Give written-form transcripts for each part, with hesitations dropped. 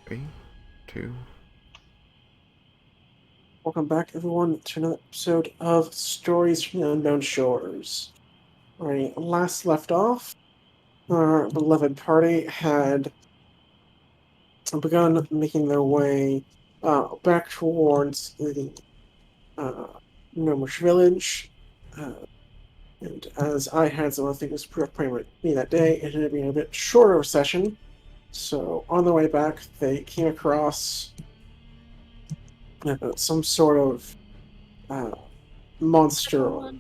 3, 2. Welcome back, everyone, to another episode of Stories from the Unbound Shores. When we last left off, our beloved party had begun making their way back towards the Gnomish village. Uh, and as I had some other things pretty much me that day, it ended up being a bit shorter of a session. So on the way back, they came across some sort of uh, monster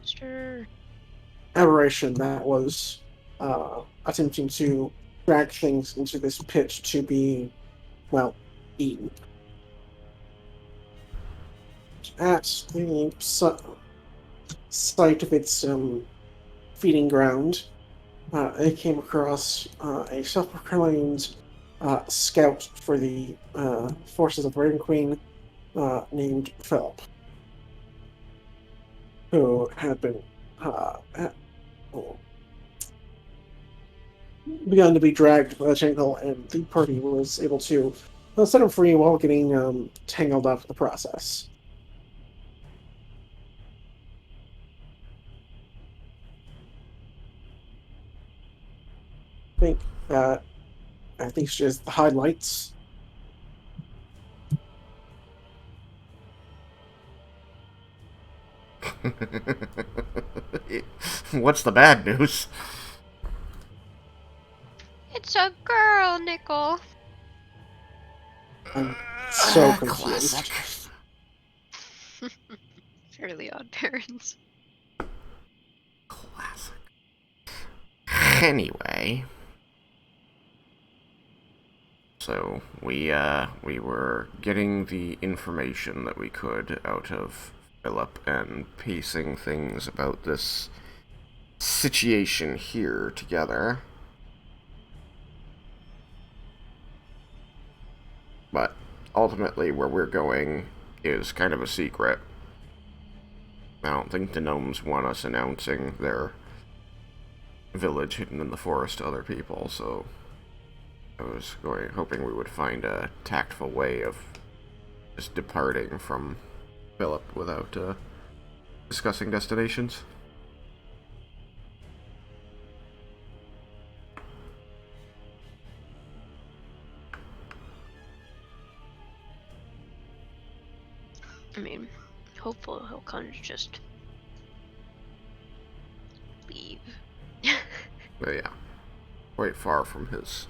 aberration that was attempting to drag things into this pit to be, well, eaten. At the site of its feeding ground, they came across a self-proclaimed scout for the forces of the Raven Queen named Philip, who had been begun to be dragged by the tangle, and the party was able to set him free while getting tangled up in the process. I think that at least is the highlights. What's the bad news? It's a girl, Nickel. I'm so Classic. confused. Fairly Odd Parents. Classic. Anyway. So, we were getting the information that we could out of Philip and piecing things about this situation here together. But ultimately, where we're going is kind of a secret. I don't think the gnomes want us announcing their village hidden in the forest to other people, so I was hoping we would find a tactful way of just departing from Philip without discussing destinations. I mean, hopefully he'll kind of just leave. But yeah, quite far from his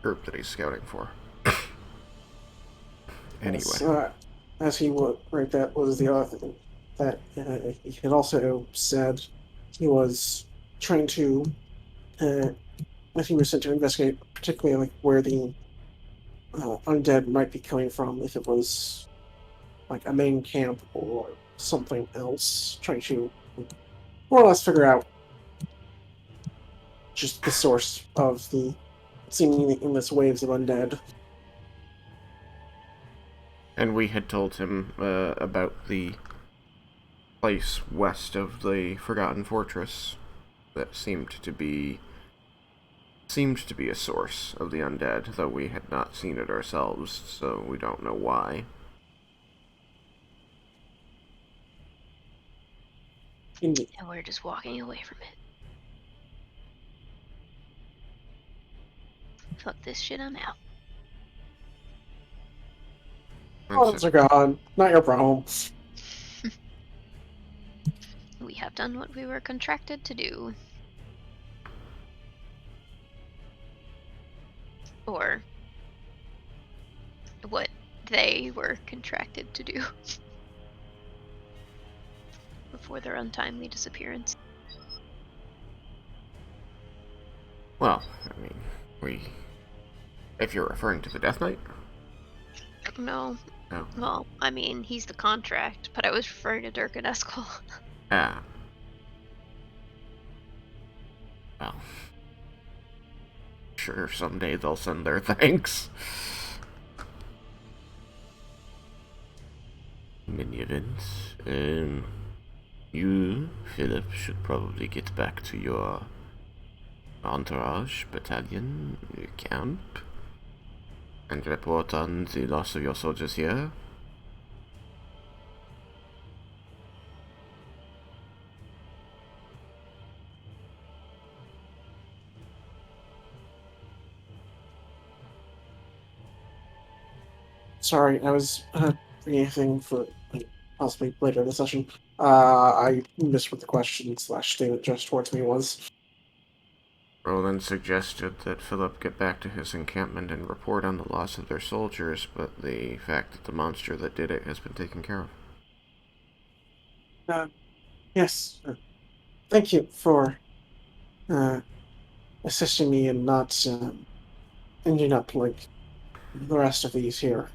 group that he's scouting for. Anyway. Yes, as he would, right, that was the other thing that he had also said he was trying to, if he was sent to investigate, particularly like where the undead might be coming from, if it was like a main camp or something else, trying to more or less figure out just the source of the seemingly endless waves of undead. And we had told him about the place west of the Forgotten Fortress that seemed to be a source of the undead, though we had not seen it ourselves, so we don't know why. Indeed. And we're just walking away from it. Fuck this shit, I'm out. Products are gone. Not your problem. We have done what we were contracted to do. Or what they were contracted to do before their untimely disappearance. Well, I mean, if you're referring to the Death Knight? No. No. Well, I mean, he's the contract, but I was referring to Dirk and Eskel. Ah. Well. Sure, someday they'll send their thanks. In any event, you, Philip, should probably get back to your entourage, battalion, your camp. And report on the loss of your soldiers here. Sorry, I was reading anything for possibly later in the session. I missed what the question slash statement just towards me was. Roland suggested that Philip get back to his encampment and report on the loss of their soldiers, but the fact that the monster that did it has been taken care of. Yes. Thank you for assisting me in not ending up like the rest of these here.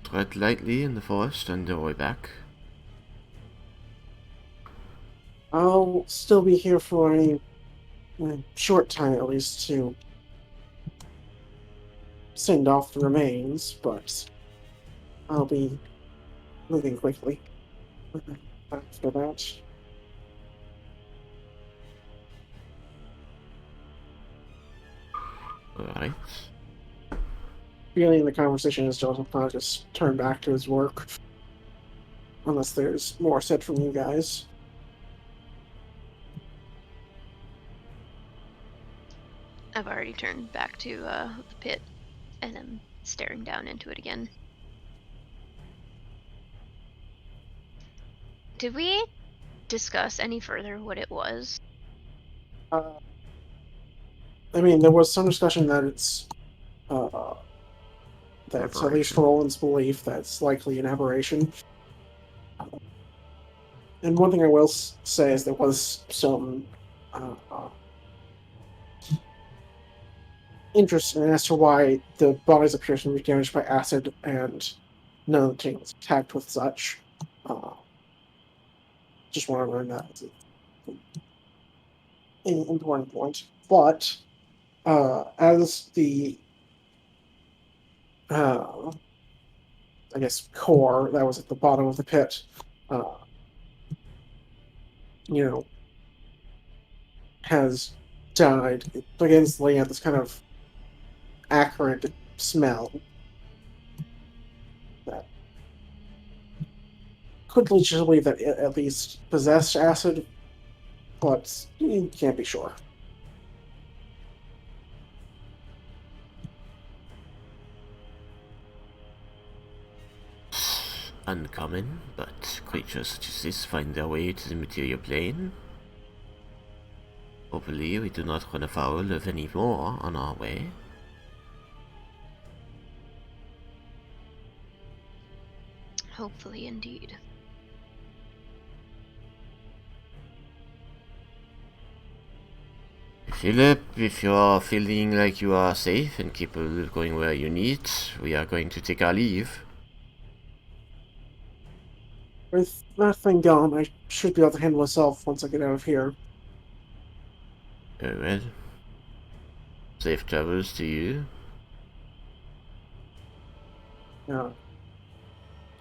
Tread lightly in the forest on the way back. I'll still be here for a short time at least to send off the remains, but I'll be moving quickly after that. Alright. Feeling the conversation is Joseph kind of just turn back to his work. Unless there's more said from you guys. I've already turned back to the pit, and I'm staring down into it again. Did we discuss any further what it was? I mean, there was some discussion that it's that's at least for Roland's belief that's likely an aberration. And one thing I will say is there was some interest as to why the bodies appear to be damaged by acid and none of the tank was attacked with such. Just want to learn that as an important point. But as the I guess core that was at the bottom of the pit, you know, has died, it begins laying out this kind of acrid smell that could lead you to believe that it at least possessed acid, but you can't be sure. Uncommon, but creatures such as this find their way to the material plane. Hopefully we do not run afoul of any more on our way. Hopefully, indeed. Philip, if you are feeling like you are safe and capable of going where you need, we are going to take our leave. With that thing gone, I should be able to handle myself once I get out of here. Very well. Safe travels to you.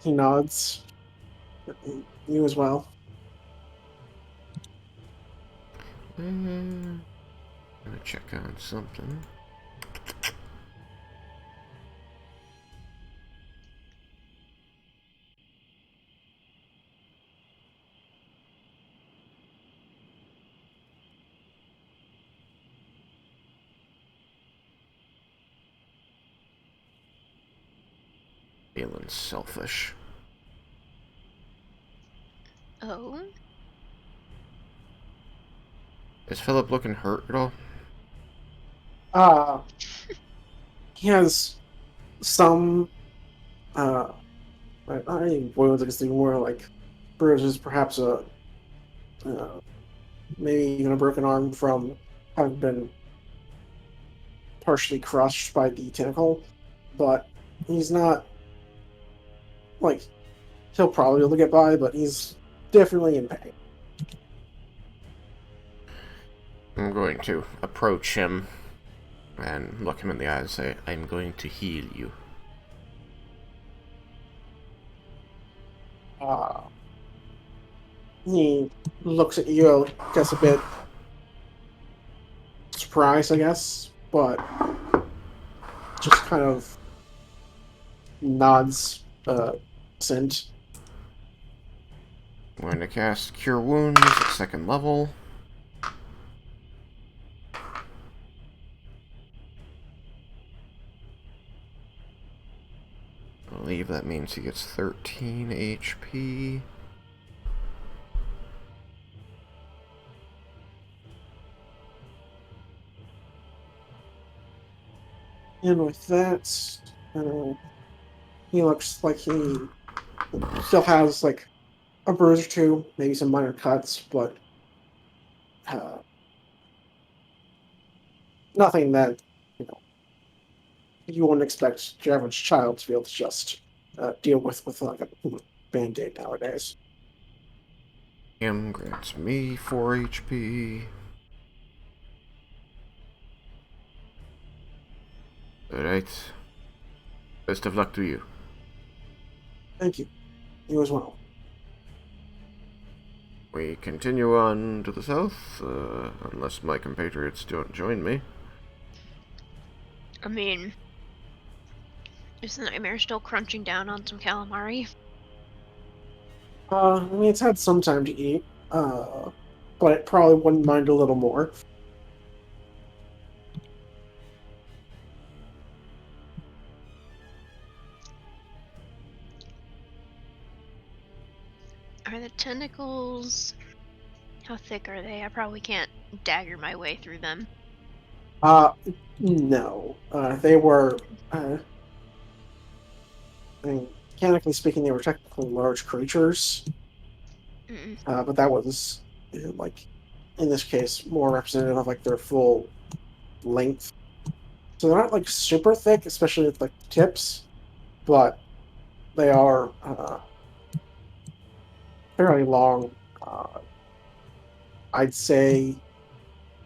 He nods. You as well. I'm gonna check on something. Feeling selfish. Oh? Is Philip looking hurt at all? He has some I think wounds because they were like bruises, perhaps maybe even a broken arm from having been partially crushed by the tentacle, but he's not like he'll probably be able to get by, but he's definitely in pain. I'm going to approach him and look him in the eye and say, I'm going to heal you. He looks at you, gets a bit surprised, I guess, but just kind of nods assent. I'm going to cast Cure Wounds at 2nd level. I believe that means he gets 13 HP. And with that, uh, he looks like he still has like a bruise or two, maybe some minor cuts, but uh, nothing that you know you wouldn't expect your average child to be able to just deal with like a band-aid nowadays. Him grants me 4 HP. Alright. Best of luck to you. Thank you. You as well. We continue on to the south, unless my compatriots don't join me. I mean, is the nightmare still crunching down on some calamari? I mean, it's had some time to eat, but it probably wouldn't mind a little more. Are the tentacles... How thick are they? I probably can't dagger my way through them. Uh, no. They were, I mean, mechanically speaking, they were technically large creatures, Mm. but that was, like, in this case, more representative of, like, their full length. So they're not, like, super thick, especially at, like, the tips, but they are, fairly long. I'd say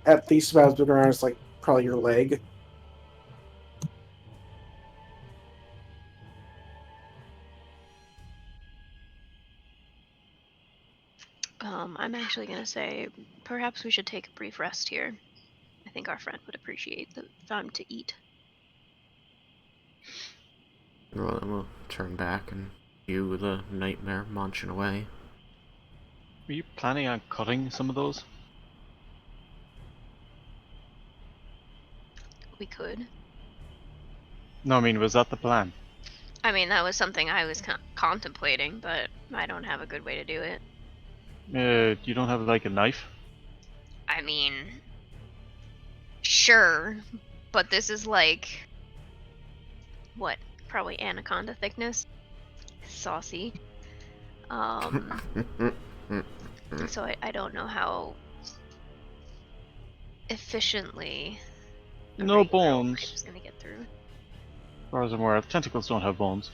at least about as big around as, like, probably your leg. I'm actually gonna say perhaps we should take a brief rest here. I think our friend would appreciate the time to eat. Well, then we'll turn back and view the nightmare munching away. Were you planning on cutting some of those? We could. No, I mean, was that the plan? I mean, that was something I was contemplating, but I don't have a good way to do it. You don't have like a knife? I mean, sure, but this is like, what, probably anaconda thickness? Saucy. So I don't know how efficiently a No regular old knife bones. is gonna get through. As far as I'm aware, tentacles don't have bones.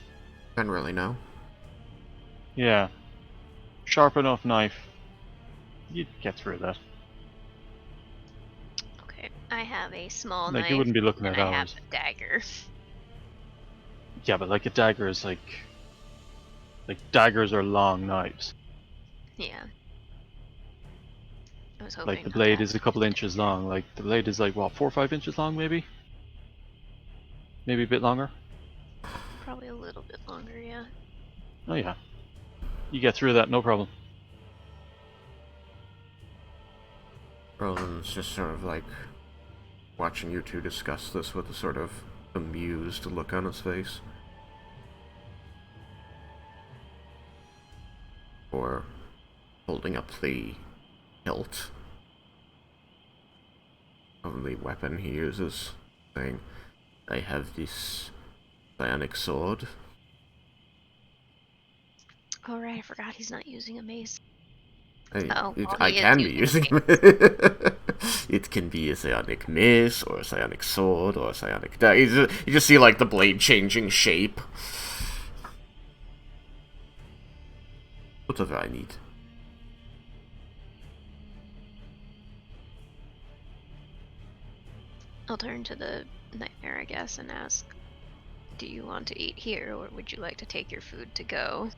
Don't really know. Yeah. Sharp enough knife. You'd get through that. Okay, I have a small Like, knife, you wouldn't be looking and at I have ours. a dagger. Yeah, but like a dagger is like daggers are long knives. Yeah. I was Like hoping the not to blade have is to a use couple a inches dagger. long. Like the blade is like what, 4 or 5 inches long, maybe? Maybe a bit longer. Probably a little bit longer, yeah. Oh yeah, you get through that, no problem. Roland's just sort of like watching you two discuss this with a sort of amused look on his face. Or holding up the hilt of the weapon he uses, saying, I have this bionic sword. Oh right, I forgot he's not using a mace. I, Oh, well, I he is can be using a using mace. it can be a psionic mace, or a psionic sword, or a psionic dagger. You just see, like, the blade changing shape. Whatever I need. I'll turn to the nightmare, I guess, and ask, do you want to eat here, or would you like to take your food to go?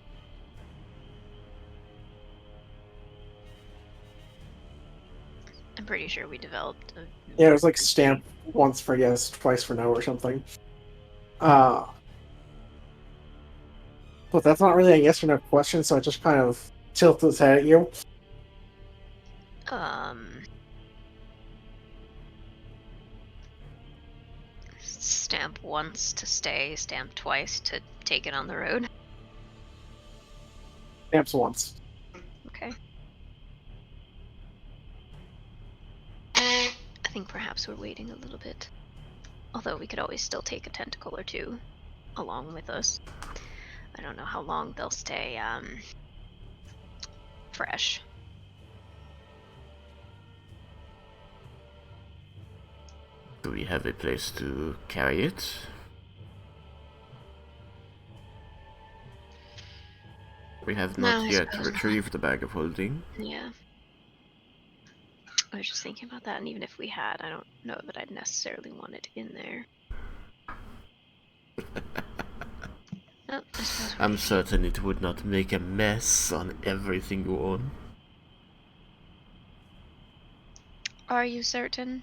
I I'm pretty sure we developed a... Yeah, it was like stamp once for yes, twice for no or something. But that's not really a yes or no question, so I just kind of tilt his head at you. Stamp once to stay, stamp twice to take it on the road. Stamps once. Okay. I think perhaps we're waiting a little bit. Although we could always still take a tentacle or two along with us. I don't know how long they'll stay fresh. Do we have a place to carry it? We have No, not I yet suppose not. retrieved the bag of holding. Yeah. I was just thinking about that, and even if we had, I don't know that I'd necessarily want it in there. Oh, I suppose we're I'm leaving. certain it would not make a mess on everything you own. Are you certain?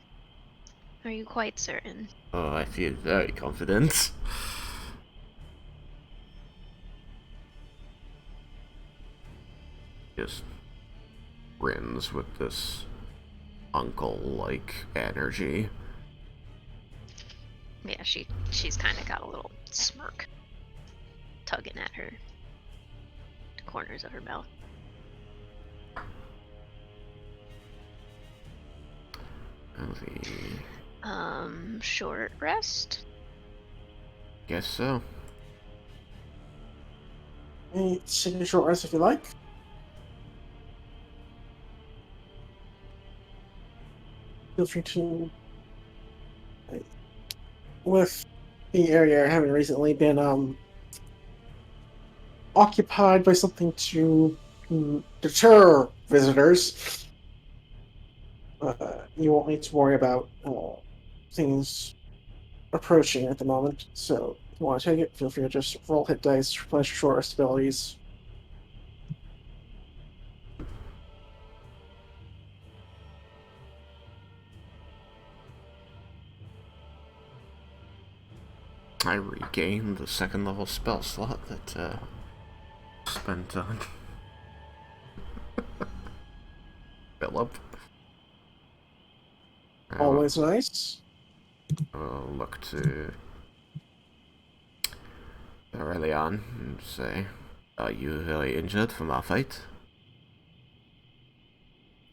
Are you quite certain? Oh, I feel very confident. Just grins with this uncle-like energy. Yeah, she's kind of got a little smirk tugging at her corners of her mouth. Short rest? Guess so. Take a short rest if you like. Feel free to. With the area having recently been occupied by something to deter visitors, you won't need to worry about things approaching at the moment. So if you want to take it, feel free to just roll hit dice, replenish your short rest abilities. I regained the second level spell slot that spent on Philip. Always nice. I'll look to Aurelion and say, "Are you very injured from our fight?"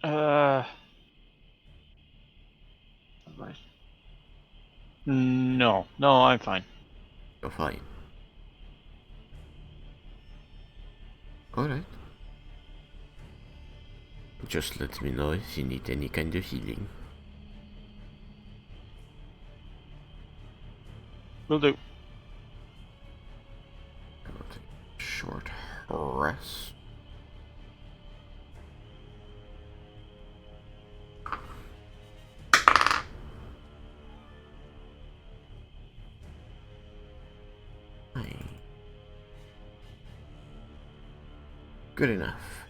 No, I'm fine. You're fine. Alright. Just let me know if you need any kind of healing. Will do. I will take a short rest. Good enough.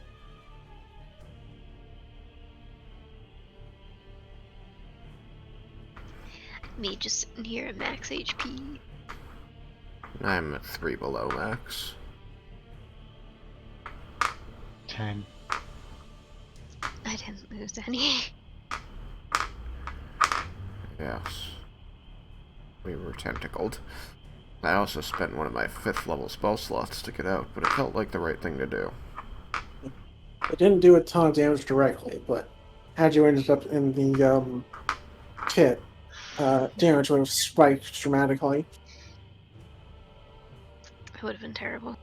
Me just sitting here at max HP. I'm at 3 below max. 10. I didn't lose any. Yes. We were tentacled. I also spent one of my 5th level spell slots to get out, but it felt like the right thing to do. It didn't do a ton of damage directly, but had you ended up in the pit, damage would have spiked dramatically. It would have been terrible.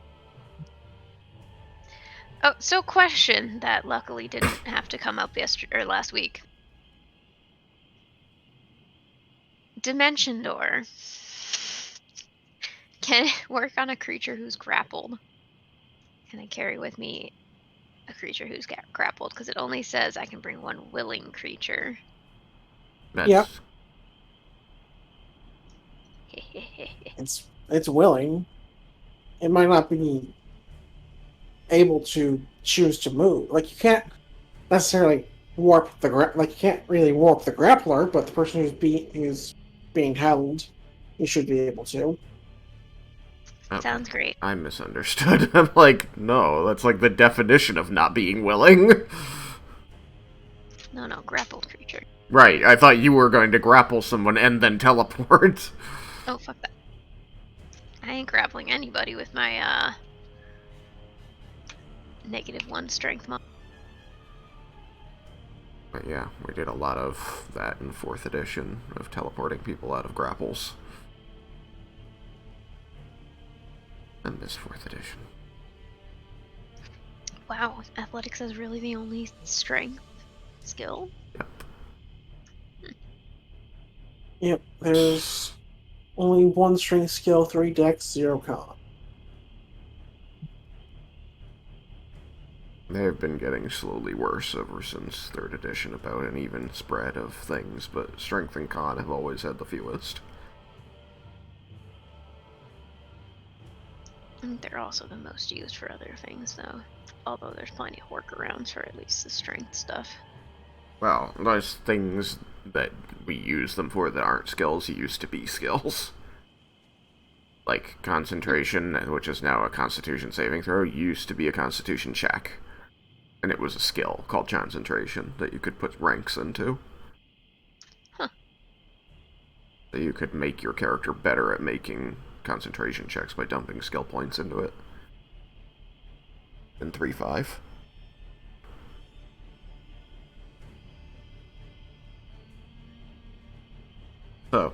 Oh, so question that luckily didn't have to come up yesterday or last week. Dimension door. Can it work on a creature who's grappled? Can I carry with me a creature who's grappled? Because it only says I can bring one willing creature. That's... Yeah. It's willing. It might not be able to choose to move. Like, you can't necessarily warp the like you can't really warp the grappler, but the person who's being held, you should be able to. Okay. Sounds great. I misunderstood. I'm like, no, that's like the definition of not being willing. No, grappled creature. Right, I thought you were going to grapple someone and then teleport. Oh, fuck that. I ain't grappling anybody with my, -1 strength mod. But yeah, we did a lot of that in 4th edition, of teleporting people out of grapples. And this 4th edition. Wow, athletics is really the only strength skill? Yep. Yep, there's only 1 strength skill, 3 dex, 0 con. They've been getting slowly worse ever since 3rd edition about an even spread of things, but strength and con have always had the fewest. And they're also the most used for other things, though. Although there's plenty of workarounds for at least the strength stuff. Well, there's things that we use them for that aren't skills used to be skills. Like concentration, which is now a constitution saving throw, used to be a constitution check. And it was a skill called concentration that you could put ranks into. Huh. So you could make your character better at making concentration checks by dumping skill points into it. In 3.5. So,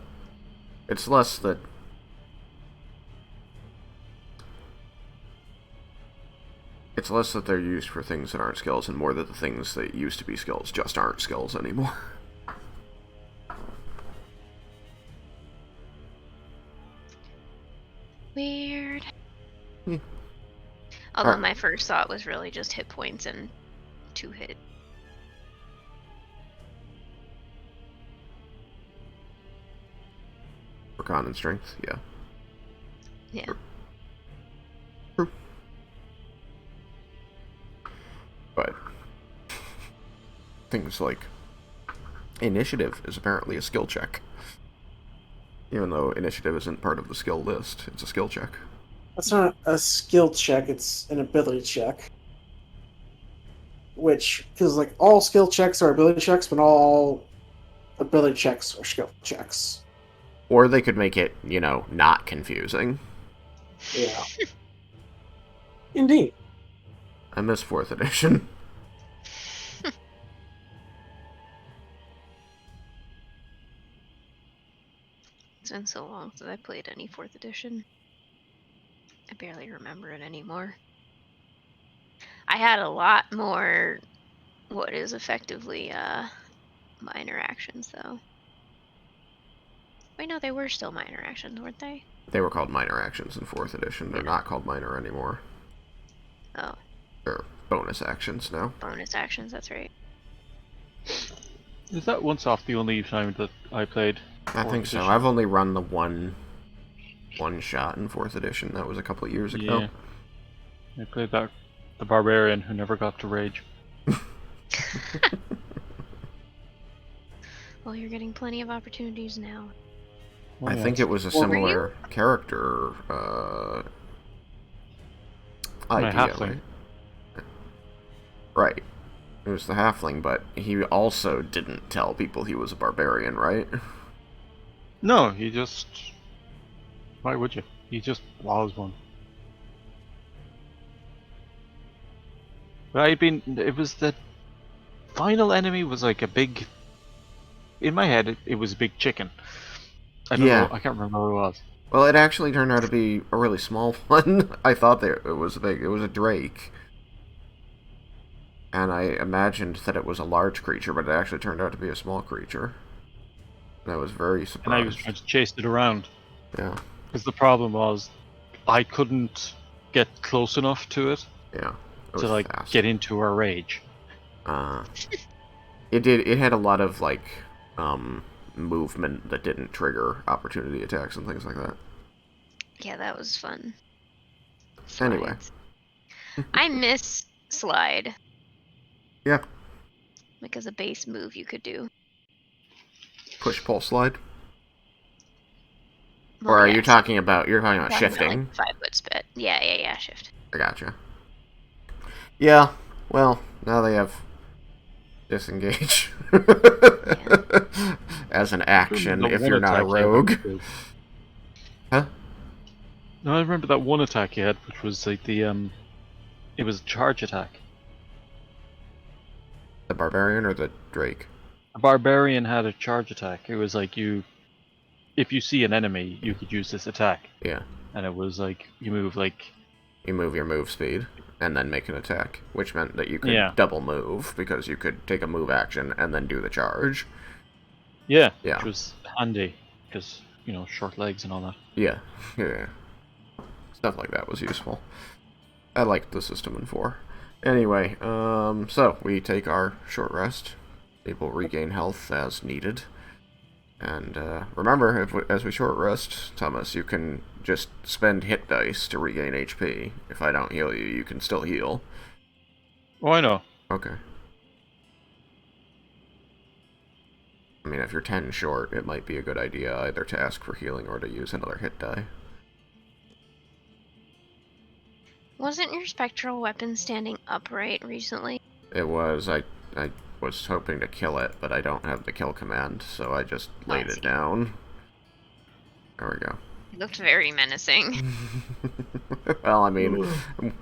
it's less that they're used for things that aren't skills, and more that the things that used to be skills just aren't skills anymore. Weird. Hmm. Although Alright. my first thought was really just hit points and 2 hit. For con and strength, yeah. Yeah. True. But things like initiative is apparently a skill check. Even though initiative isn't part of the skill list, it's a skill check. That's not a skill check, it's an ability check. Which, because like all skill checks are ability checks, but all ability checks are skill checks. Or they could make it, not confusing. Yeah. Indeed. I miss 4th edition. It's been so long since I played any 4th edition. I barely remember it anymore. I had a lot more what is effectively minor actions, though. Wait, no, they were still minor actions, weren't they? They were called minor actions in 4th edition. They're not called minor anymore. Oh. They're bonus actions now. Bonus actions, that's right. Is that once off the only time that I played? I think so. Edition? I've only run the one shot in 4th edition. That was a couple of years ago. Yeah. I played that the barbarian who never got to rage. Well, you're getting plenty of opportunities now. I think it was a Well, were similar character My idea, halfling. right? It was the halfling, but he also didn't tell people he was a barbarian, right? No, he just. Why would you? He just was one. But it was the final enemy was like a big. In my head, it was a big chicken. I don't Yeah. know. I can't remember what it was. Well, it actually turned out to be a really small one. I thought that it was big. It was a drake. And I imagined that it was a large creature, but it actually turned out to be a small creature. And I was very surprised. And I was trying to chase it around. Yeah. Because the problem was, I couldn't get close enough to it Yeah. It to was like fast. get into her rage. It had a lot of like movement that didn't trigger opportunity attacks and things like that. Yeah, that was fun. Anyway. Slides. I miss Slide. Yeah. Like as a base move you could do. Push, pull, slide. Well, Or are you yes. talking about? You're talking about Talking about, shifting. like 5-foot spit. Yeah, shift. I gotcha. Yeah. Well, now they have disengage as an action The if one you're not a attack you had rogue. was good. Huh? No, I remember that one attack you had, which was like the it was a charge attack. The barbarian or the drake? A barbarian had a charge attack. It was like if you see an enemy, you could use this attack, Yeah. and it was like you move like You move your move speed and then make an attack, which meant that you could Yeah. double move because you could take a move action and then do the charge. yeah, Yeah. which was handy because short legs and all that. Yeah. Yeah. Stuff like that was useful. I liked the system in 4. Anyway, so we take our short rest. People regain health as needed. And remember, as we short rest, Thomas, you can just spend hit dice to regain HP. If I don't heal you, you can still heal. Oh, I know. Okay. I mean, if you're 10 short, it might be a good idea either to ask for healing or to use another hit die. Wasn't your spectral weapon standing upright recently? It was. I was hoping to kill it, but I don't have the kill command, so I just laid it down. There we go. It looked very menacing. Well, I mean,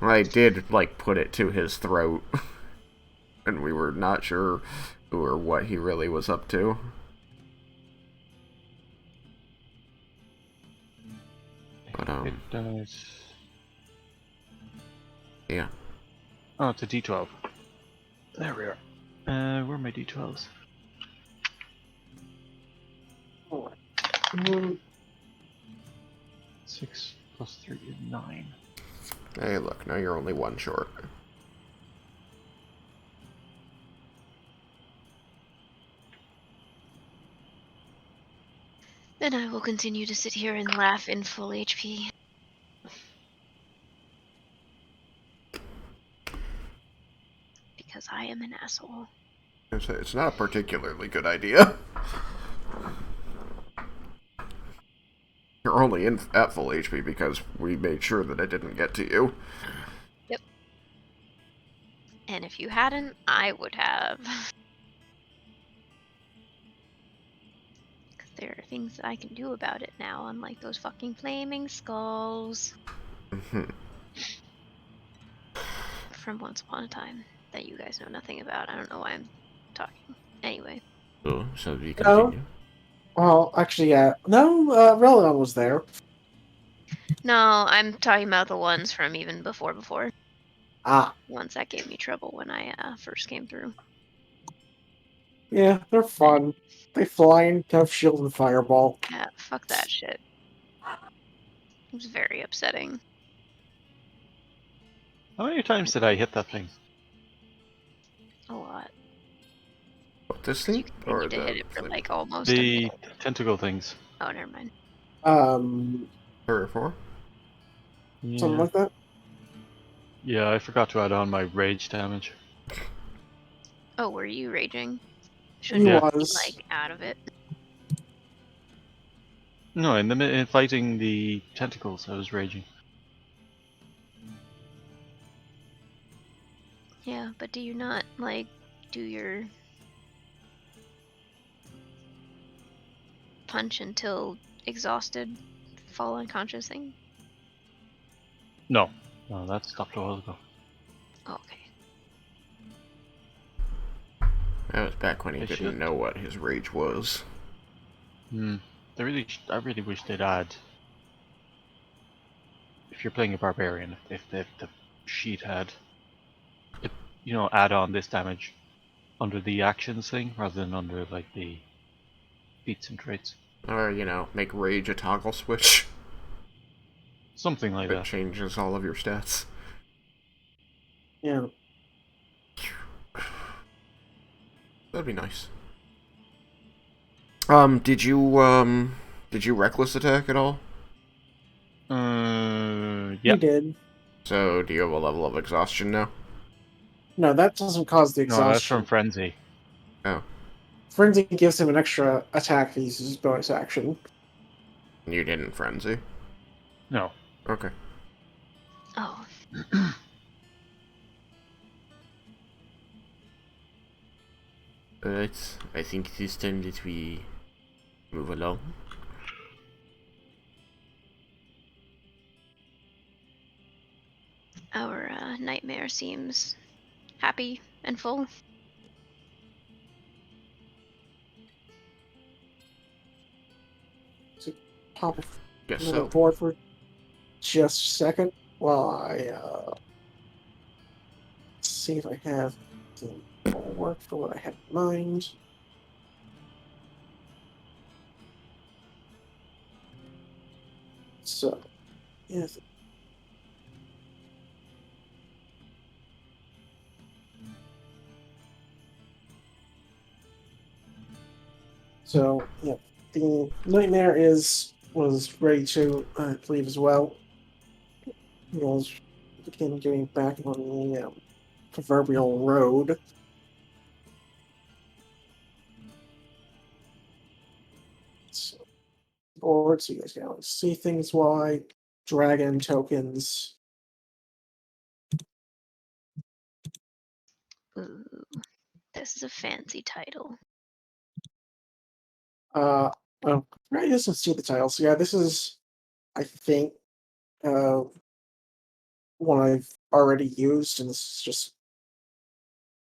I did, like, put it to his throat. And we were not sure who or what he really was up to. But, It does. yeah. Oh, it's a D12. There we are. Where are my D12s? Alright. 6 plus 3 is 9. Hey, look, now you're only 1 short. Then I will continue to sit here and laugh in full HP. Because I am an asshole. It's not a particularly good idea. You're only at full HP because we made sure that it didn't get to you. Yep. And if you hadn't, I would have. Because there are things that I can do about it now, unlike those fucking flaming skulls. From once upon a time that you guys know nothing about. I don't know why I'm talking. Anyway. Oh, so we No. continue. Well, actually, yeah. No, Relion was there. No, I'm talking about the ones from even before. Ah, Ones that gave me trouble when I first came through. yeah, they're fun. They fly and have shield and fireball. Yeah, fuck that shit. It was very upsetting. How many times did I hit that thing? A lot. What, this 'Cause thing? you Or continued to the hit it for flame? like almost a The minute. tentacle things. Oh, never mind. 3 or 4? Something Yeah. like that. Yeah, I forgot to add on my rage damage. Oh, were you raging? He Shouldn't Yeah. you be, was. like, out of it? No, in fighting the tentacles, I was raging. Yeah, but do you not, like, do your punch until exhausted, fall unconscious thing? No, that stopped a while ago. Okay. That was back when he They didn't should. know what his rage was. I really wish they'd add. If you're playing a barbarian, if the sheet had, add on this damage under the actions thing rather than under like the feats and traits, Or, make rage a toggle switch something like that that. changes all of your stats. Yeah. That'd be nice. Did you reckless attack at all? He Yeah. did. So, do you have a level of exhaustion now? No, that doesn't cause the No, that's from exhaustion. frenzy. Oh, Frenzy gives him an extra attack if he uses his bonus action. you didn't frenzy? No. Okay. Oh, Alright, I think it is time that we move along. our nightmare seems happy and full. So pop Guess another so. board for just a second while I see if I have the work for what I had in mind. So, yes. So, yeah, the nightmare was ready to leave as well. He was again getting back on the proverbial road. So, board, so you guys can see things while I drag in tokens. Ooh, this is a fancy title. Oh, I just see the title. So yeah, this is, I think, uh, one I've already used, and this is just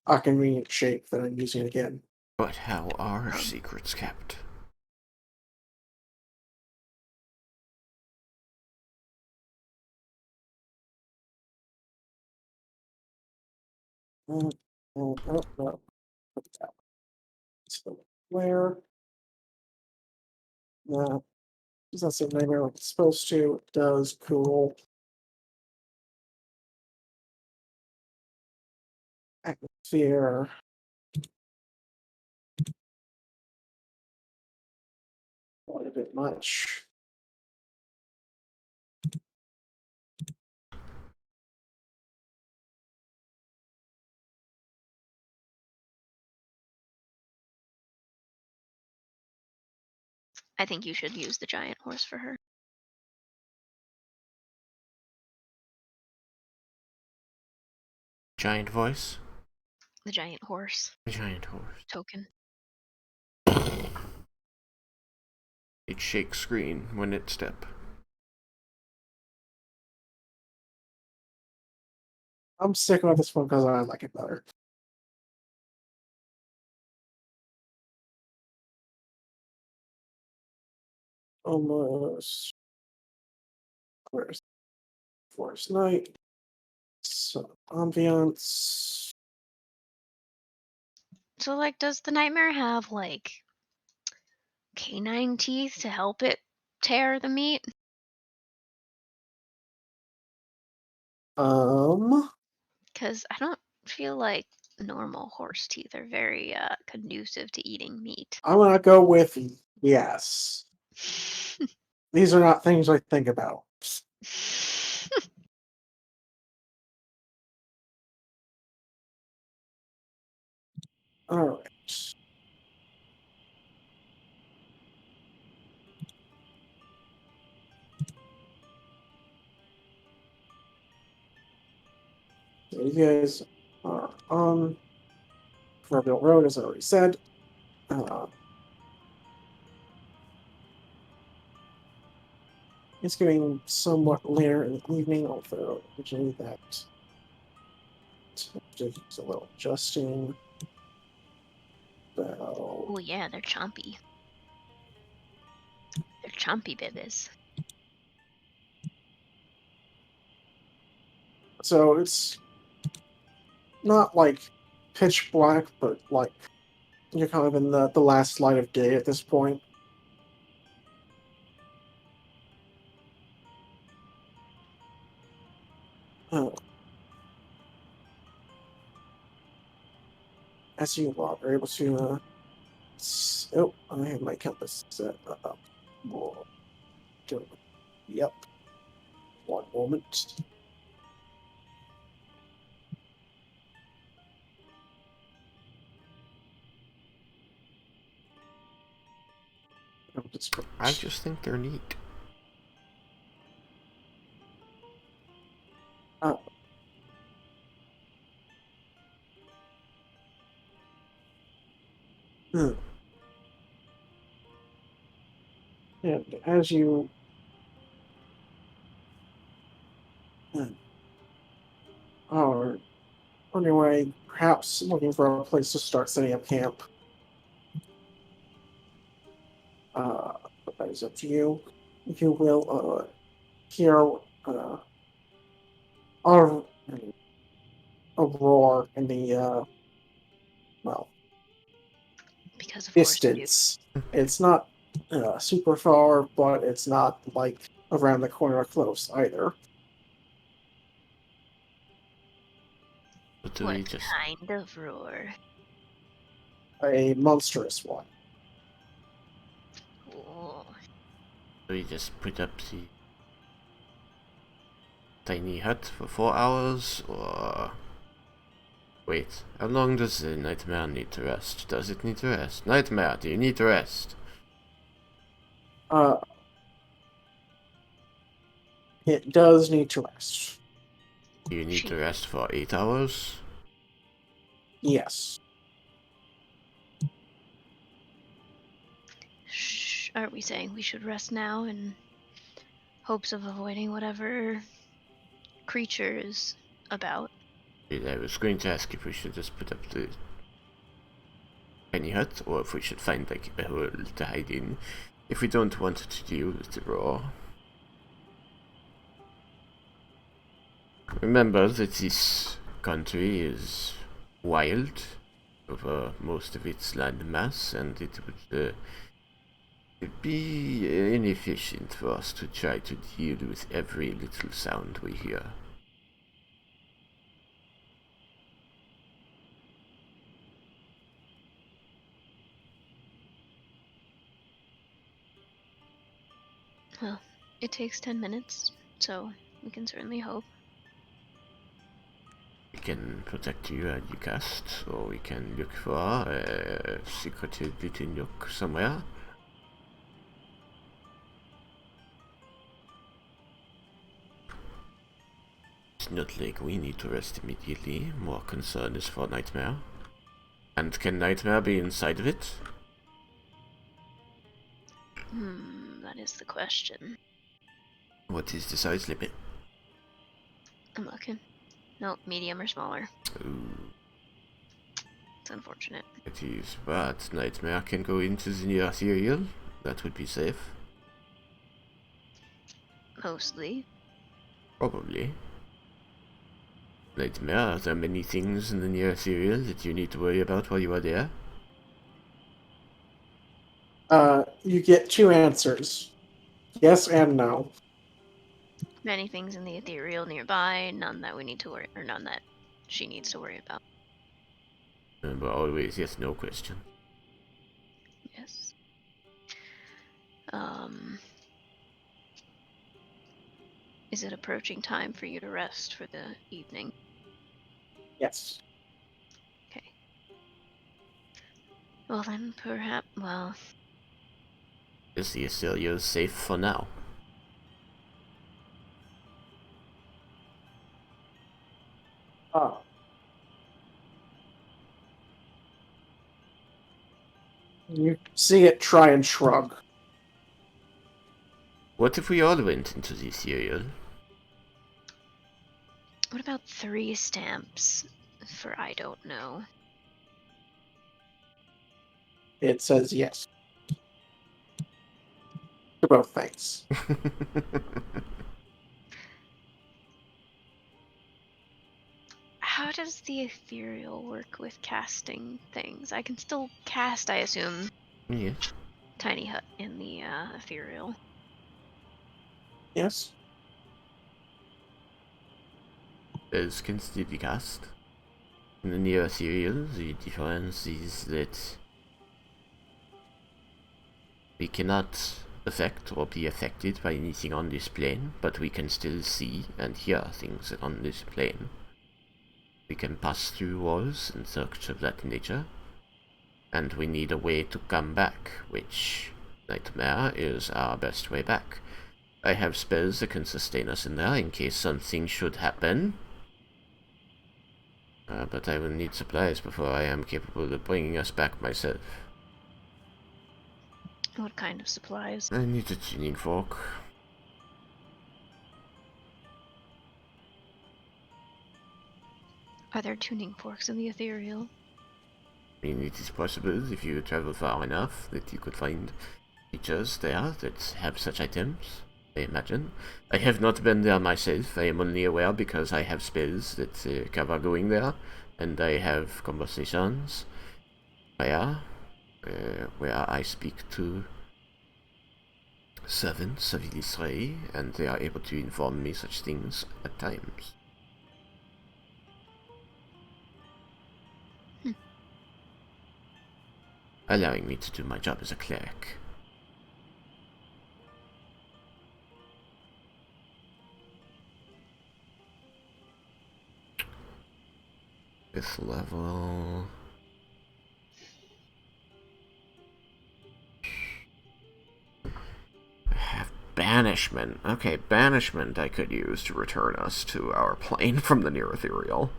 a convenient shape that I'm using again. But how are secrets kept? Oh, no. So where? No, does not say nightmare like it's supposed to. It does. Cool. Atmosphere. Quite a bit much. I think you should use the giant horse for her. Giant voice? The giant horse Giant horse. token. It shakes screen when it step. I'm sticking with this one because I like it better. Almost. Where's Forest Night? So, ambiance. So, like, does the nightmare have, like, canine teeth to help it tear the meat? Because I don't feel like normal horse teeth are very conducive to eating meat. I'm gonna go with yes. These are not things I think about. All right. So you guys are on Proverbial Road, as I already said. It's getting somewhat later in the evening, although originally that is a little adjusting. Oh yeah, they're chompy. They're chompy babies. So it's not like pitch black, but like you're kind of in the last light of day at this point. Oh, as you are able to, oh, I have my compass set up. Whoa. Yep. One moment. I just think they're neat. Hmm. And as you are on your way, perhaps looking for a place to start setting up camp, but that is up to you. If you will hear a, a roar in the well, Because of course you do. distance. It's not super far, but it's not like around the corner close either. But do What we just kind of roar? A monstrous one. Cool. put up the tiny hut for 4 hours, or wait? How long does the nightmare need to rest? Does it need to rest? Nightmare, do you need to rest? Uh, it does need to rest. Do you need to rest for 8 hours? Yes. Are we saying we should rest now in hopes of avoiding whatever creature is about? I was going to ask if we should just put up the tiny hut, or if we should find like a hole to hide in, if we don't want to deal with the roar. Remember that this country is wild over most of its landmass, and it would be inefficient for us to try to deal with every little sound we hear. Well, it takes 10 minutes, so we can certainly hope. We can protect you and you cast, or we can look for a secretive little nook somewhere. It's not like we need to rest immediately. More concern is for Nightmare. And can Nightmare be inside of it? That is the question. What is the size limit? I'm looking. Nope, medium or smaller. Ooh, It's unfortunate. it is, but Nightmare can go into the near ethereal. That would be safe. Mostly. Probably. Nightmare, are there many things in the near ethereal that you need to worry about while you are there? You get two answers. Yes and no. Many things in the ethereal nearby, none that we need to worry, or none that she needs to worry about. Remember, always yes, no question. Yes. Is it approaching time for you to rest for the evening? Yes. Okay. Well then, perhaps, well, Is the ethereal safe for now? Uh, you see it try and shrug. What if we all went into the ethereal? what about 3 stamps for I don't know? It says yes to both things. How does the ethereal work with casting things? I can still cast, I assume, Yeah. Tiny Hut in the ethereal. Yes. Spells can still be cast. In the near ethereal, the difference is that we cannot affect or be affected by anything on this plane, but we can still see and hear things on this plane. We can pass through walls and such of that nature, and we need a way to come back, which Nightmare is our best way back. I have spells that can sustain us in there in case something should happen. But I will need supplies before I am capable of bringing us back myself. What kind of supplies? I need a tuning fork. Are there tuning forks in the ethereal? I mean, it is possible if you travel far enough that you could find creatures there that have such items, I imagine. I have not been there myself. I am only aware because I have spells that cover going there, and I have conversations where I speak to servants of Ilisray, and they are able to inform me such things at times. Allowing me to do my job as a cleric. Fifth level. I have banishment. Okay, banishment I could use to return us to our plane from the near ethereal.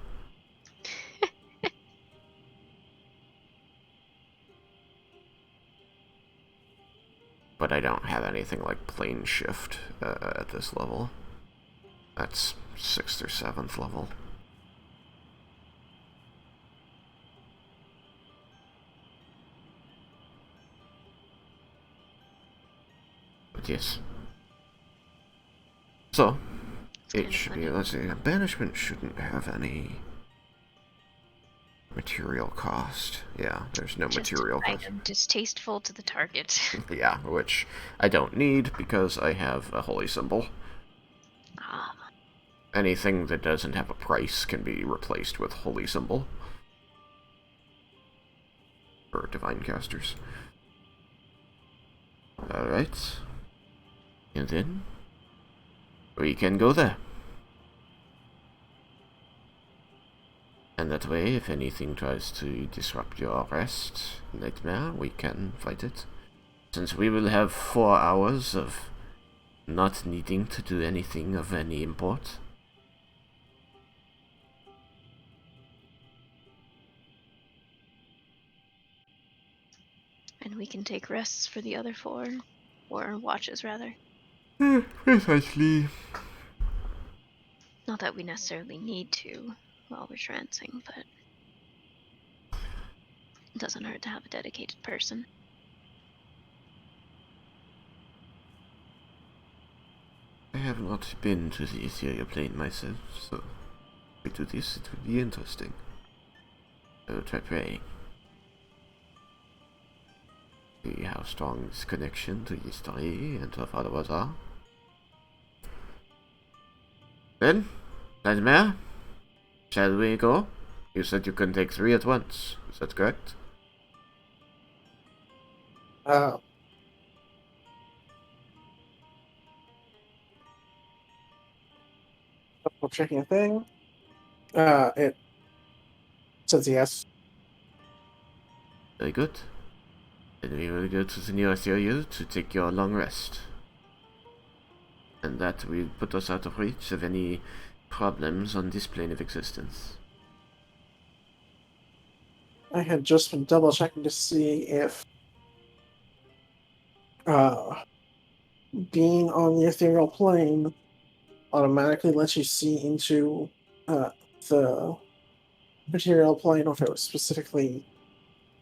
But I don't have anything like plane shift at this level. That's 6th or 7th level. But yes. So, it should be, let's see, banishment shouldn't have any material cost. Yeah, there's no material cost. Item distasteful to the target. Yeah, which I don't need because I have a holy symbol. Ah. Anything that doesn't have a price can be replaced with holy symbol. For divine casters. Alright. And then we can go there. And that way, if anything tries to disrupt your rest, Nightmare, we can fight it. Since we will have 4 hours of not needing to do anything of any import. And we can take rests for the other 4. Or watches, rather. Precisely. Not that we necessarily need to while we're trancing, but it doesn't hurt to have a dedicated person. I have not been to the ethereal plane myself, so if we do this, it will be interesting. I will try praying. See how strong this connection to history and to our followers are. Then, Nightmare, shall we go? You said you can take 3 at once. Is that correct? Checking a thing. It says yes. Very good. Then we will go to the nearest area to take your long rest. And that will put us out of reach of any problems on this plane of existence. I had just been double checking to see if being on the ethereal plane automatically lets you see into the material plane, or if it was specifically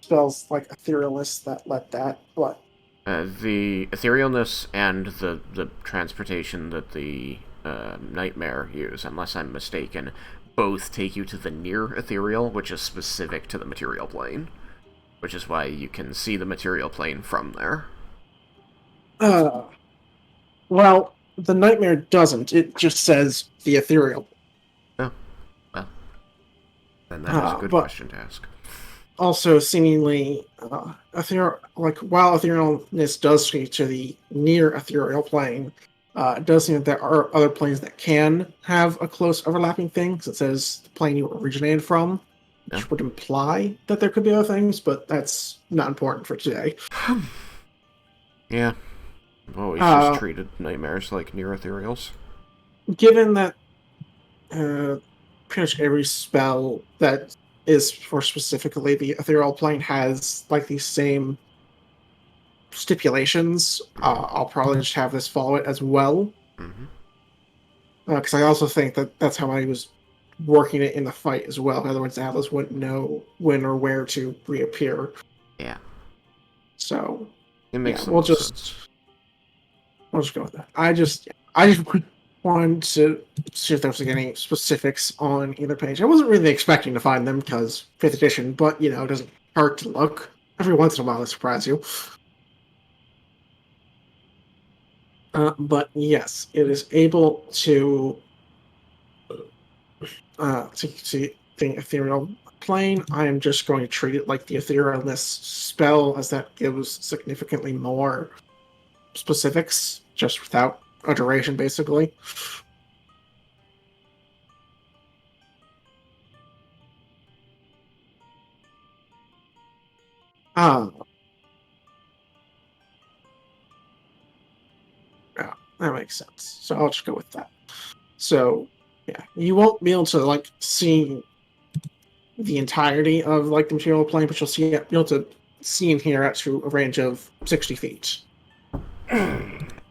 spells like etherealness that let that, but The etherealness and the transportation that the Nightmare use, unless I'm mistaken, both take you to the near ethereal, which is specific to the material plane. Which is why you can see the material plane from there. well, the nightmare doesn't. It just says the ethereal. Oh, well. Then that is a good question to ask. Also, seemingly, while etherealness does speak to the near ethereal plane, it does seem that there are other planes that can have a close overlapping thing, because it says the plane you originated from, which would imply that there could be other things, but that's not important for today. Yeah. I've always just Uh, treated nightmares like near ethereals. Given that pretty much every spell that is for specifically the ethereal plane has like these same stipulations, I'll probably just have this follow it as well. Mm-hmm. Because I also think that that's how I was working it in the fight as well. Otherwise, Atlas wouldn't know when or where to reappear. Yeah. So It yeah, makes the most sense. we'll just go with that. I just wanted to see if there was like, any specifics on either page. I wasn't really expecting to find them because 5th edition, but you know, it doesn't hurt to look. Every once in a while, they surprise you. But yes, it is able to see the ethereal plane. I am just going to treat it like the etherealness spell, as that gives significantly more specifics, just without a duration, basically. Ah, yeah, that makes sense. So I'll just go with that. So yeah, you won't be able to like see the entirety of like the material plane, but you'll be able to see and hear out to a range of 60 feet.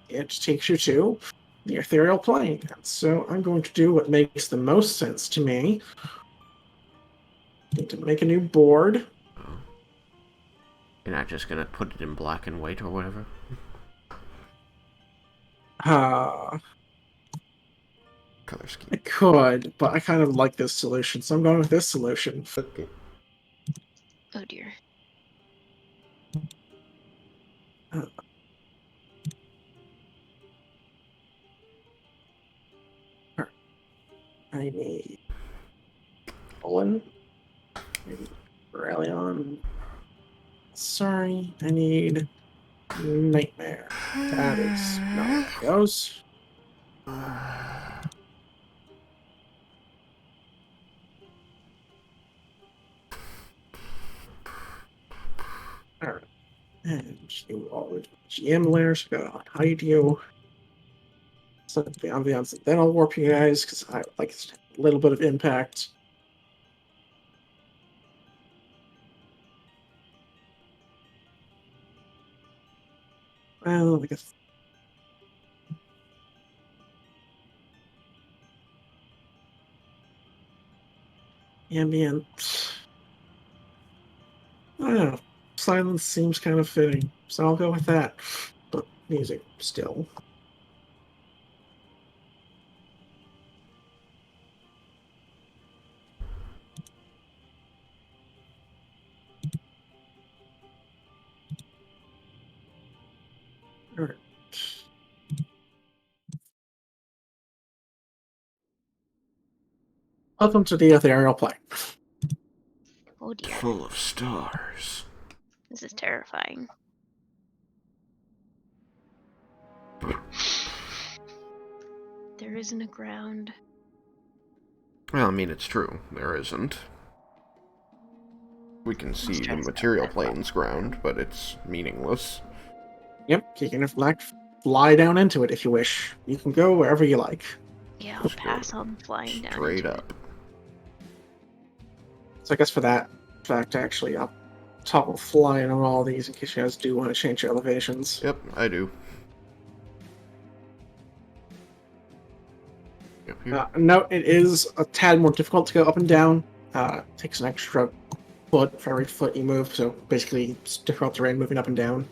It takes you to the ethereal plane. So I'm going to do what makes the most sense to me. Need to make a new board. Oh. You're not just gonna put it in black and white or whatever? Uh, Color scheme. I could, but I kind of like this solution, so I'm going with this solution. Okay. Oh dear. Uh, I need Owen. Maybe Aurelion. Sorry, I need Nightmare. That is not where it goes. Alright. And you all GM layers, gotta hide you. So the ambiance, then I'll warp you guys because I like a little bit of impact. Well, I guess. Ambient. I don't know. Silence seems kind of fitting, so I'll go with that. But music still. Alright. Welcome to the ethereal plane. Oh dear. Full of stars. This is terrifying. There isn't a ground. Well, I mean, it's true. There isn't. We can see try the to material stop that plane's ground, but it's meaningless. Yep, you can like fly down into it if you wish. You can go wherever you like. Yeah, I'll Just go pass on flying down straight into up. So I guess for that fact, actually, I'll toggle flying on all these in case you guys do want to change your elevations. Yep, I do. Up here. Note, it is a tad more difficult to go up and down. Takes an extra foot for every foot you move, so basically it's difficult terrain moving up and down.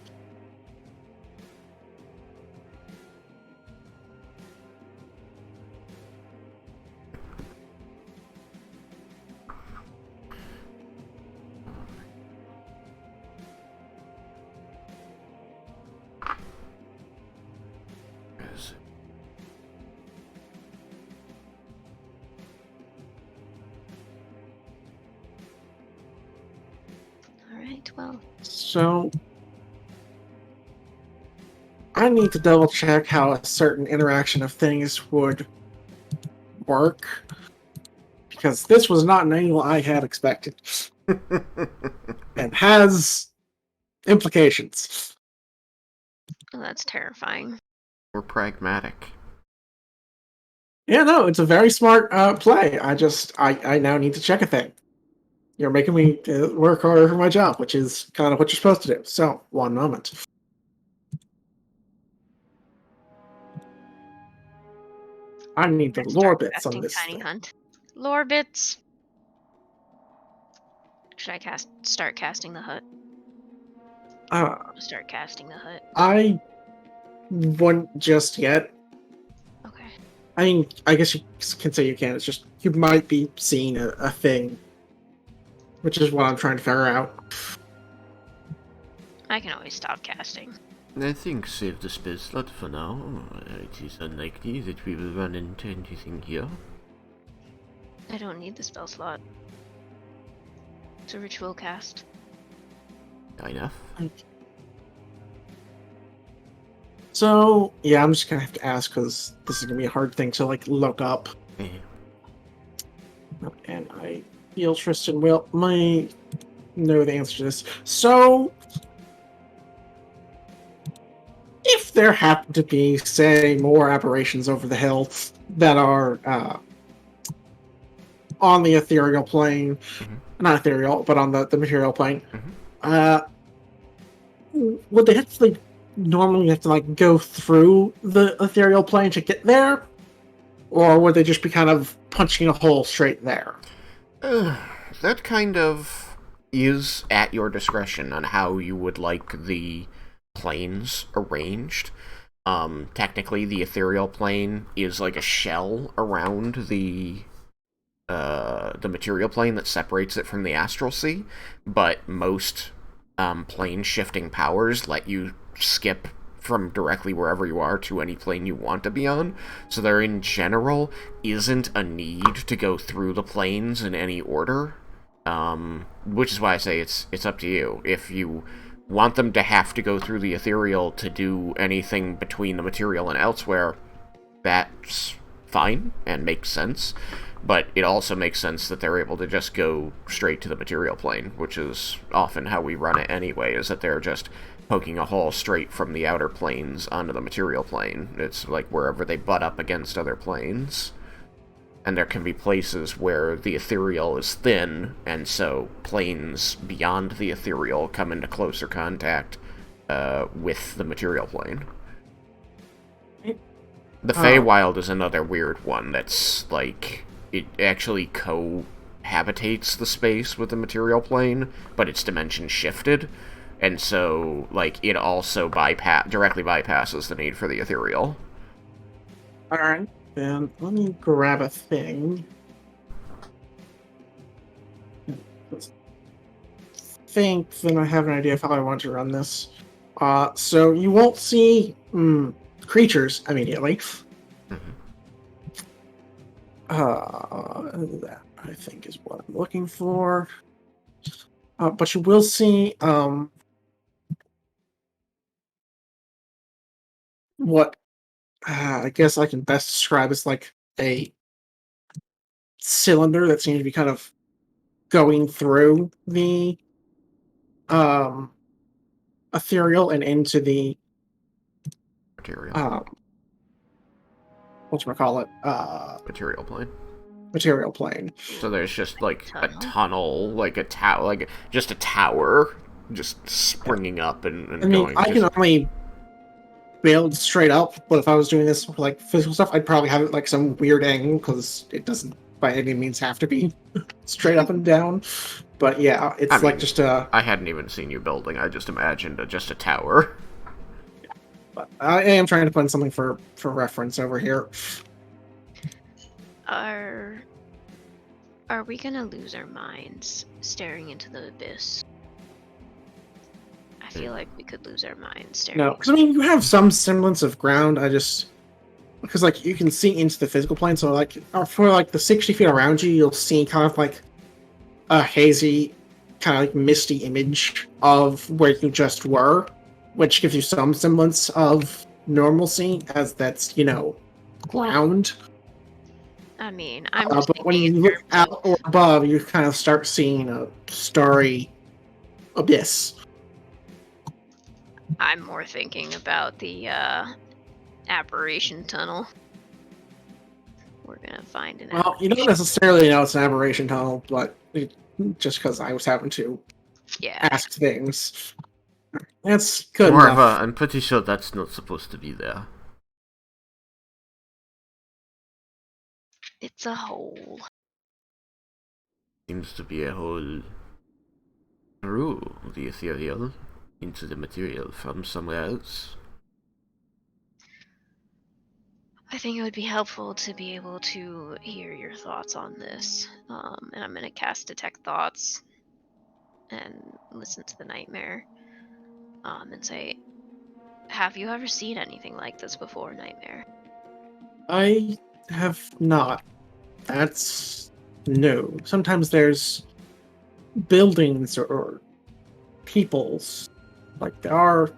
Is it? Alright, well. So I need to double check how a certain interaction of things would work, because this was not an angle I had expected, and has implications. Oh, that's terrifying. We're pragmatic. Yeah, no, it's a very smart play. I now need to check a thing. You're making me work harder for my job, which is kind of what you're supposed to do. So, one moment. I need the Let's lore start bits on casting this Tiny thing. Hunt. Lore bits. Should I start casting the hut? Uh, Start casting the hut. I wouldn't just yet. Okay. I mean, I guess you can say you can. It's just you might be seeing a thing, which is what I'm trying to figure out. I can always stop casting. I think save the spell slot for now. It is unlikely that we will run into anything here. I don't need the spell slot. It's a ritual cast. Enough. So yeah, I'm just gonna have to ask because this is gonna be a hard thing to like look up, Eh, and I feel Tristan will might know the answer to this. So, if there happen to be, say, more aberrations over the hill that are on the ethereal plane, not ethereal, but on the material plane, would they have to like normally have to like go through the ethereal plane to get there, or would they just be kind of punching a hole straight there? That kind of is at your discretion on how you would like the planes arranged. Technically, the ethereal plane is like a shell around the material plane that separates it from the astral sea, but most plane shifting powers let you skip from directly wherever you are to any plane you want to be on, so there in general isn't a need to go through the planes in any order, which is why I say it's up to you. If you want them to have to go through the ethereal to do anything between the material and elsewhere, that's fine and makes sense. But it also makes sense that they're able to just go straight to the material plane, which is often how we run it anyway, is that they're just poking a hole straight from the outer planes onto the material plane. It's like wherever they butt up against other planes. And there can be places where the ethereal is thin, and so planes beyond the ethereal come into closer contact with the material plane. The Feywild is another weird one that's, like, it actually cohabitates the space with the material plane, but its dimension shifted, and so, like, it also directly bypasses the need for the ethereal. Alright, then let me grab a thing. Think then I have an idea of how I want to run this. So you won't see creatures immediately. That I think is what I'm looking for. But you will see what I guess I can best describe as like a cylinder that seems to be kind of going through the ethereal and into the Material. whatchamacallit, Material plane. material plane. So there's just, like, a Tunnel? tunnel, like a tower, like, just a tower, just springing up and I mean, going. I can only build straight up, but if I was doing this for like physical stuff, I'd probably have it like some weird angle because it doesn't by any means have to be straight up and down. But yeah, it's like just a. I hadn't even seen you building. I just imagined just a tower. But I am trying to put in something for reference over here. Are we gonna lose our minds staring into the abyss? I feel like we could lose our minds staring. No, because I mean you have some semblance of ground. I just because like you can see into the physical plane, so like for like the 60 feet around you, you'll see kind of like a hazy, kind of like misty image of where you just were, which gives you some semblance of normalcy, as that's ground. I mean, I'm just But when thinking you look out or above, you kind of start seeing a starry abyss. I'm more thinking about the aberration tunnel. We're gonna find an Well, you don't aberration. necessarily know it's an aberration tunnel, but just because I was having to Yeah. ask things, that's good However, enough. I'm pretty sure that's not supposed to be there. It's a hole. Seems to be a hole through the ethereal into the material from somewhere else. I think it would be helpful to be able to hear your thoughts on this. And I'm gonna cast Detect Thoughts and listen to the nightmare. And say, have you ever seen anything like this before, Nightmare? I have not. That's no. Sometimes there's buildings or peoples. Like there are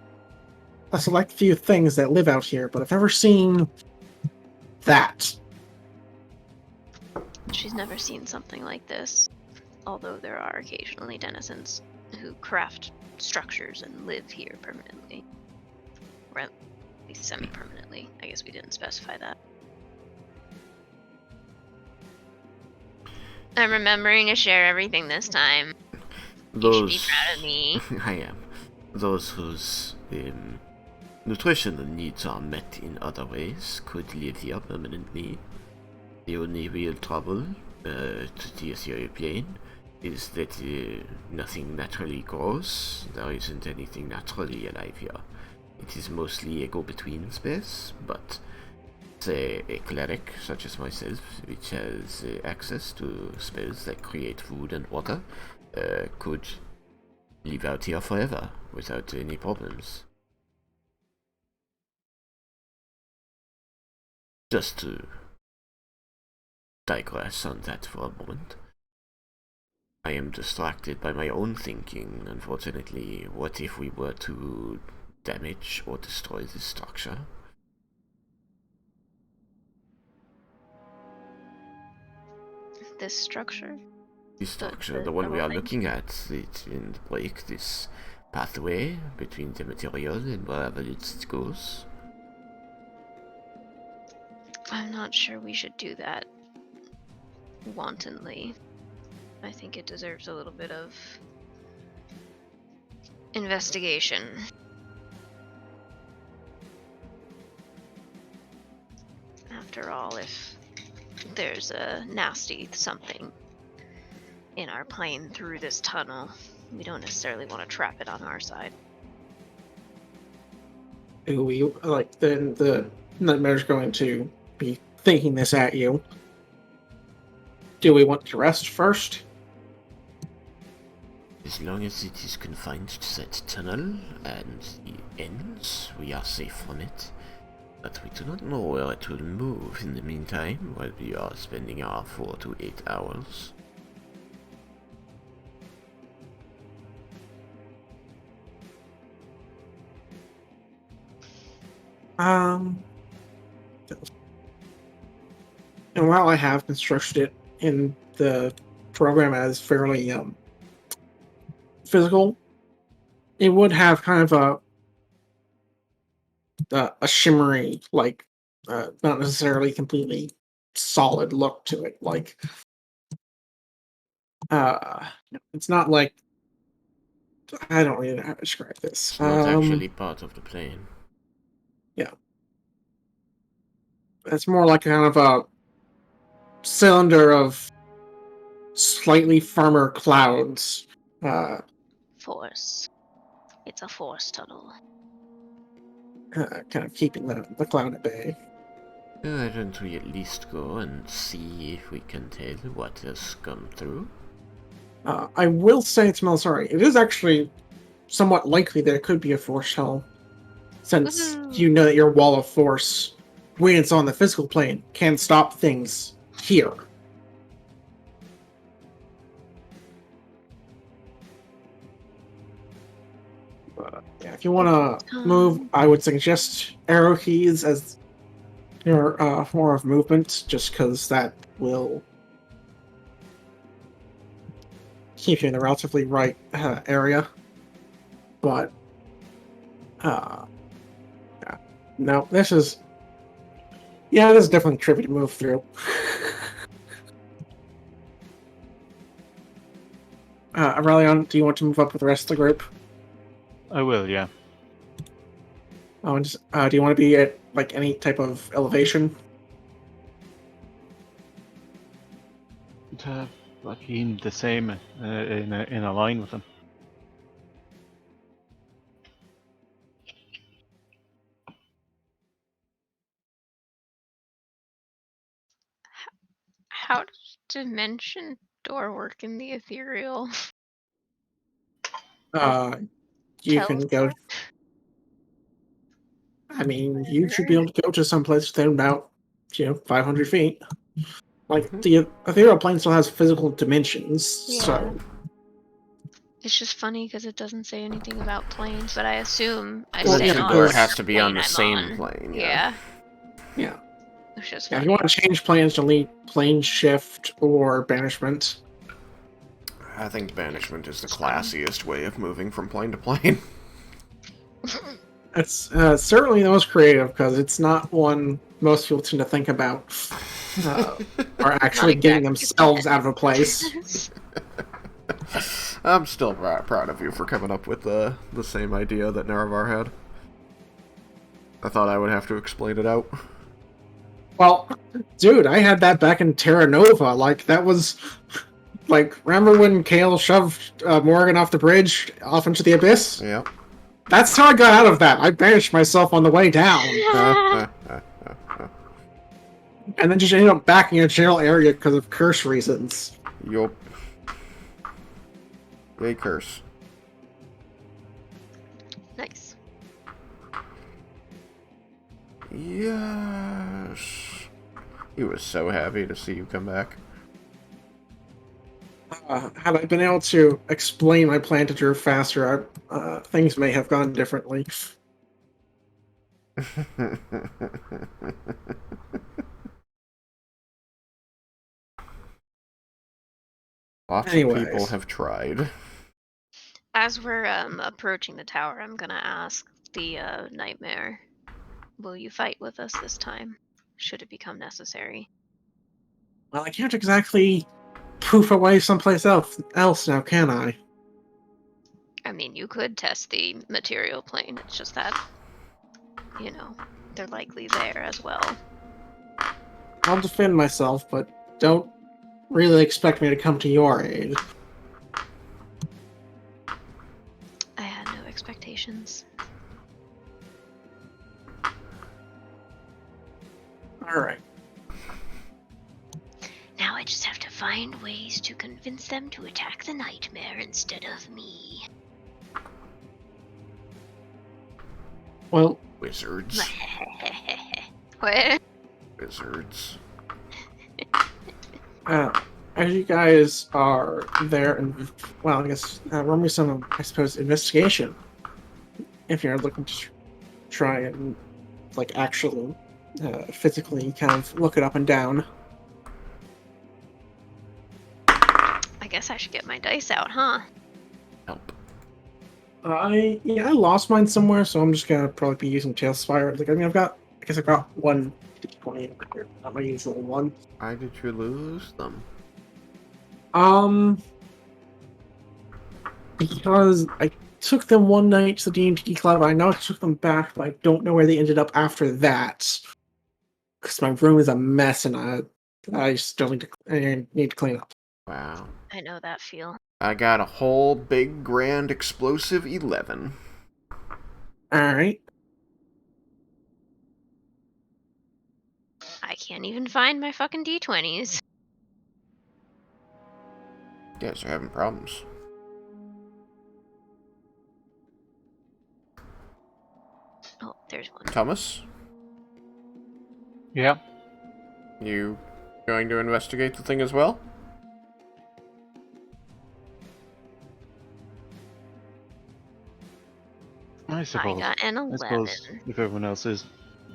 a select few things that live out here, but I've never seen that. She's never seen something like this, although there are occasionally denizens who craft structures and live here permanently. Or at least semi-permanently. I guess we didn't specify that. I'm remembering to share everything this time. You should be proud of me. I am. Those whose nutritional needs are met in other ways could live here permanently. The only real trouble to the ethereal plane is that nothing naturally grows. There isn't anything naturally alive here. It is mostly a go-between space, but say a cleric such as myself, which has access to spells that create food and water, could live out here forever without any problems. Just to digress on that for a moment. I am distracted by my own thinking, unfortunately. What if we were to damage or destroy this structure? This structure? This structure, the one we whole are thing? looking at, it in the break, this pathway between the material and wherever it goes. I'm not sure we should do that wantonly. I think it deserves a little bit of investigation. After all, if there's a nasty something in our plane through this tunnel, we don't necessarily want to trap it on our side. Do we like then the nightmare's going to be thinking this at you? Do we want to rest first? As long as it is confined to that tunnel and the ends, we are safe from it. But we do not know where it will move in the meantime, while we are spending our 4 to 8 hours. And while I have constructed it in the program as fairly physical, it would have kind of a shimmery, like not necessarily completely solid look to it. Like uh, it's not like I don't really know how to describe this. It's not actually part of the plane. Yeah, it's more like kind of a cylinder of slightly firmer clouds. Force. It's a force tunnel. Kind of keeping the cloud at bay. Why don't we at least go and see if we can tell what has come through? I will say to Melisari, it is actually somewhat likely that it could be a force tunnel, since Woohoo! you know that your wall of force, when it's on the physical plane, can stop things here. Yeah, if you want to move, I would suggest arrow keys as your form of movement, just because that will keep you in the relatively right area. But Yeah. No, this is... Yeah, this is definitely tricky to move through. Aurelion, do you want to move up with the rest of the group? I will, yeah. Oh, and just, do you want to be at, like, any type of elevation? Like in the same in a line with him. How does dimension door work in the ethereal? You can go... Teleport? I mean, you should be able to go to some place within about, 500 feet. Like, the ethereal plane still has physical dimensions, so... It's just funny because it doesn't say anything about planes, but I assume I Well, stay yeah, Dimension on door because- has to be on plane the I'm same on. plane. Yeah. Yeah. It's just Yeah, if funny. you want to change planes, you'll need plane shift or banishment. I think banishment is the It's funny. classiest way of moving from plane to plane. It's certainly the most creative because it's not one most people tend to think about, or actually getting themselves out of a place. I'm still proud of you for coming up with the same idea that Naravar had. I thought I would have to explain it out. Well, dude, I had that back in Terra Nova. Like, that was... Like, remember when Kale shoved Morgan off the bridge, off into the abyss? Yeah. That's how I got out of that. I banished myself on the way down. And then just ended up back in a jail area because of curse reasons. Yup. Yay, curse. Nice. Yes. He was so happy to see you come back. Had I been able to explain my plan to Drew faster, things may have gone differently. Lots Anyways. of people have tried. As we're approaching the tower, I'm gonna ask the nightmare, will you fight with us this time? Should it become necessary? Well, I can't exactly poof away someplace else now, can I? I mean, you could test the material plane. It's just that, they're likely there as well. I'll defend myself, but don't really expect me to come to your aid. I had no expectations. Alright. Now I just have to find ways to convince them to attack the nightmare instead of me. Well, Wizards. What? Wizards. as you guys are there, and well, I guess run me some, I suppose, investigation. If you're looking to try and, like, actually, physically kind of look it up and down. I guess I should get my dice out, huh? Help. I lost mine somewhere, so I'm just gonna probably be using Tailspire. Like, I mean, I guess I've got one D20 here, not my usual one. Why did you lose them? Because I took them one night to the D&D club. I know I took them back, but I don't know where they ended up after that. Because my room is a mess, and I still need to clean up. Wow. I know that feel. I got a whole big grand explosive 11. Alright. I can't even find my fucking D20s. You guys are having problems. Oh, there's one. Thomas, Yeah. you going to investigate the thing as well? I I suppose. got an I 11. suppose if everyone else is,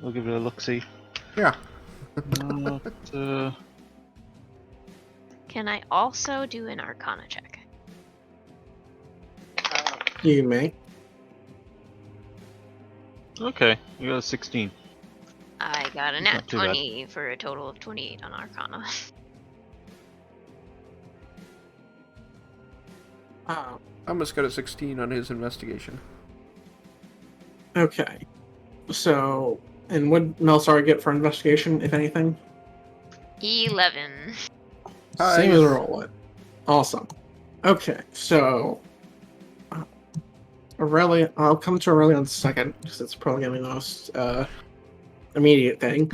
we'll give it a look-see. Yeah. Can I also do an Arcana check? You may. Okay, you got a 16. I got a Not nat too bad. 20 for a total of 28 on Arcana. Almost got a 16 on his investigation. Okay. So, and what Melsar get for investigation, if anything? 11. Same as Nice. Roll. Awesome. Okay, so Aurelia, I'll come to Aurelia in a second because it's probably gonna be the most immediate thing.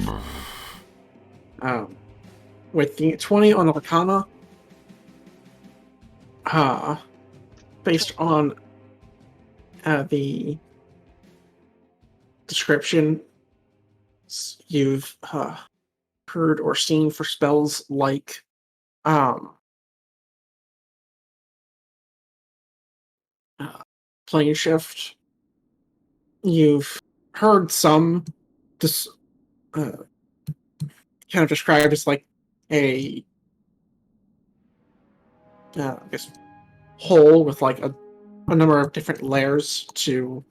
With the 20 on Arcana, based on the description, you've heard or seen for spells like plane shift. You've heard some kind of described as like a I guess hole with like a number of different layers to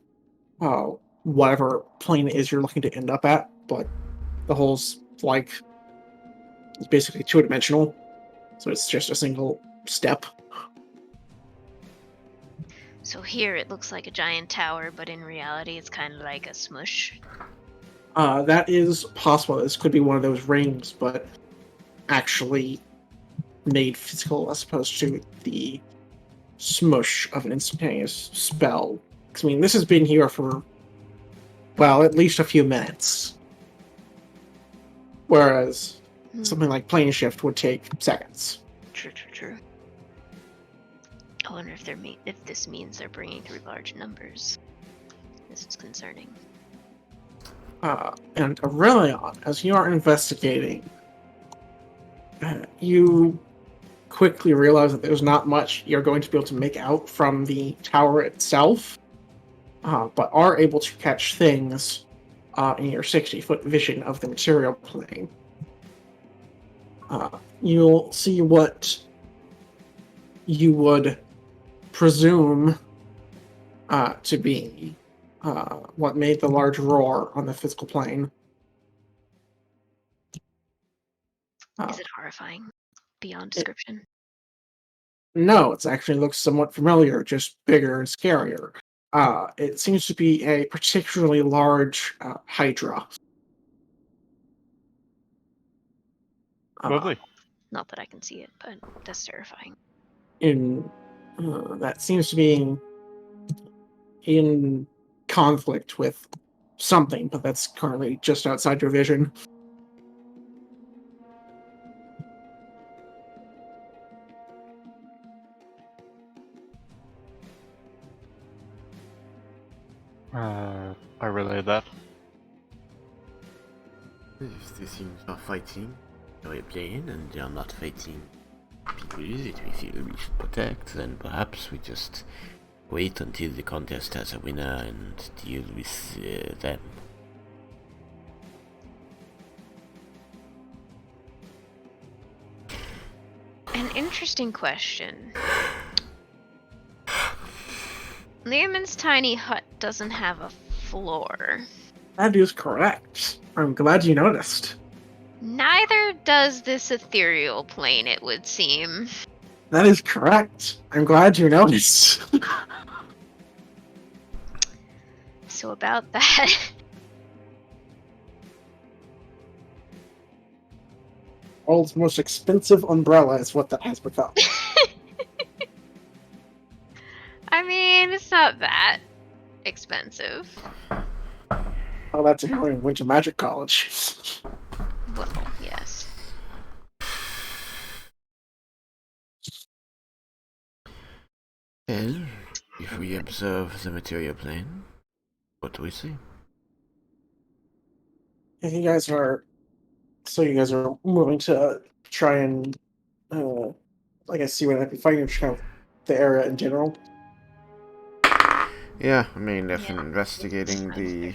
whatever plane it is you're looking to end up at, but the hole's like it's basically two-dimensional, so it's just a single step. So here it looks like a giant tower, but in reality it's kind of like a smush. That is possible. This could be one of those rings, but actually made physical as opposed to the smush of an instantaneous spell. 'Cause, I mean, this has been here for, well, at least a few minutes. Whereas something like plane shift would take seconds. True. I wonder if this means they're bringing through large numbers. This is concerning. And Aurelion, as you are investigating, you quickly realize that there's not much you're going to be able to make out from the tower itself, but are able to catch things in your 60-foot vision of the material plane. You'll see what you would presume to be what made the large roar on the physical plane. Is it horrifying? Beyond description? No, it actually looks somewhat familiar, just bigger and scarier. It seems to be a particularly large hydra. Lovely. Not that I can see it, but that's terrifying. That seems to be in conflict with something, but that's currently just outside your vision. I relay that. If the things are fighting very plain and they are not fighting people that we feel we should protect, then perhaps we just wait until the contest has a winner and deal with them. An interesting question. Learman's tiny hut doesn't have a floor. That is correct. I'm glad you noticed. Neither does this ethereal plane, it would seem. That is correct. I'm glad you noticed. So about that. World's most expensive umbrella is what that has become. I mean, it's not that expensive. Oh, that's if you're in Winter Magic College. Well, yes. Well, if we observe the material plane, what do we see? If you guys are moving to try and I guess see what I can find kind of the area in general. Yeah, I mean, if investigating the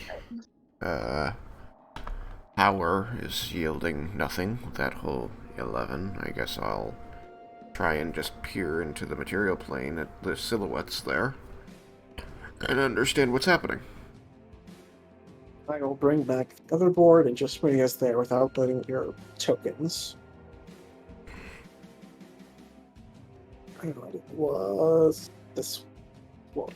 tower is yielding nothing with that whole 11, I guess I'll try and just peer into the material plane at the silhouettes there and understand what's happening. I will bring back the other board and just bring us there without letting your tokens. And it was this one.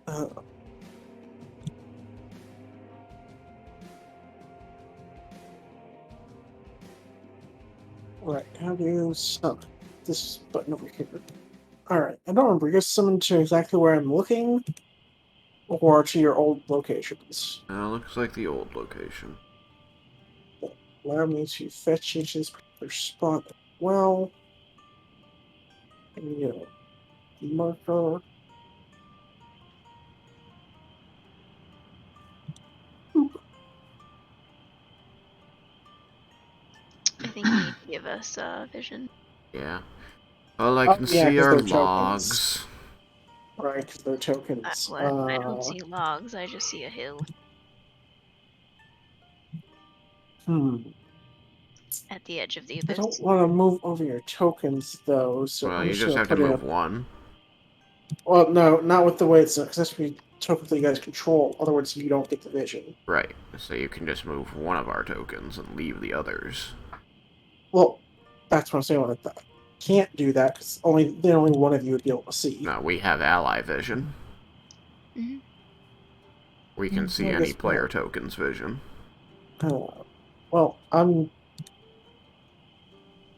Uh, right, how do you summon this button over here? Alright, I don't remember. You're summoned to exactly where I'm looking, or to your old locations. Looks like the old location. Allow me to fetch each of this particular spot as well. And, marker. Boop. I think you need to give us vision. Yeah. All I Oh, can yeah, see 'cause are they're tokens. logs. Right, because they're tokens. What? I don't see logs. I just see a hill at the edge of the I abyss. don't want to move over your tokens, though, so Well, I'm you just just going have to to put in move a... one. Well, no, not with the way it's... Because that's going to be tokens that you guys control. Otherwise, you don't get the vision. Right. So you can just move one of our tokens and leave the others. Well, that's what I'm saying. I can't do that, because only one of you would be able to see. No, we have ally vision. Mhm. We can see I any guess player not. token's vision. Well, I'm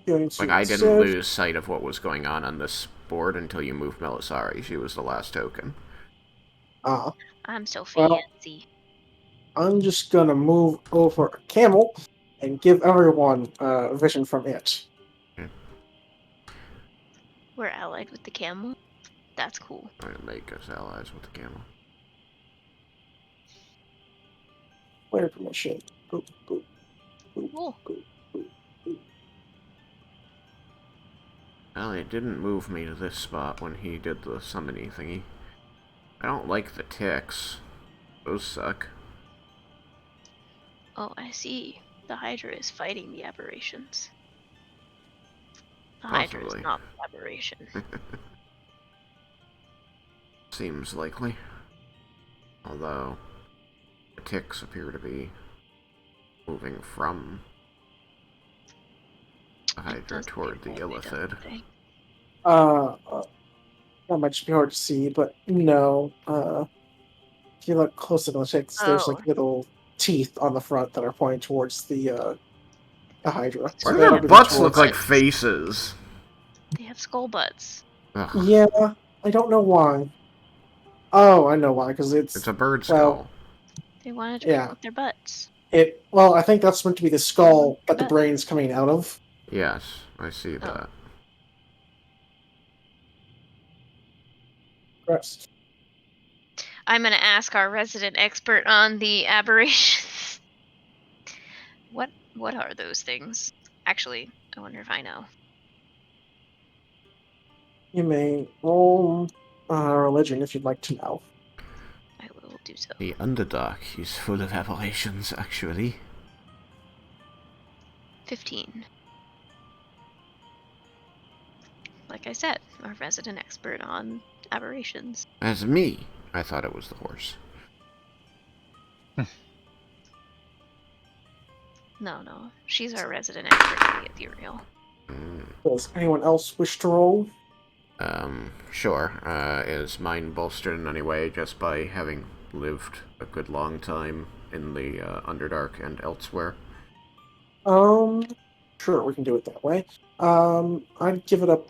going to Like, I didn't instead... lose sight of what was going on this board until you moved Melisari. She was the last token. I'm so Well, fancy. I'm just going to move over a camel and give everyone vision from it. We're allied with the camel. That's cool. I'm gonna make us allies with the camel. Player permission. Boop, boop, boop, Cool. boop, boop, boop. Well, it didn't move me to this spot when he did the summoning thingy. I don't like the ticks. Those suck. Oh, I see. The Hydra is fighting the aberrations. The Hydra is Possibly. not the aberration. Seems likely. Although, the ticks appear to be moving from the Hydra toward the Illithid. That might just be hard to see, but no. If you look close to the ticks, there's like Oh. little teeth on the front that are pointing towards the Hydra. Why So do they're their moving butts look towards like it. faces? They have skull butts. Ugh. Yeah, I don't know why. Oh, I know why. Because It's a bird well, skull. They wanted to yeah. promote their butts. Well, I think that's meant to be the skull that the brain's coming out of. Yes, I see that. Gross. I'm gonna ask our resident expert on the aberrations. What are those things? Actually, I wonder if I know. You may roll religion if you'd like to know. I will do so. The Underdark is full of aberrations, actually. 15. Like I said, our resident expert on aberrations. As me, I thought it was the horse. No. She's our resident expert on the ethereal. Does anyone else wish to roll? Sure. Is mine bolstered in any way just by having lived a good long time in the Underdark and elsewhere? Sure, we can do it that way. I'd give it a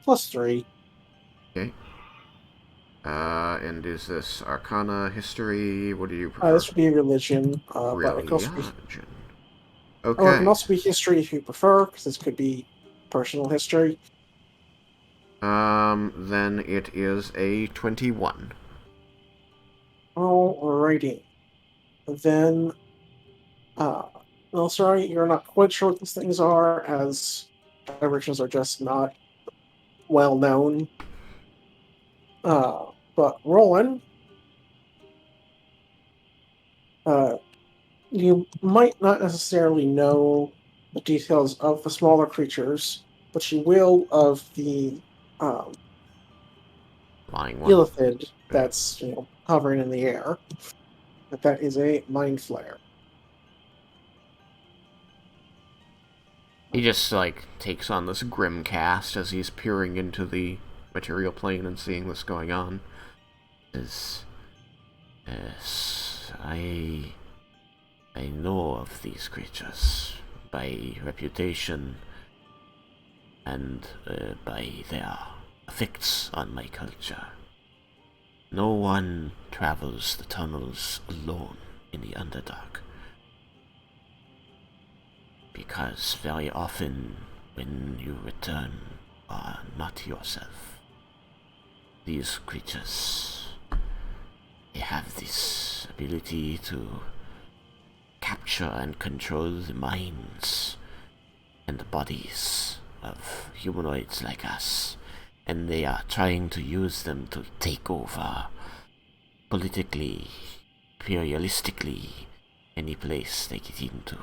+3. Okay. And is this Arcana, History? What do you prefer? This would be religion, but it can also be... Religion. Oh, it Okay. can also be history if you prefer, because this could be personal history. Then it is a 21. Alrighty. Then, well, sorry, you're not quite sure what these things are, as aberrations are just not well known. But Roland, you might not necessarily know the details of the smaller creatures, but you will of the Flying one. illithid that's hovering in the air. That is a mind flare. He just, like, takes on this grim cast as he's peering into the material plane and seeing this going on. Yes, I know of these creatures by reputation and by their effects on my culture. No one travels the tunnels alone in the Underdark, because very often when you return, you are not yourself. These creatures, they have this ability to capture and control the minds and the bodies of humanoids like us, and they are trying to use them to take over politically, imperialistically, any place they get into.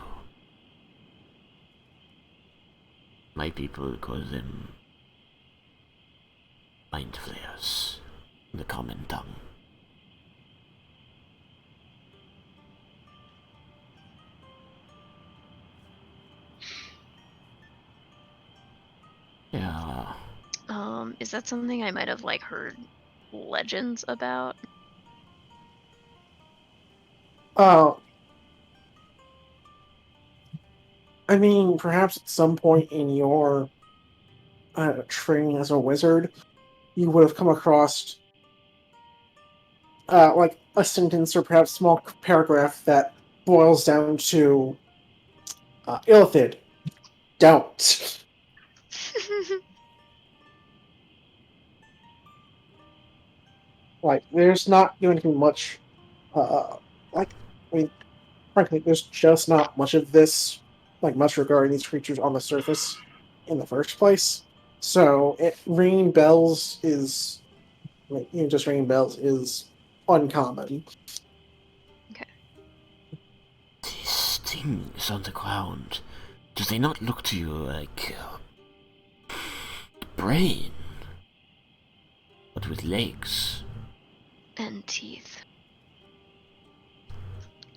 My people call them mind flayers, in the common tongue. Yeah. Is that something I might have like heard legends about? Uh, I mean, perhaps at some point in your training as a wizard, you would have come across like a sentence or perhaps small paragraph that boils down to illithid. Don't. Like, there's not going to be much. Like, I mean, frankly, there's just not much of this, like much regarding these creatures on the surface in the first place. So, ringing bells is, like, just ringing bells is uncommon. Okay. These things on the ground, do they not look to you like brain, but with legs? And teeth.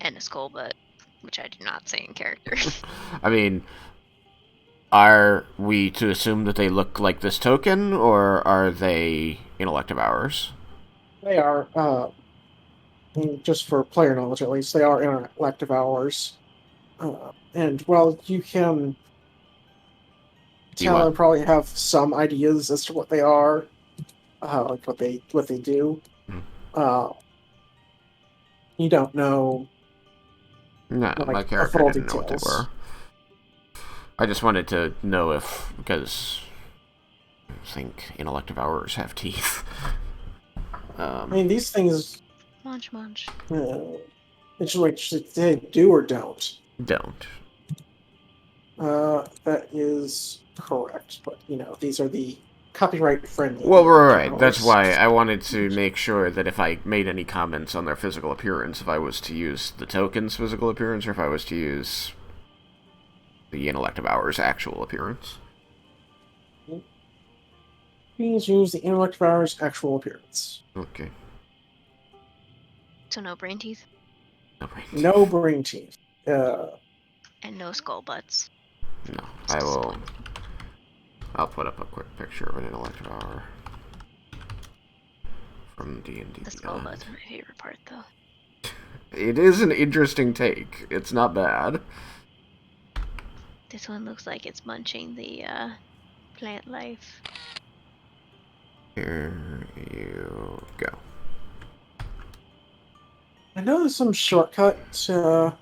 And a skull butt, which I do not say in character. I mean, are we to assume that they look like this token, or are they intellect of ours? They are, just for player knowledge at least, they are interactive hours. And well, you can You tell what? and probably have some ideas as to what they are, like what they do. Hmm. Uh, you don't know No, my like the character full didn't know what they were. details. I just wanted to know if, because I think intellect of ours have teeth. I mean, these things, Munch, munch. it's which they do or don't. Don't. That is correct, but these are the copyright-friendly Well, intellect right. That's hours. why I wanted to make sure that if I made any comments on their physical appearance, if I was to use the token's physical appearance, or if I was to use the intellect of ours' actual appearance. Please use the intellect of hours' actual appearance. Okay. So no brain teeth No brain No teeth. brain teeth. and no skull butts. No, I will. I'll put up a quick picture of an intellect of hour from D&D The skull Beyond. butts are my favorite part, though. It is an interesting take. It's not bad. This one looks like it's munching the plant life. Here you go. I know there's some shortcut to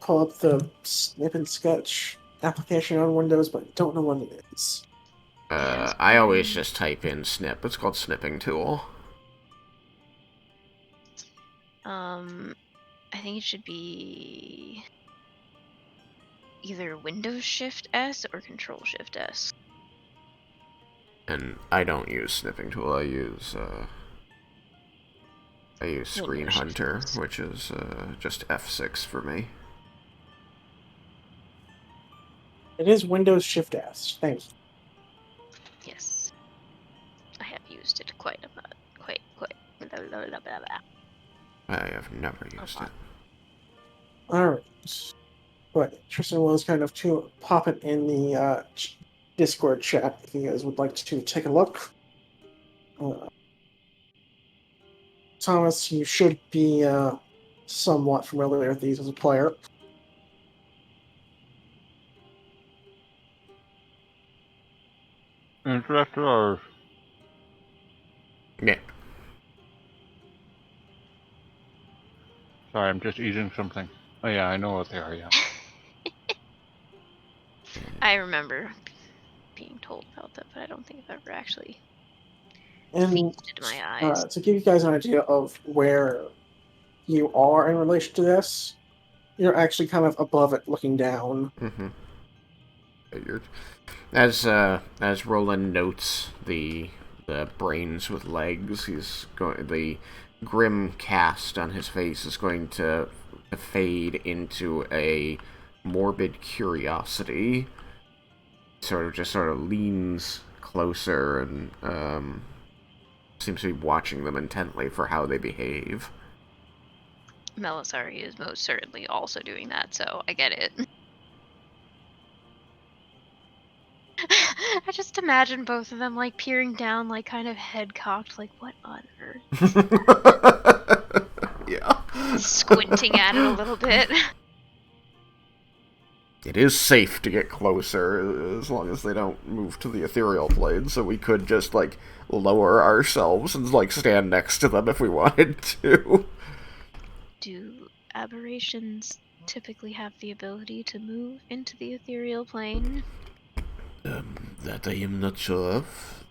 pull up the Snip and Sketch application on Windows, but I don't know what it is. I always just type in snip. It's called snipping tool. I think it should be either Windows Shift S or Control Shift S. And I don't use snipping tool. I use Screen Window Hunter, shift. which is just F6 for me. It is Windows Shift S. Thank you. Yes. I have used it quite a lot. Quite. Blah, blah, blah, blah, blah. I have never used lot. it. Alright. But Tristan was kind of to pop it in the Discord chat if you guys would like to take a look. Thomas, you should be somewhat familiar with these as a player. Interactor or Yeah. sorry, I'm just eating something. Oh yeah, I know what they are. Yeah. I remember being told about that, but I don't think I've ever actually And feasted my eyes. to give you guys an idea of where you are in relation to this, you're actually kind of above it looking down. Mm-hmm. Figured. As Roland notes the brains with legs, the grim cast on his face is going to fade into a morbid curiosity. Sort of leans closer and seems to be watching them intently for how they behave. Melisari is most certainly also doing that, so I get it. I just imagine both of them like peering down, like kind of head cocked, like what on earth? Yeah. Squinting at it a little bit. It is safe to get closer as long as they don't move to the ethereal plane, so we could just, like, lower ourselves and, like, stand next to them if we wanted to. Do aberrations typically have the ability to move into the ethereal plane? That I am not sure of.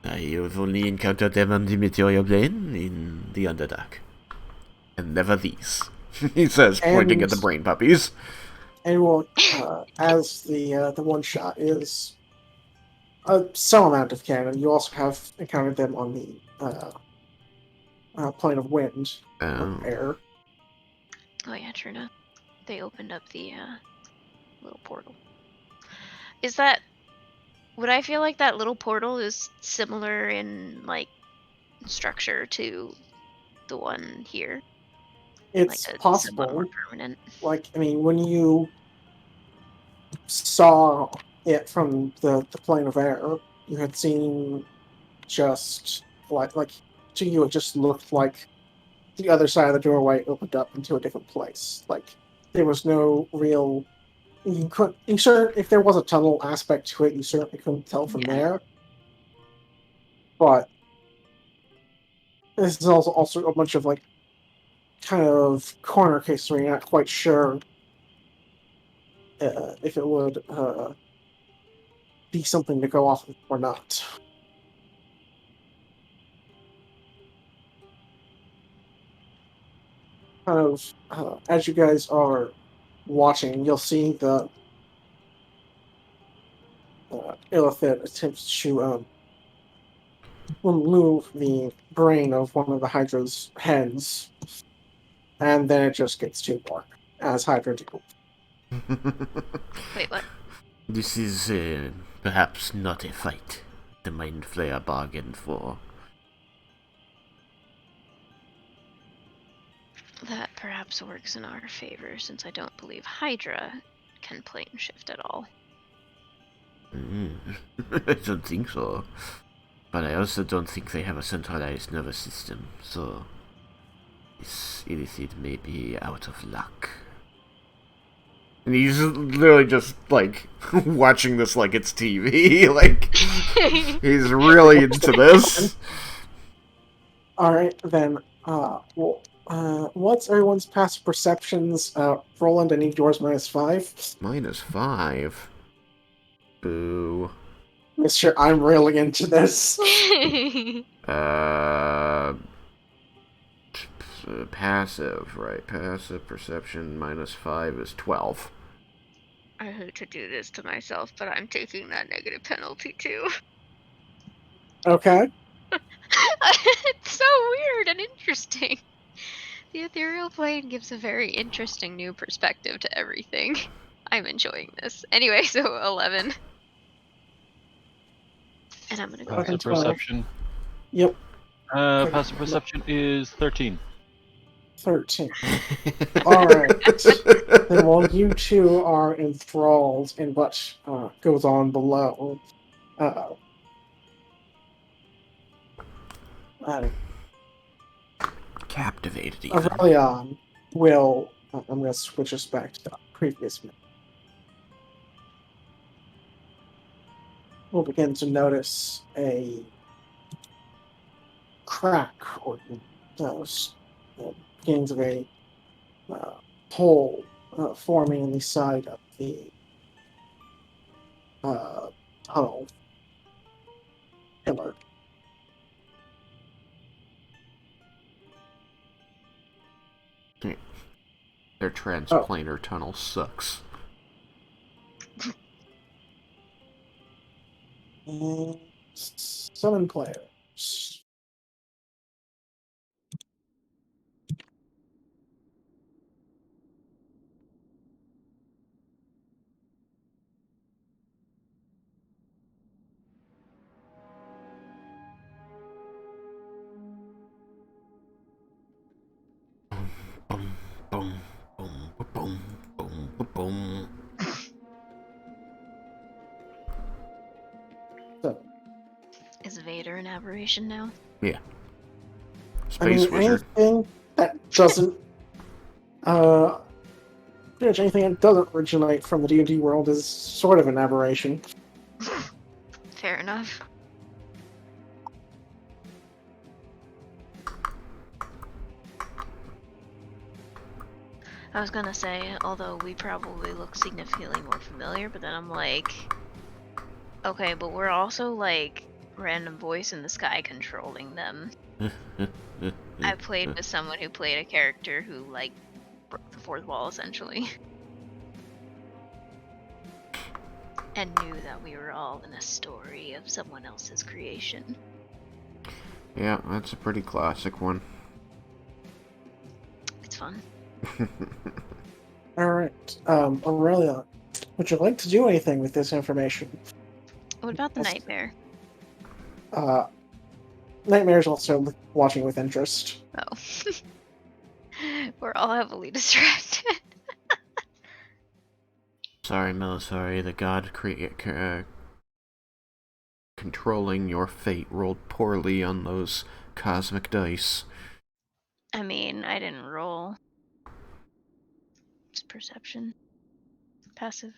I have only encountered them on the material plane in the Underdark. And never these. He says, pointing at the brain puppies. And well, as the one shot is some amount of canon, you also have encountered them on the plane of wind or Oh. air. Oh yeah, true enough. They opened up the little portal. Is that... Would I feel like that little portal is similar in, like, structure to the one here? It's like a somewhat more possible. permanent. Like, I mean, when you saw it from the plane of air, you had seen just like to you, it just looked like the other side of the doorway opened up into a different place. Like there was no real. If there was a tunnel aspect to it, you certainly couldn't tell from there. But this is also a bunch of like kind of corner cases where you're not quite sure if it would be something to go off of or not. Kind of as you guys are watching, you'll see the Illithid attempts to remove the brain of one of the Hydra's heads, and then it just gets too dark, as Hydra do. Wait, what? This is perhaps not a fight the Mind Flayer bargained for. That perhaps works in our favor, since I don't believe Hydra can plane shift at all. I don't think so. But I also don't think they have a centralized nervous system, so this Illithid may be out of luck. And he's literally just, like, watching this like it's TV. Like, he's really into this. Alright, then, what's everyone's past perceptions? Roland, I need yours -5. -5. Boo. Mister, I'm really into this. Passive, right? Passive perception -5 is 12. I hate to do this to myself, but I'm taking that negative penalty too. Okay. It's so weird and interesting. The ethereal plane gives a very interesting new perspective to everything. I'm enjoying this. Anyway, so 11. And I'm gonna go Okay, back Passive to 12. perception. Yep. Passive perception is 13. 13. All right. Then while you two are enthralled in what goes on below, uh, Captivated, even. Aurelion will. I'm going to switch us back to the previous minute. We'll begin to notice a crack or beginnings of a hole forming in the side of the tunnel pillar. Their transplanar tunnel sucks. And 7 players. Boom, boom, boom, boom, boom, boom. So, Is Vader an aberration now? Yeah. I mean, Space wizard. anything that doesn't, pretty much anything that doesn't originate from the D&D world is sort of an aberration. Fair enough. I was gonna say, although we probably look significantly more familiar, but then I'm like, okay, but we're also like random voice in the sky controlling them. I played with someone who played a character who like broke the fourth wall essentially. And knew that we were all in a story of someone else's creation. Yeah, that's a pretty classic one. It's fun. Alright, Aurelia, would you like to do anything with this information? What about the Yes. nightmare? Nightmare's also watching with interest. Oh. We're all heavily distracted. Sorry, Melisari, the god controlling your fate rolled poorly on those cosmic dice. I mean, I didn't roll. It's perception. Passive.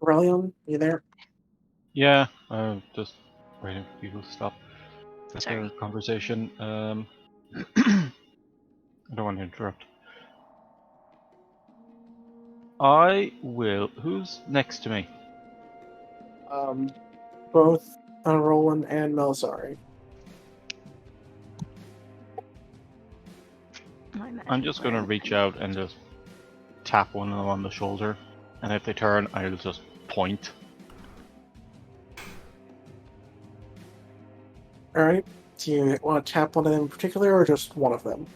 Aurelion, you there? Yeah, just waiting for people to stop with Sorry. their conversation. I don't want to interrupt. I will. Who's next to me? Both Roland and Melisari. I'm just going to reach out and just tap one of them on the shoulder, and if they turn, I'll just point. Alright, do you want to tap one of them in particular, or just one of them?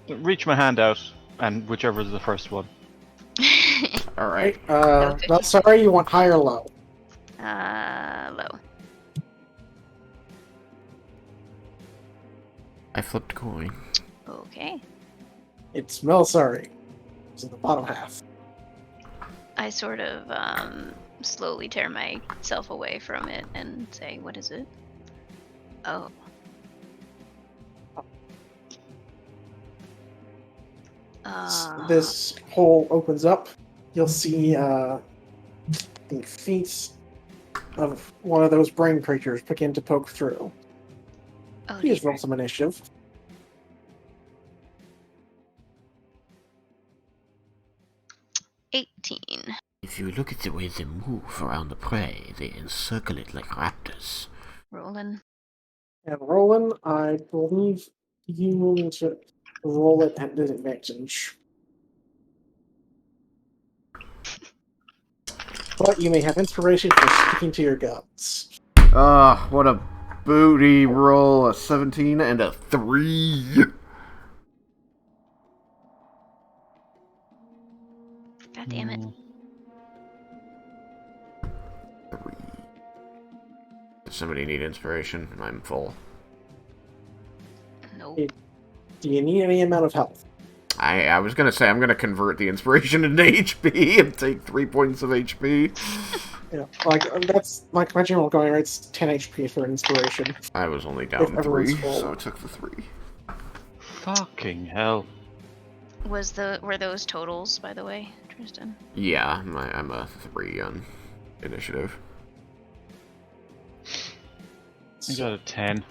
Reach my hand out, and whichever is the first one. Alright. Melisari, you want high or low? Low. I flipped a coin. Okay. It's Melisari. It's in the bottom half. I sort of slowly tear myself away from it and say, what is it? Oh. This hole opens up. You'll see the feet of one of those brain creatures begin to poke through. Oh, Please dear. roll some initiative. 18. If you look at the way they move around the prey, they encircle it like raptors. Rolling. And Roland, I believe you will need to roll it at disadvantage. But you may have inspiration for sticking to your guns. What a booty roll. A 17 and a 3. God damn it. 3. Does somebody need inspiration? I'm full. Nope. Do you need any amount of health? I was gonna say I'm gonna convert the inspiration into HP and take 3 points of HP. Yeah, like that's like my general going rate's 10 HP for inspiration. I was only If down everyone's 3, full. so I took the 3. Fucking hell. Were those totals, by the way, Tristan? Yeah, I'm a 3 on initiative. I got a 10.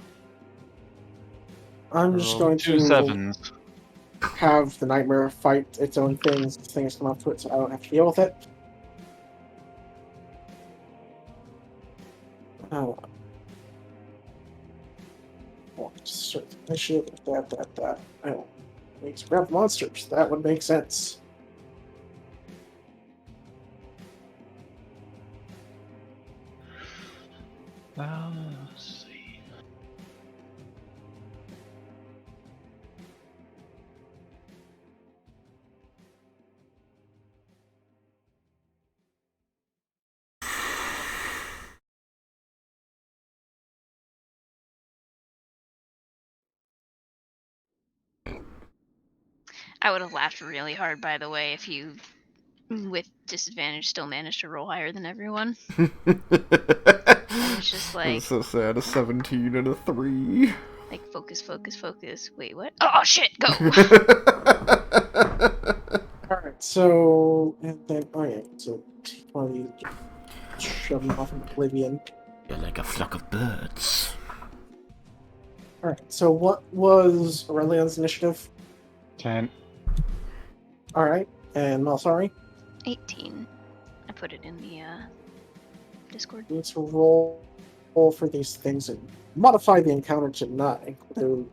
I'm just Roll going 2 to 7s. have the nightmare fight its own things. Things come up to it, so I don't have to deal with it. Oh. Initiative, that. Oh. Makes grab monsters. That would make sense. Let's see. I would have laughed really hard, by the way, if you, with disadvantage, still managed to roll higher than everyone. I was just like, That's so sad. A 17 and a 3. focus. Wait, what? Oh shit, go! Alright, so and then so take one of these, shove them off in oblivion. You're like a flock of birds. Alright, so what was Aurelion's initiative? 10. Alright, and Malsari? 18. I put it in the Discord. Need to roll for these things and modify the encounter to not include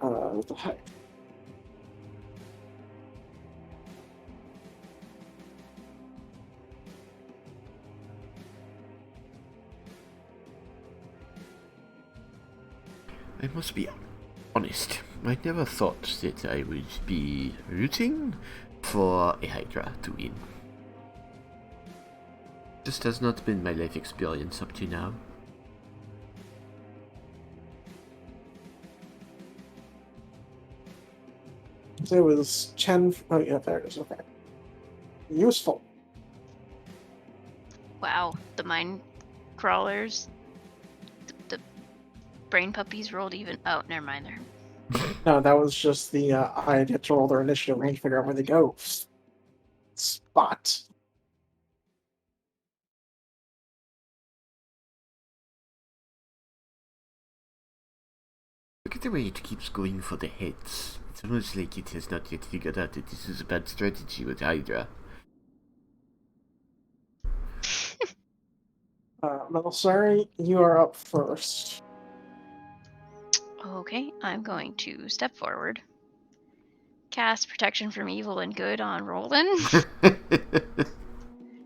the height. I must be honest. I never thought that I would be rooting for a Hydra to win. Just has not been my life experience up to now. So it was 10. Oh, yeah, there it is. Okay. Useful. Wow, the mind crawlers, the brain puppies rolled even. Oh, never mind. No, that was just the I get to roll their initiative and figure out where they go. Spot. Look at the way it keeps going for the heads. It's almost like it has not yet figured out that this is a bad strategy with Hydra. Melisari, you are up first. Okay, I'm going to step forward, cast protection from evil and good on Roland.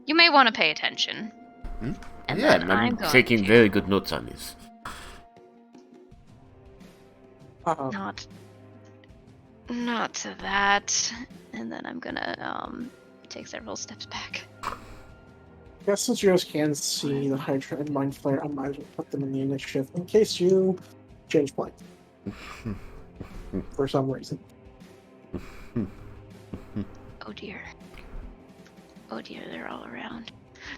You may want to pay attention. And Yeah, then I'm going taking to... very good notes on this. Not to that. And then I'm gonna take several steps back. I guess since you guys can see the Hydra and Mind Flayer, I might as well put them in the initiative in case you change plans. For some reason. Oh dear. Oh dear, they're all around.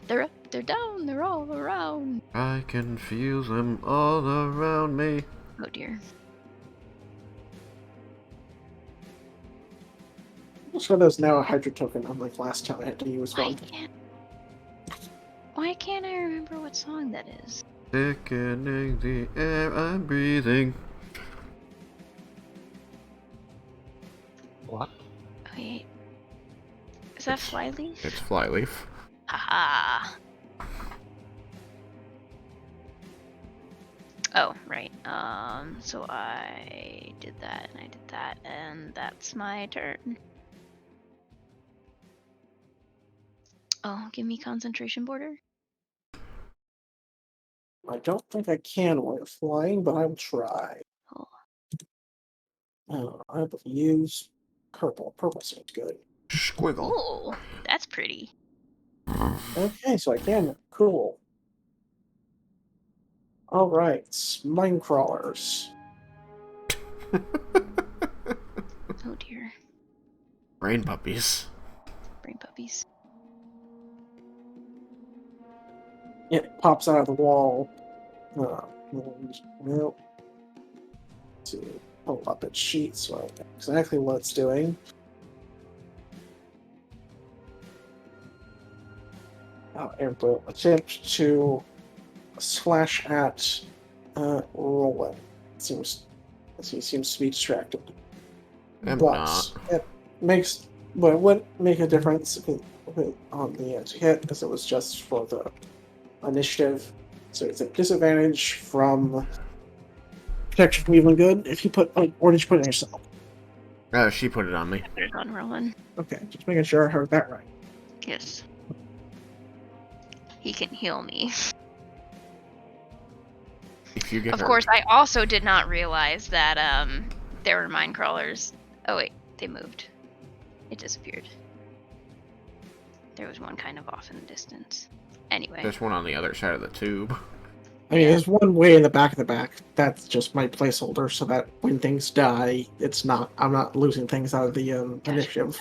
They're up, they're down, they're all around. I can feel them all around me. Oh dear. So there's now a Hydra token, unlike last time I had to use one. Why can't I remember what song that is? Thickening the air I'm breathing. What? Wait. Is that Flyleaf? It's Flyleaf. Haha. Oh, right. So I did that, and I did that, and that's my turn. Oh, give me concentration border. I don't think I can while flying, but I will try. Oh. I will use purple. Purple seems good. Squiggle. Ooh, that's pretty. Okay, so I can. Cool. All right, mine crawlers. Oh dear. Brain puppies. Brain puppies. It pops out of the wall. Well, to pull up its sheet so I know exactly what it's doing. It will attempt to slash at Roland. He seems to be distracted. I'm But not. it makes, but it wouldn't make a difference on the hit because it was just for the initiative. So it's a disadvantage from protection from evil and good. If you put, or did you put it on yourself? She put it on me. Put it on Rowan. Okay, just making sure I heard that right. Yes. He can heal me. If you get Of hurt. course, I also did not realize that there were mine crawlers. Oh wait, they moved. It disappeared. There was one kind of off in the distance. Anyway. There's one on the other side of the tube. I mean, Yeah. there's one way in the back of the back. That's just my placeholder, so that when things die, it's not. I'm not losing things out of the initiative.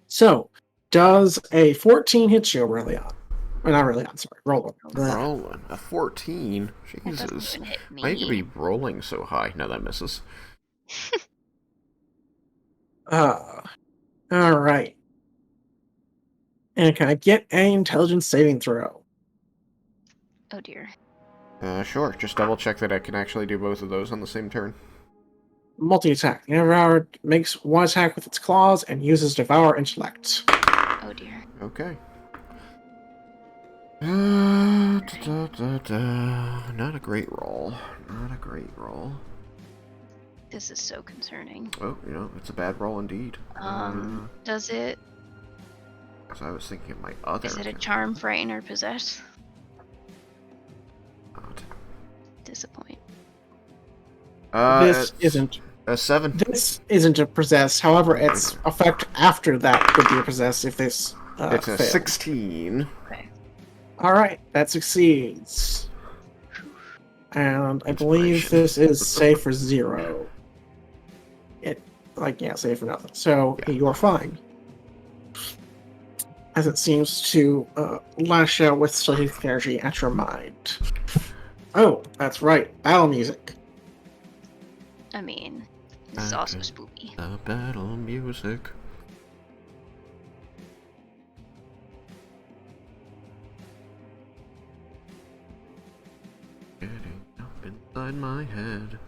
So, does a 14 hit you, Aurelion? Or not Aurelion, sorry, Roland. Rolling. A 14? That doesn't Jesus. even hit me. Why you could be rolling so high? No, that misses. Alright. And can I get an intelligence saving throw? Oh dear. Sure. Just double check that I can actually do both of those on the same turn. Multi-attack. Devour makes one attack with its claws and uses Devour Intellect. Oh dear. Okay. Not a great roll. Not a great roll. This is so concerning. Oh, it's a bad roll indeed. Does it? Because I was thinking of my other. Is it a charm, frighten, or possess? Not. Disappoint. This isn't. A 7. This isn't a possess. However, its effect after that could be a possess if this It's a failed. 16. Okay. Alright, that succeeds. And I believe Inspiration. this is safe for 0. Safe for nothing. So Yeah. you're fine. As it seems to lash out with psychic energy at your mind. Oh, that's right. Battle music. I mean, this is also Okay. spooky. The battle music. Getting up inside my head.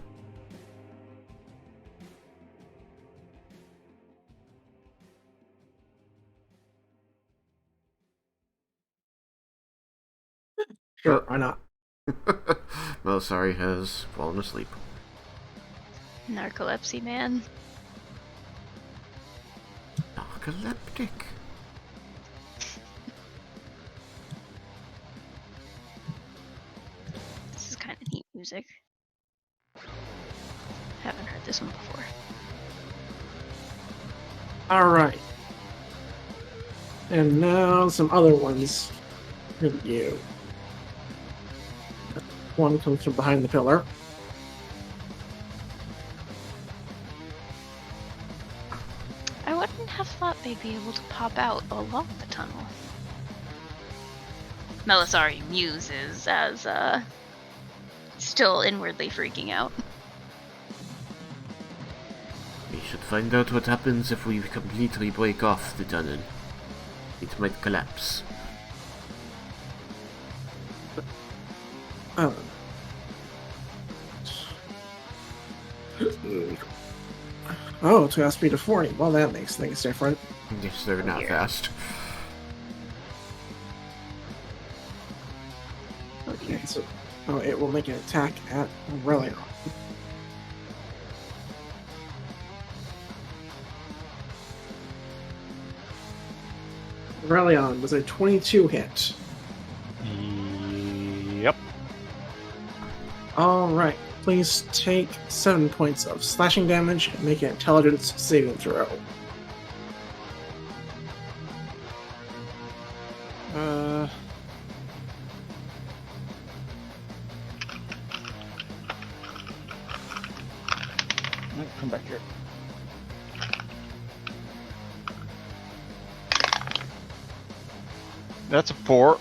Sure, why not? Well, sorry, has fallen asleep. Narcolepsy man. Narcoleptic. This is kind of neat music. Haven't heard this one before. Alright. And now some other ones. Review. One comes from behind the pillar. I wouldn't have thought they'd be able to pop out along the tunnel. Melisari muses as still inwardly freaking out. We should find out what happens if we completely break off the tunnel. It might collapse. Oh, it's got a speed of 40. Well, that makes things different. Yes, they're not dear. fast. Oh dear. So, it will make an attack at Aurelion. Aurelion was a 22 hit. Yep. Alright, please take 7 points of slashing damage and make an intelligence saving throw. Come back here. That's a 4.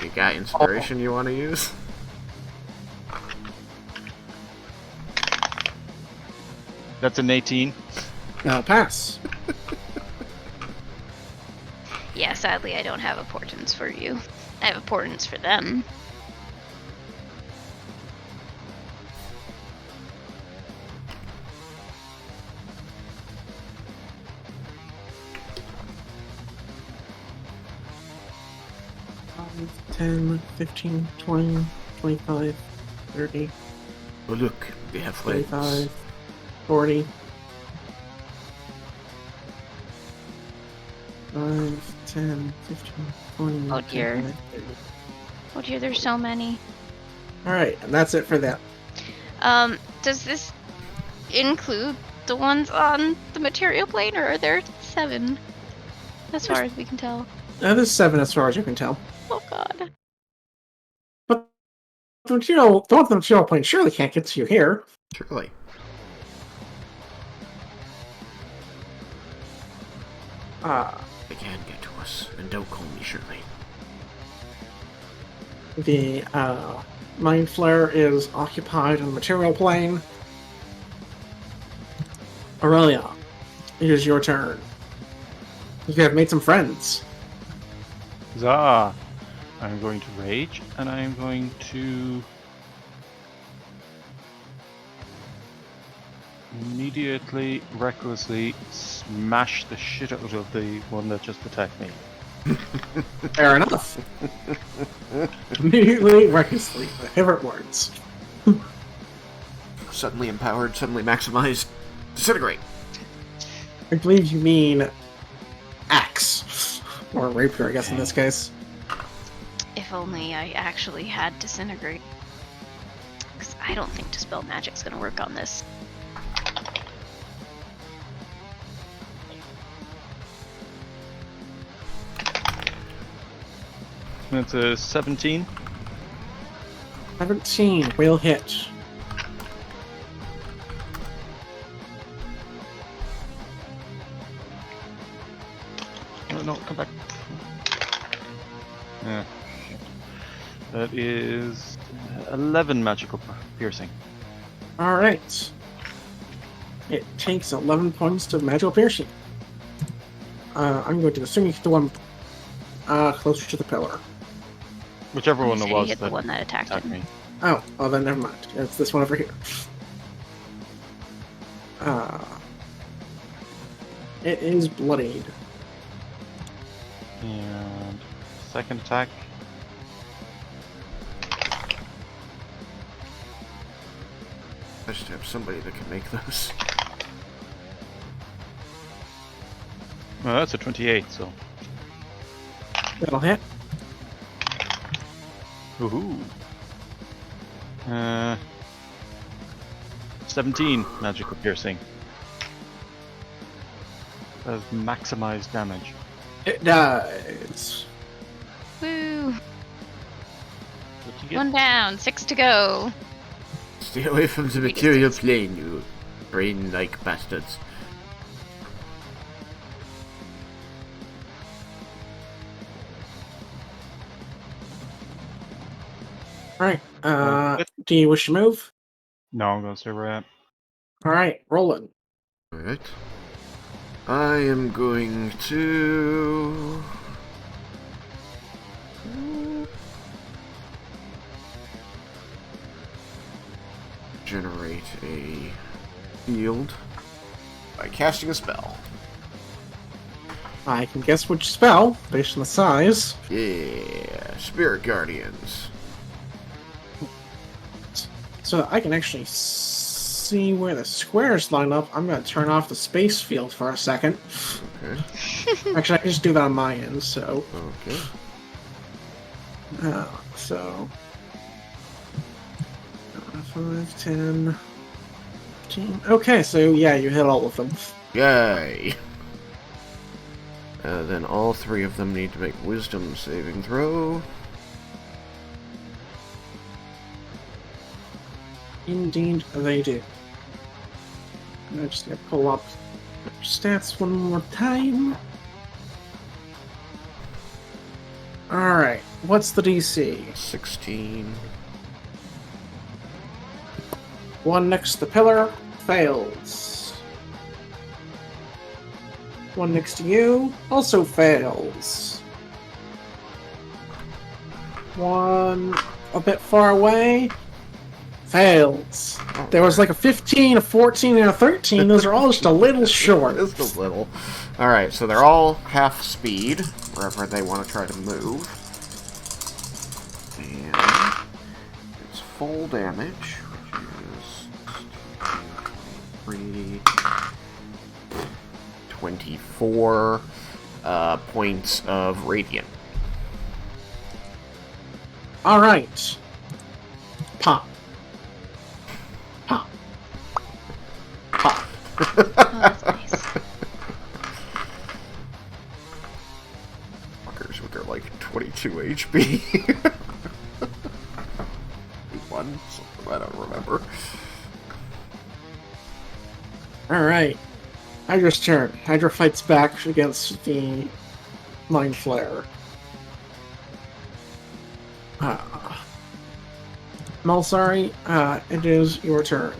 You got inspiration you want to use? That's an 18. Now pass. Yeah, sadly, I don't have a portents for you. I have a portents for them. Five, 10, 15, 20, 25, 30, Oh look, they have flames. 35, 40. 5, 10, 15, 20, Oh dear. 25, 30. Oh dear, there's so many. Alright, and that's it for that. Does this include the ones on the material plane, or are there 7? As far as we can tell. There's 7 as far as you can tell. Oh god. But the one with the material plane surely can't get to you here. Surely. They can get to us, and don't call me Shirley. The Mind Flare is occupied on the material plane. Aurelia, it is your turn. You have made some friends. Huzzah! I'm going to rage, and I'm going to immediately, recklessly smash the shit out of the one that just attacked me. Fair enough. Immediately, recklessly, my favorite words. Suddenly empowered, suddenly maximized. Disintegrate! I believe you mean axe. Or rapier, I guess, in this case. If only I actually had disintegrate. Because I don't think Dispel Magic's gonna work on this. That's a 17. 17 will hit. No, come back. Yeah. That is 11 magical piercing. Alright. It takes 11 points of magical piercing. I'm going to assume you hit the one closer to the pillar. Whichever one So it you was hit the that one that attacked attacked him. me. Oh, well then never mind. It's this one over here. It is bloodied. And second attack. I just have somebody that can make those. Well, that's a 28, so. That'll hit. Woohoo! 17 magical piercing. That is maximized damage. It does. Woo! What you get? 1 down, 6 to go. Stay away from the material plane, you brain-like bastards. Alright, do you wish to move? No, I'm gonna stay where I am. Alright, rolling. Alright. I am going to... generate a field by casting a spell. I can guess which spell, based on the size. Yeah, Spirit Guardians. So that I can actually see where the squares line up, I'm going to turn off the space field for a second. Okay. Actually, I can just do that on my end, so... Okay. So... 5, 10... 15... Okay, so yeah, you hit all of them. Yay! Then all 3 of them need to make wisdom saving throw. Indeed, they do. I'm just gonna pull up stats one more time. Alright, what's the DC? 16. One next to the pillar fails. One next to you also fails. One a bit far away fails. There was like a 15, a 14, and a 13. Those are all just a little short. Just a little. Alright, so they're all half speed, wherever they want to try to move. And it's full damage, which is 24 points of radiant. Alright. Pop. Pop. Pop. Oh, that's nice. Fuckers with their like 22 HP. One, something I don't remember. Alright. Hydra's turn. Hydra fights back against the Mind Flare. Malsari, it is your turn.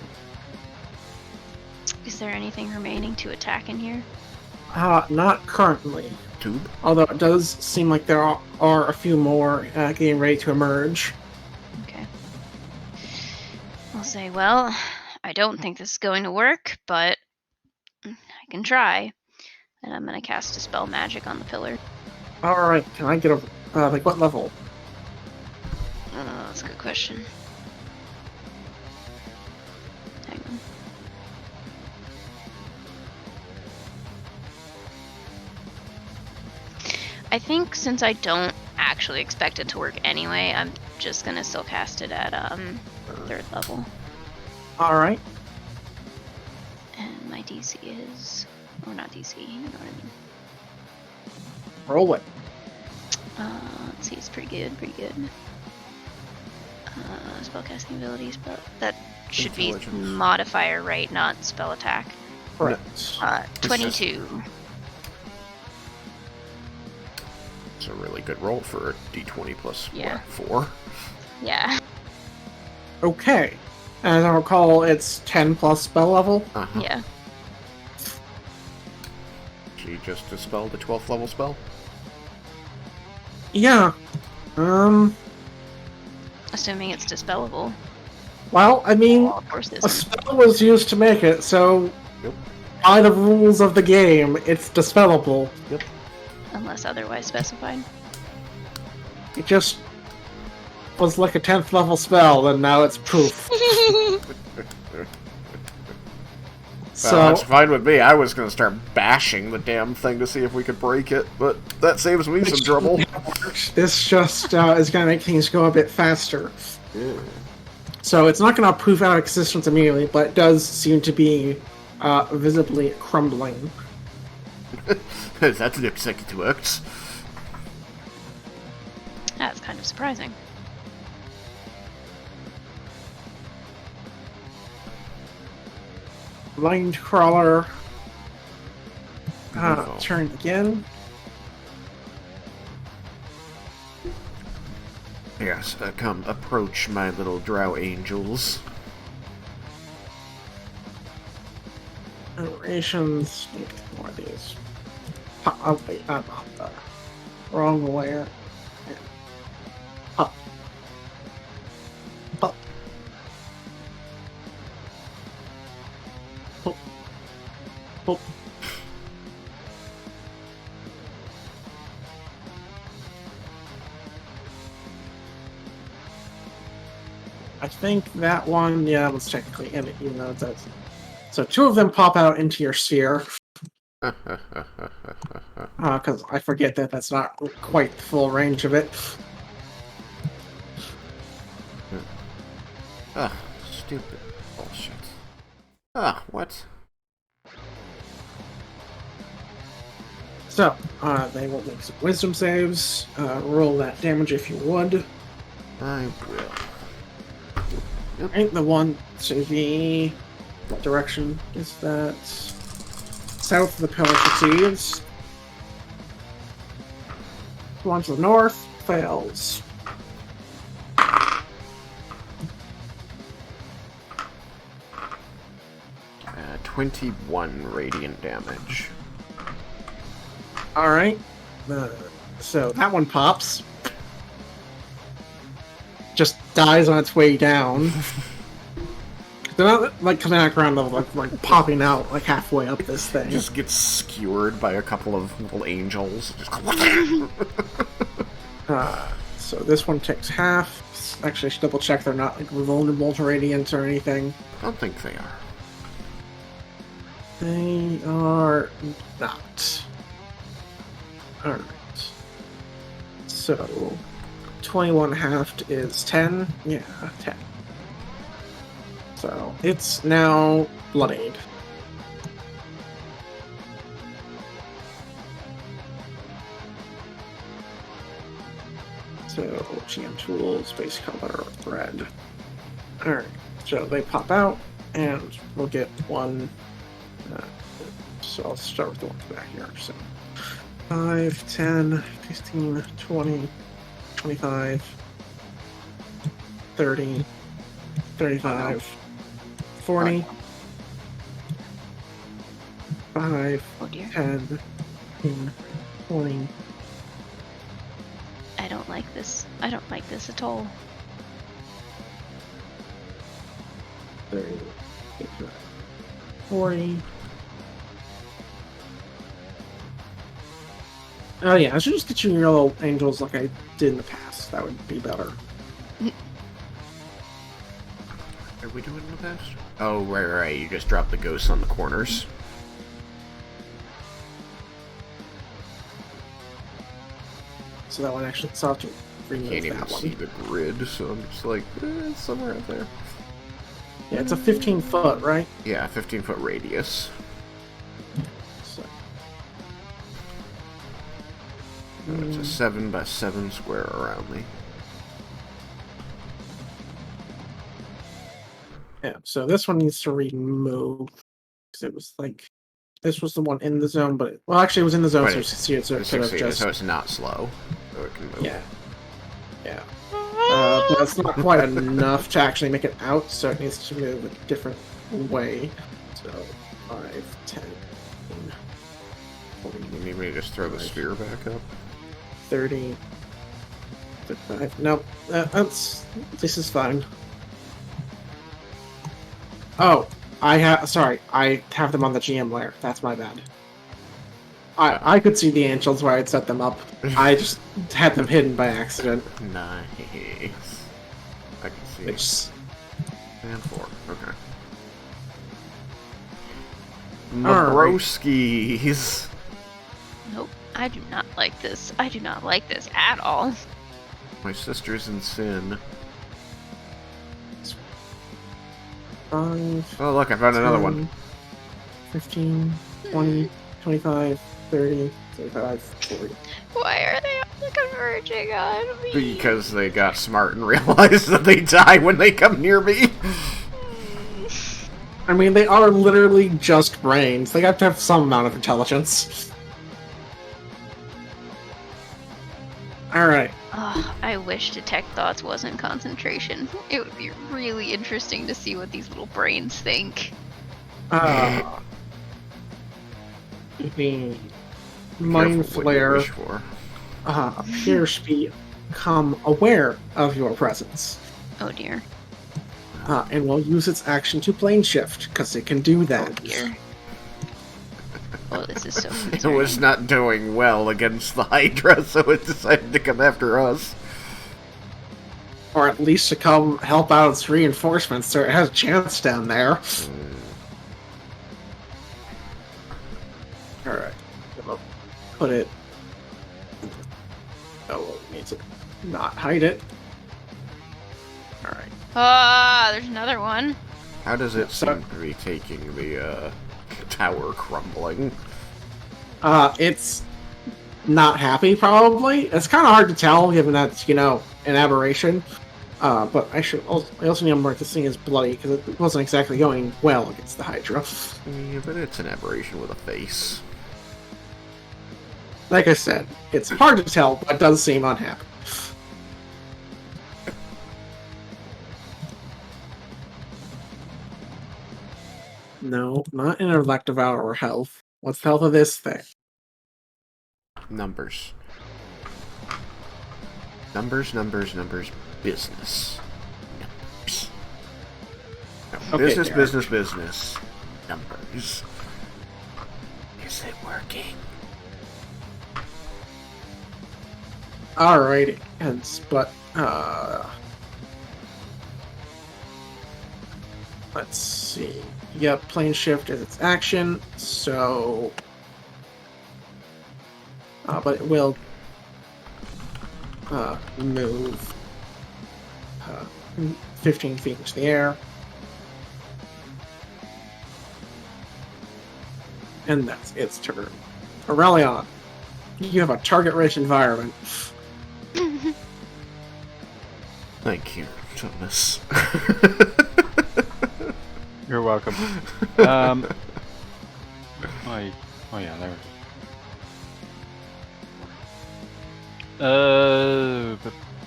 Is there anything remaining to attack in here? Not currently. Tube? Although it does seem like there are a few more getting ready to emerge. Okay. I'll say, well, I don't think this is going to work, but I can try. And I'm going to cast Dispel Magic on the pillar. Alright, can I get a... like, what level? That's a good question. Hang on. I think since I don't actually expect it to work anyway, I'm just gonna still cast it at 3rd level. Alright. And my DC is... or not DC, you know what I mean. Roll it. Let's see, it's pretty good. Spellcasting abilities, but that should be Intelligence. modifier, right? Not spell attack. Correct. 22. It's a really good roll for a d20 plus, Yeah. what, 4? Yeah. Okay. As I recall, it's 10 plus spell level. Uh-huh. Yeah. She just dispelled a 12th level spell? Yeah. Assuming it's dispellable. Well, I mean, Well, of course it a isn't. spell was used to make it, so Yep. by the rules of the game, it's dispellable. Yep. Unless otherwise specified. It just was like a 10th level spell, and now it's proof. Well, So, that's fine with me. I was going to start bashing the damn thing to see if we could break it, but that saves me some trouble. this just is going to make things go a bit faster. Yeah. So it's not going to prove out of existence immediately, but it does seem to be visibly crumbling. That looks like it works. That's kind of surprising. Mind Crawler. Wonderful. Turn again. Yes, come approach my little drow angels. Generations. More of these. Oh, wait, wrong layer. Up. Up. Up. Up. I think that one, yeah, was technically in it, even though it does. So 2 of them pop out into your sphere. because I forget that that's not quite the full range of it. Ugh, stupid bullshit. Ah, what? So, they will make some wisdom saves. Roll that damage if you would. I will. Right, the one to the... What direction is that? South of the Pillar succeeds. The one to the north fails. 21 radiant damage. Alright. So that one pops. Just dies on its way down. They're not like coming out ground level, like popping out like halfway up this thing. Just gets skewered by a couple of little angels. Just So this one takes half. Actually, I should double check they're not like vulnerable to radiant or anything. I don't think they are. They are not. Alright. So 21 halved is 10. Yeah, 10. So it's now bloodied. So GM tools, base color, red. Alright, so they pop out, and we'll get one. So I'll start with the one back here. So 5, 10, 15, 20, 25, 30, 35, 40, 5, Oh dear. 10, 15, 20. I don't like this. I don't like this at all. 30, 40. Oh yeah, I should just get you yellow angels like I did in the past. That would be better. Are we doing the best? Oh, right. You just dropped the ghosts on the corners. So that one actually saw to remove Can't even that see one. the grid, so I'm just like, it's somewhere out there. Yeah, it's a 15-foot, right? Yeah, 15-foot radius. So, It's a 7 by 7 square around me. yeah, so this one needs to remove. Because it was like. This was the one in the zone, but. Well, actually, it was in the zone, But so it's it could have succeeded, just. so it's not slow. So it can move. Yeah. Yeah. But it's not quite enough to actually make it out, so it needs to move a different way. So, 5, 10, 40, You need me to just throw the sphere back up? 30, 35. Nope. This is fine. Oh, sorry, I have them on the GM layer. That's my bad. I could see the angels where I'd set them up. I just had them hidden by accident. Nice. I can see. Which, And 4. Okay. Alright. Mabroskis. Nope. I do not like this. I do not like this at all. My sister's in sin. 5, Oh, look, I found another one. 15, 20, 25, 30, 35, 40. Why are they all converging on me? Because they got smart and realized that they die when they come near me. I mean, they are literally just brains. They have to have some amount of intelligence. Alright. Ugh, I wish Detect Thoughts wasn't concentration. It would be really interesting to see what these little brains think. The Mind Careful what you Flare wish for. appears to become aware of your presence. Oh dear. And will use its action to plane shift, because it can do Oh that. dear. Oh, this is so It concerning. was not doing well against the Hydra, so it decided to come after us. Or at least to come help out its reinforcements so it has a chance down there. Alright. put it. Oh, we need to not hide it. All right. Ah, there's another one. How does it So- seem to be taking the tower crumbling? It's not happy. Probably. It's kind of hard to tell, given that's an aberration. But I also need to mark this thing as bloody because it wasn't exactly going well against the Hydra. Yeah, but it's an aberration with a face. Like I said, it's hard to tell, but it does seem unhappy. No, not in elective hour or health. What's the health of this thing? Numbers. Numbers, numbers, numbers. Business. Numbers. No, Okay, business, Derek. business, business. Numbers. Is it working? Alrighty, but let's see. Yep, plane shift is its action, so but it will move 15 feet into the air. And that's its turn. Aurelion, you have a target-rich environment. Thank you, Thomas. You're welcome. Oh yeah, there we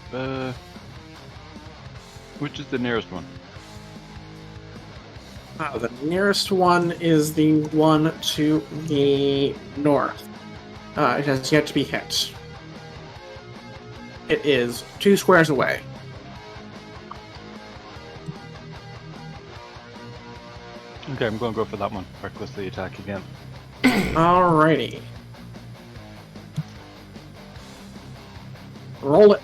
go. Which is the nearest one? The nearest one is the one to the north. It has yet to be hit. It is 2 squares away. Okay, I'm going to go for that one. Recklessly attack again. Alrighty. Roll it.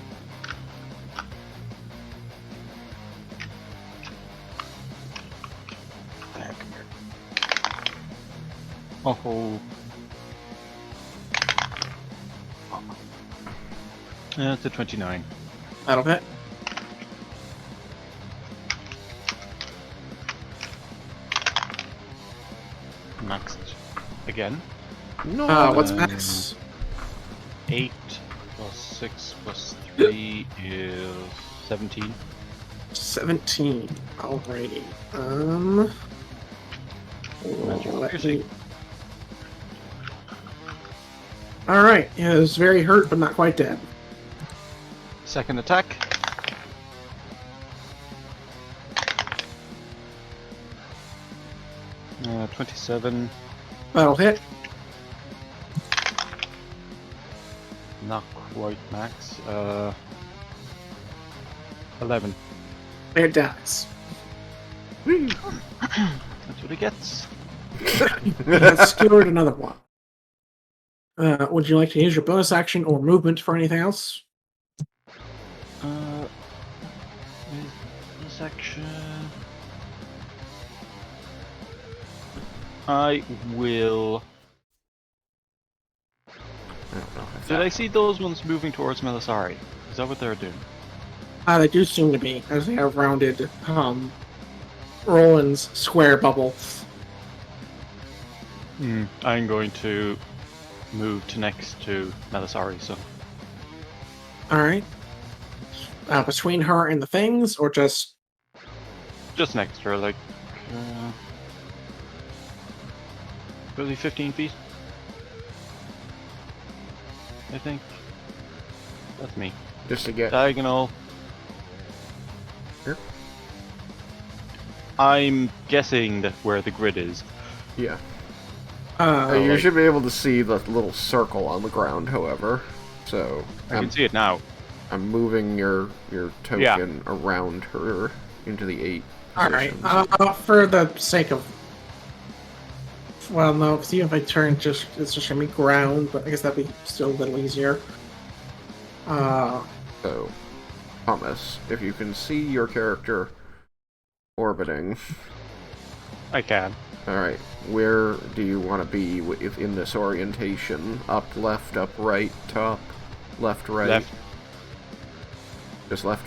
Oh. It's a 29. That'll hit. Maxed again. No. What's max? 8 plus 6 plus 3 is 17. 17. Alrighty. Magic let piercing. me- Alright, yeah, it was very hurt, but not quite dead. Second attack. Uh, 27. That'll hit. Not quite max. 11. It dies. That's what it gets. He has skewered another one. Would you like to use your bonus action or movement for anything else? This action. I will. I don't know. Did I see those ones moving towards Melisari? Is that what they're doing? They do seem to be, as they have rounded Roland's square bubble. I'm going to move to next to Melisari, so. Alright. Between her and the things, or just... Just next to her, like. Really 15 feet? I think. That's me. Just to get. Diagonal. Here? I'm guessing that where the grid is. Yeah. like- You should be able to see the little circle on the ground, however. So I can see it now. I'm moving your token around her into the 8 Alright, positions. for the sake of... Well, no, see if I turn it's just gonna be ground, but I guess that'd be still a little easier. So, Thomas, if you can see your character orbiting, I can. Alright, where do you want to be in this orientation? Up, left, up, right, top, left, right? Left. Just left?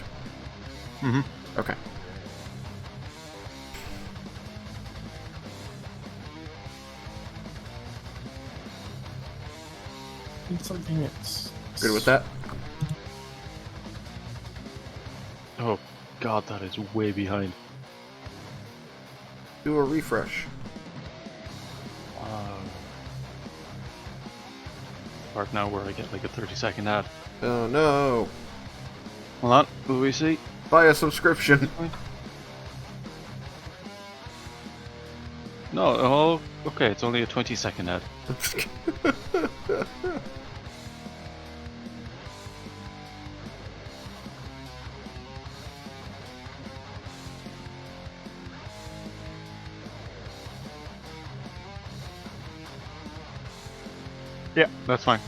Mm-hmm. Okay. Need something else. Good with that? Oh god, that is way behind. Do a refresh. Part now where I get like a 30-second ad. Oh no! Hold on, what do we see? Buy a subscription! No, oh, okay, it's only a 20-second ad. Yeah, that's fine.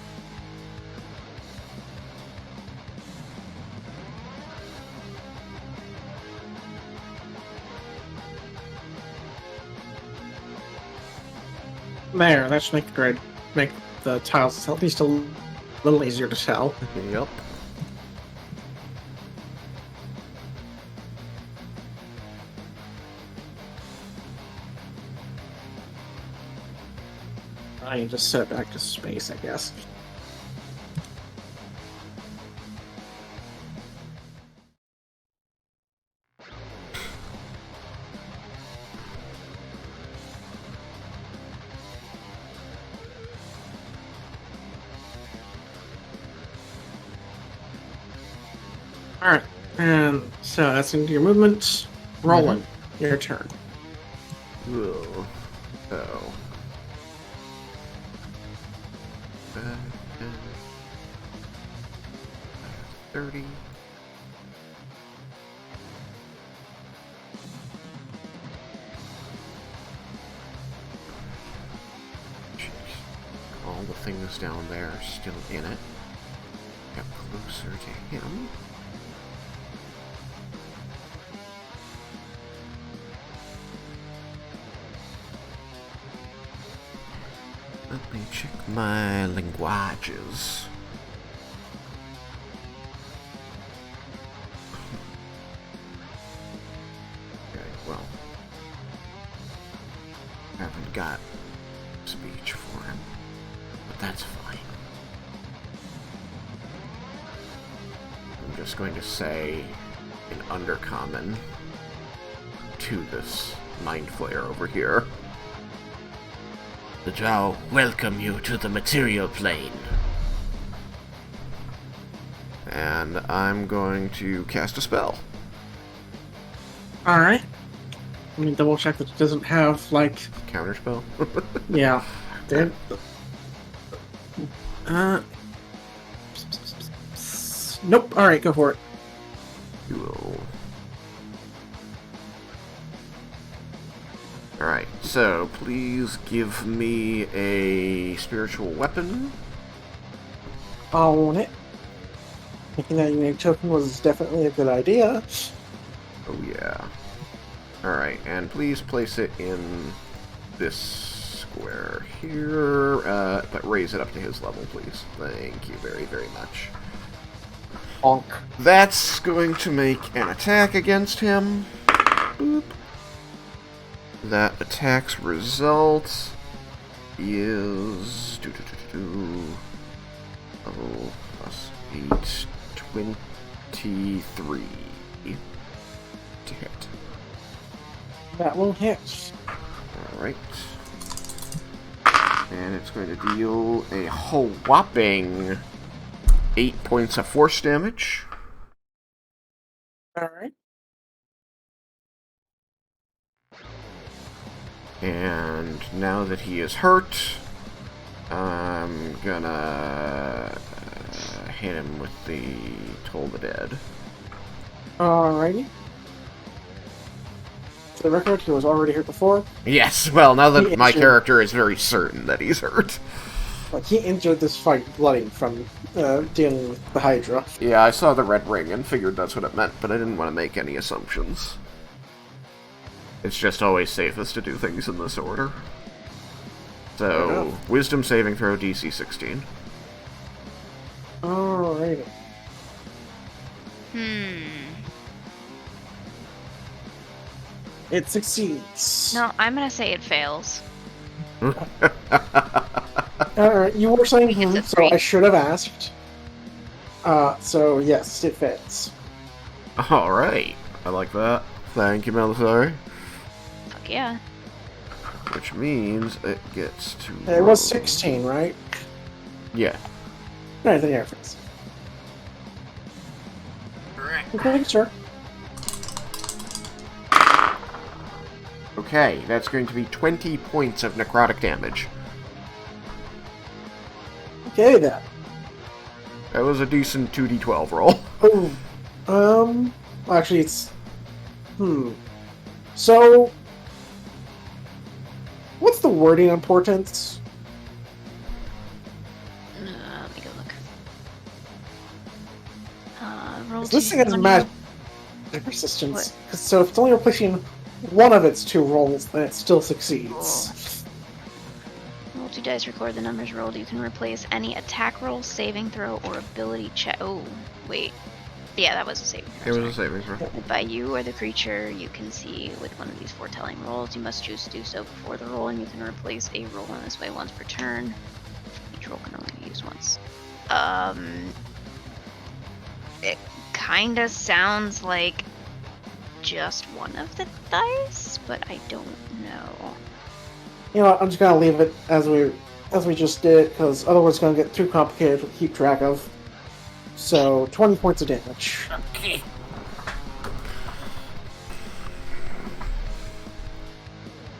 There, that should make the tiles at least a little easier to tell. Yep. I need to set it back to space, I guess. Alright, and so that's into your movement. Rolling. Your turn. Ugh. Oh. 30. Jeez. All the things down there are still in it. Get closer to him. Let me check my languages. Okay, well, I haven't got speech for him, but that's fine. I'm just going to say in Undercommon to this Mind Flayer over here. The Drow welcome you to the material plane. And I'm going to cast a spell. Alright. Let me double check that it doesn't have, like... Counterspell? Yeah. Did... Nope. Alright, go for it. Cool. Alright, so please give me a spiritual weapon. Own it. Thinking that unique token was definitely a good idea. Oh yeah. Alright, and please place it in this square here, but raise it up to his level, please. Thank you very, very much. Honk. That's going to make an attack against him. Boop. That attack's result is level plus 8, 23 to hit. That will hit. Alright. And it's going to deal a whopping 8 points of force damage. Alright. And now that he is hurt, I'm gonna hit him with the Toll the Dead. Alrighty. For the record, he was already hurt before. Yes, well, now that He my injured- character is very certain that he's hurt. Like, he entered this fight bloody from dealing with the Hydra. Yeah, I saw the red ring and figured that's what it meant, but I didn't want to make any assumptions. It's just always safest to do things in this order. Fair So, enough. Wisdom saving throw DC 16. Alrighty. It succeeds. No, I'm gonna say it fails. Alright, you were saying He gets a so 3. I should have asked. So yes, it fits. Alright. I like that. Thank you, Melisari. Fuck yeah. Which means it gets to... It was 16, right? Yeah. Right, then yeah, it fits. Okay, sure. Okay, that's going to be 20 points of necrotic damage. Okay then. That was a decent 2d12 roll. Oh. Actually, it's. So. What's the wording on portents? Let me go look. Roll This thing has 2d20. magic resistance. So if it's only replacing one of its 2 rolls, then it still succeeds. Roll 2 dice, record the numbers rolled. You can replace any attack roll, saving throw, or ability check. Oh, wait. Yeah, that was a saving It throw. was a saving throw. By you or the creature you can see with one of these foretelling rolls. You must choose to do so before the roll, and you can replace a roll in this way once per turn. Each roll can only be used once. It kinda sounds like just one of the dice, but I don't know. You know what, I'm just gonna leave it as we just did, because otherwise it's gonna get too complicated to keep track of. So, 20 points of damage. Okay.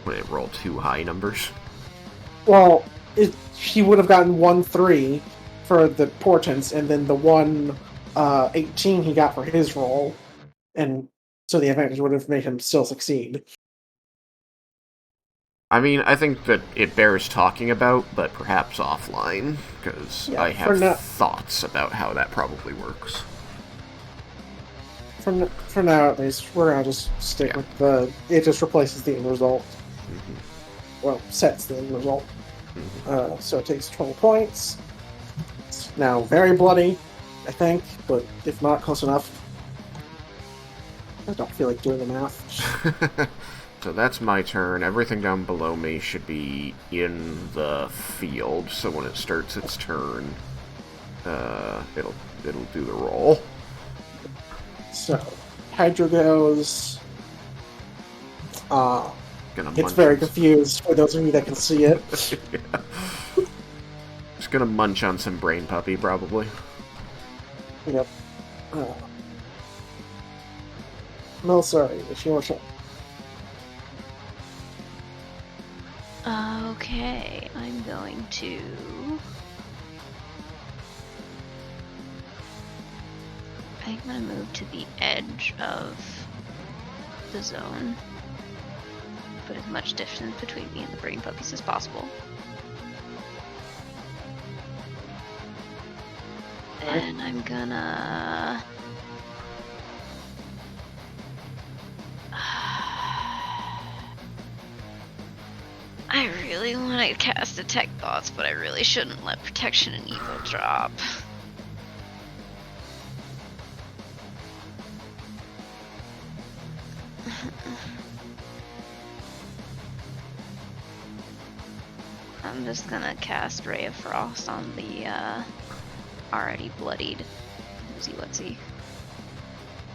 Would it roll 2 high numbers? Well, he would have gotten 1-3 for the portents, and then the 1-18 he got for his roll, and so the advantage would have made him still succeed. I mean, I think that it bears talking about, but perhaps offline, because Yeah, I for have now- thoughts about how that probably works. For now, at least, we're gonna just stick with the. It just replaces the end result. Well, sets the end result. So it takes 20 points. It's now very bloody, I think, but if not, close enough. I don't feel like doing the math. So that's my turn. Everything down below me should be in the field, so when it starts its turn, it'll do the roll. So, Hydra goes. Gonna It's munch very on confused for those of you that can see it. Yeah. Just gonna munch on some brain puppy, probably. Yep. No, sorry, it's your turn. Okay, I'm going to. I'm gonna move to the edge of the zone. Put as much distance between me and the brain puppies as possible. And I'm gonna. I really want to cast Detect Thoughts, but I really shouldn't let Protection and Evil drop. I'm just gonna cast Ray of Frost on the already bloodied Woozy Wutsy.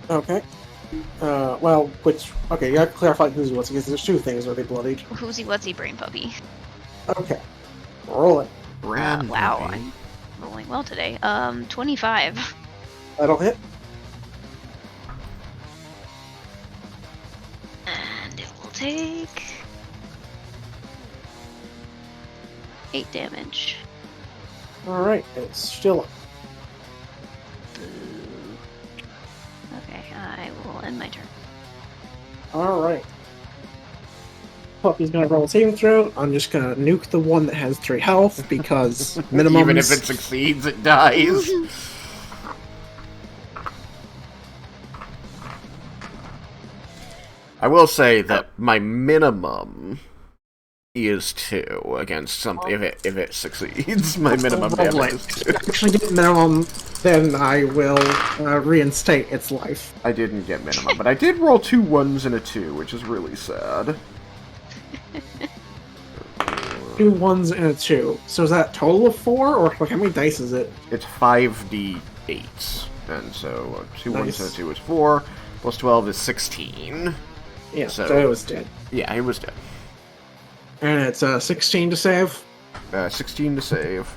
Okay. Well, which... Okay, you have to clarify who's what's, because there's 2 things. Are they bloodied? Woozy Wutsy Brain Puppy. Okay. Roll it. Brand Wow, puppy. I'm rolling well today. 25. That'll hit. And it will take 8 damage. Alright, it's still up. Boo. Okay, I will end my turn. Alright. Puppy's gonna roll a saving throw. I'm just gonna nuke the one that has 3 health, because minimum. Even if it succeeds, it dies. I will say that my minimum is 2 against something. If it succeeds, my minimum damage is 2. If you actually get minimum, then I will reinstate its life. I didn't get minimum, but I did roll 2 1s and a 2, which is really sad. 2 1s and a 2. So is that a total of 4, or like how many dice is it? It's 5d8s, and so 2 1s and a Nice. 2 is 4, plus 12 is 16. Yeah, So- so it was dead. Yeah, he was dead. And it's 16 to save. 16 to save.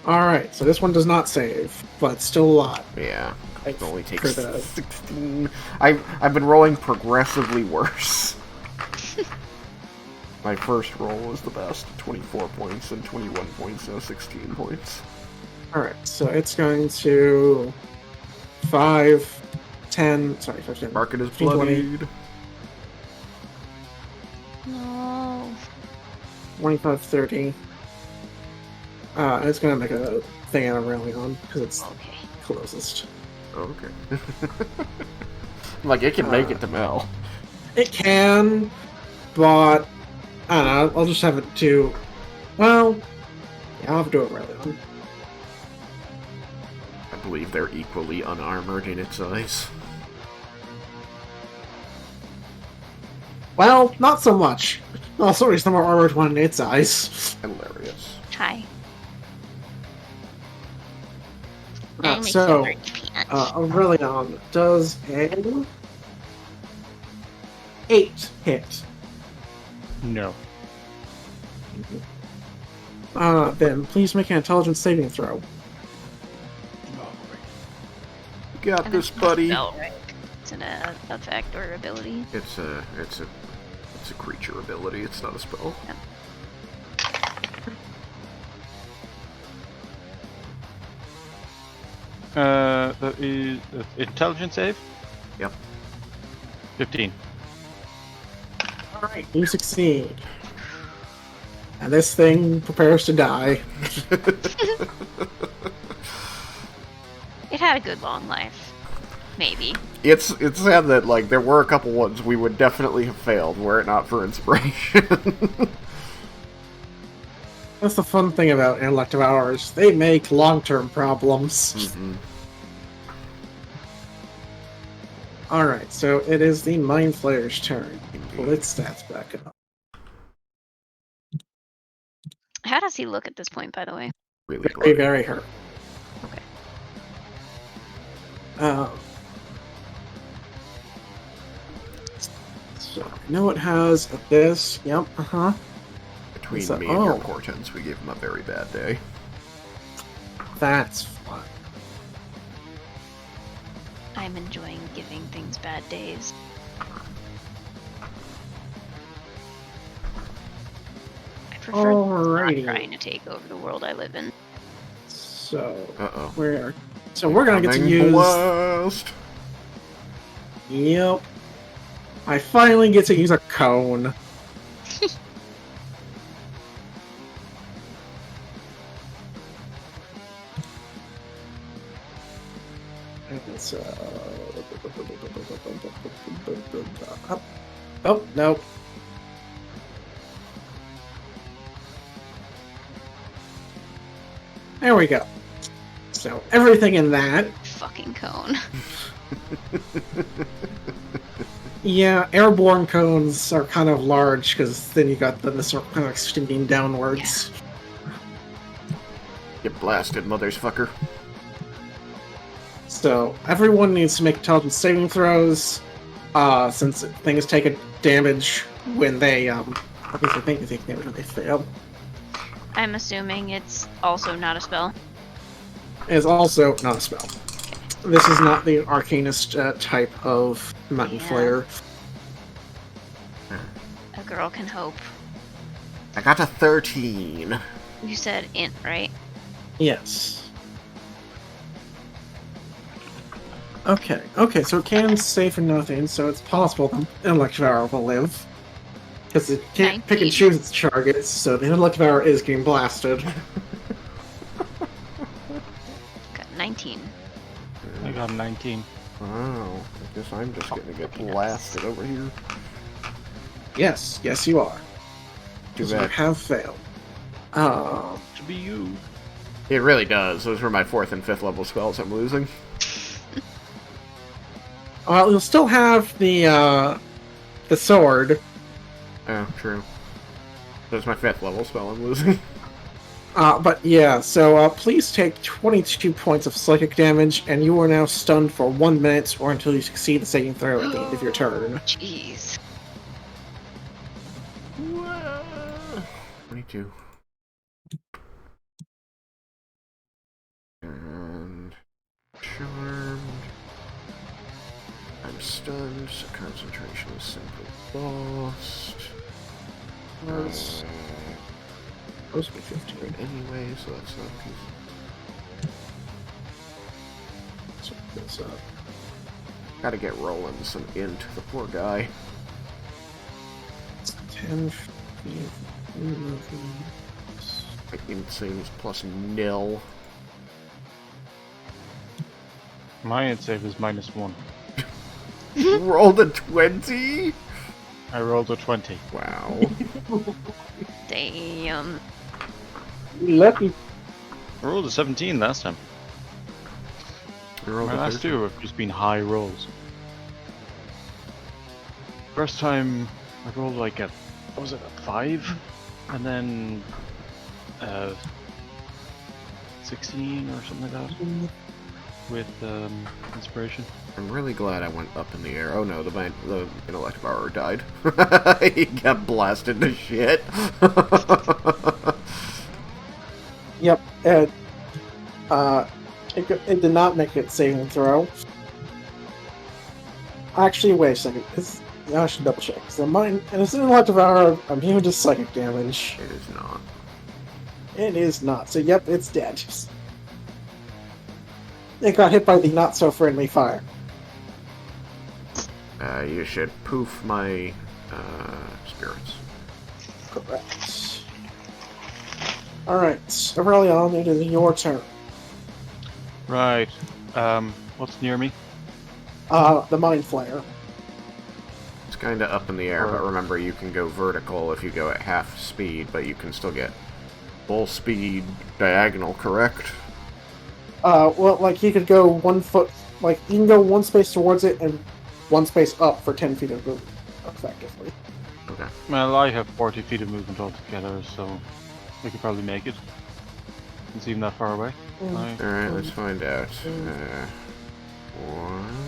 Alright, so this one does not save, but still a lot. Yeah, Like, it only for takes the- 16. I've been rolling progressively worse. My first roll was the best, 24 points, and 21 points, so 16 points. Alright, so it's going to 5, 10, sorry, 15. Market is 15, 20. bloodied. No. 25, 30. It's gonna make a thing out of Railion, because it's Okay. closest. Oh, okay. Like, it can make it to Mel. It can, but I don't know, I'll just have it do. Well, yeah, I'll have to do it Railion. I believe they're equally unarmored in its eyes. Well, not so much. Also, it's the more armored one in its eyes. Hilarious. Hi. Uh, I'm a so, huge peanut. Aurelion does a 8 hit. No. Then please make an intelligence saving throw. You got And this, it's not a buddy. spell, right? It's an effect or ability. It's a creature ability. It's not a spell. That is intelligence save. Yep. 15. Alright, you succeed. And this thing prepares to die. It had a good long life. Maybe. It's sad that like there were a couple ones we would definitely have failed were it not for inspiration. That's the fun thing about intellect hours. They make long-term problems. Mhm. Alright, so it is the Mind Flayer's turn. Pull its stats back up. How does he look at this point, by the way? Really Very, bloody. very hurt. Okay. So, I know it has this. Yep, uh-huh. Between So- me and your oh. portents, we gave him a very bad day. That's fun. I'm enjoying giving things bad days. I prefer Alrighty. not trying to take over the world I live in. So, Uh-oh. we're gonna get to Coming use. blast. Yep. I finally get to use a cone. And it's, oh, no. There we go. So, everything in that. Fucking cone. Yeah, airborne cones are kind of large because then you got the sort of kind of extending downwards. Get blasted, motherfucker. So everyone needs to make intelligence saving throws, since things take a damage when they at least I think they take damage when they fail. I'm assuming it's also not a spell. It's also not a spell. This is not the arcanist type of Mountain Yeah. Flayer. A girl can hope. I got a 13. You said int, right? Yes. Okay, so it can save for nothing, so it's possible the Intellect Devour will live. Because it can't pick and 19. choose its targets, so the Intellect Devour is getting blasted. Got 19. I got 19. Wow, I guess I'm just gonna get blasted over here. Yes, you are. Too Because you bad. have failed. To be you. It really does. Those were my 4th and 5th level spells I'm losing. Well, you'll still have the sword. Oh, true. That's my 5th level spell I'm losing. But yeah, so please take 22 points of psychic damage, and you are now stunned for 1 minute or until you succeed the saving throw at the end of your turn. Jeez. 22. And charmed. I'm stunned, so concentration is simply lost. Was supposed to be 15. Anyway, so that's not good. So this up. Gotta get rolling some into the poor guy. 10, 15, 11. My insane's plus nil. My int save is -1. Rolled a 20? I rolled a 20. Wow. Damn. Lucky. I rolled a 17 last time. You rolled My a last 13. two have just been high rolls. First time I rolled like a, what was it, a 5? And then 16 or something like that with inspiration. I'm really glad I went up in the air. Oh no, the intellect power died. He got blasted to shit. Yep, it did not make it saving throw. Actually, wait a second. I should double check. So mine, and it's an elective hour, I'm immune to psychic damage. It is not. It is not. So yep, it's dead. It got hit by the not so friendly fire. You should poof my spirits. Correct. Alright, Aurelion, it is your turn. Right. What's near me? The Mind Flayer. It's kind of up in the air, but remember you can go vertical if you go at half speed, but you can still get full speed diagonal, correct? Well, like, he could go 1 foot, like, you can go 1 space towards it and 1 space up for 10 feet of movement, effectively. Okay. Well, I have 40 feet of movement altogether, so we could probably make it. Doesn't seem that far away. Alright, let's find out.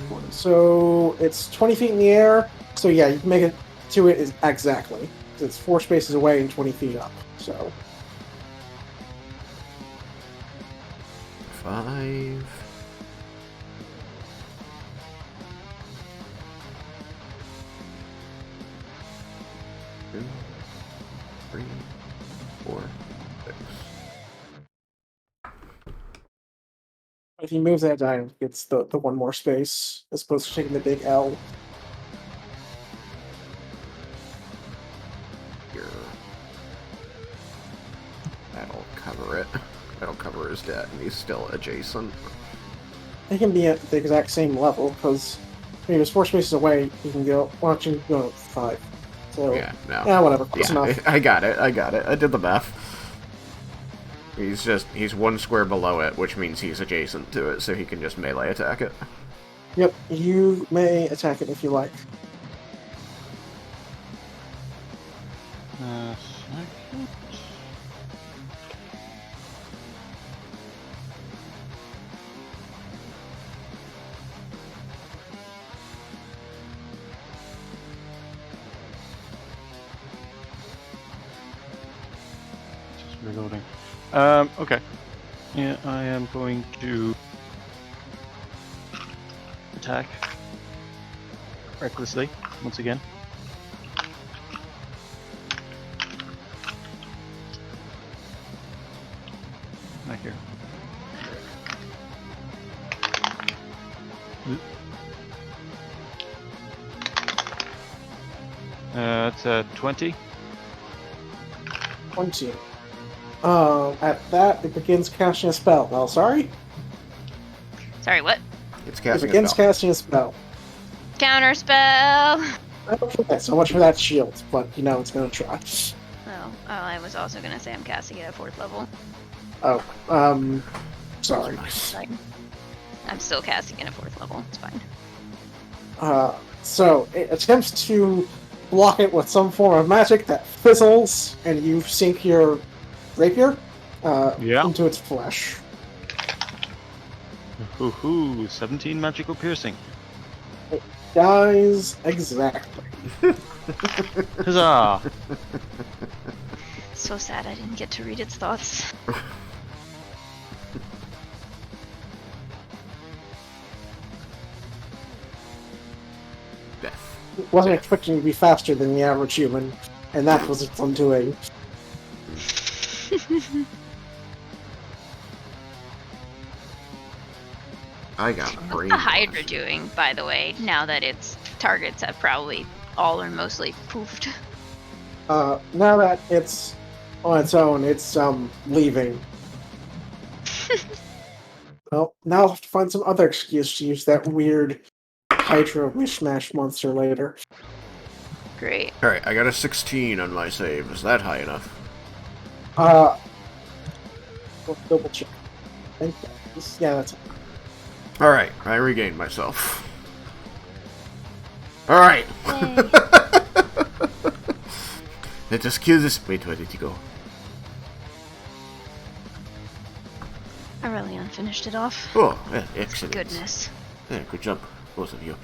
1. So, it's 20 feet in the air, so yeah, you can make it to it is exactly. It's 4 spaces away and 20 feet up, so... 5. 2, 3, 4, 6. If he moves that die, it gets the 1 more space, as opposed to taking the big L. Here. That'll cover it. That'll cover his debt, and he's still adjacent. He can be at the exact same level, because if he was 4 spaces away, he can go, well, actually, go 5. So, Yeah, no. yeah, whatever, close Yeah, enough. I got it. I did the math. He's 1 square below it, which means he's adjacent to it, so he can just melee attack it. Yep, you may attack it if you like. Second. Just reloading. Okay. Yeah, I am going to attack recklessly once again. Back here. It's a 20. 20. At that, it begins casting a spell. Well, sorry? Sorry, what? It's It casting a begins spell. casting a spell. Counter spell. Okay, so much for that shield, but you know it's gonna try. Oh, I was also gonna say I'm casting it at 4th level. Oh, sorry. It's fine. I'm still casting it at 4th level. It's fine. So it attempts to block it with some form of magic that fizzles, and you sink your rapier Yeah. into its flesh. Hoo-hoo, 17 magical piercing. Dies exactly. Huzzah! So sad I didn't get to read its thoughts. Death. Wasn't expecting to be faster than the average human, and that was its undoing. I got What's brain. the Hydra doing, by the way, now that its targets have probably all or mostly poofed? Now that it's on its own, it's leaving. Well, now I'll have to find some other excuse to use that weird Hydra mishmash monster later. Great. Alright, I got a 16 on my save. Is that high enough? We'll double check. I think yeah, that's it. Alright, I regained myself. Alright! Yay. Let us kill this. Wait, where did he go? Aurelion finished it off. Oh, yeah, excellent. Goodness. Yeah, good job, both of you.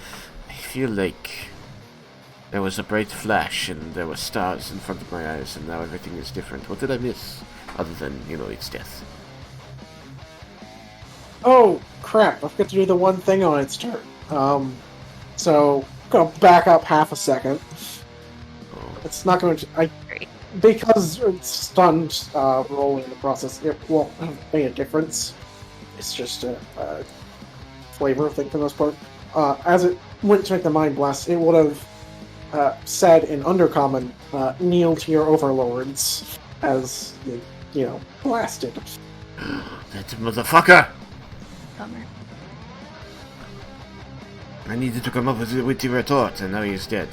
I feel like there was a bright flash and there were stars in front of my eyes, and now everything is different. What did I miss? Other than, you know, its death. Oh crap! I forgot to do the one thing on its turn. So gonna back up half a second. Oh, It's not going to. Great. Because it's stunned rolling in the process. It won't make a difference. It's just a flavor thing for the most part. As it went to make the mind blast, it would have said in Undercommon, "Kneel to your overlords," as you know, blasted. that motherfucker! Bummer. I needed to come up with a witty retort, and now he's dead.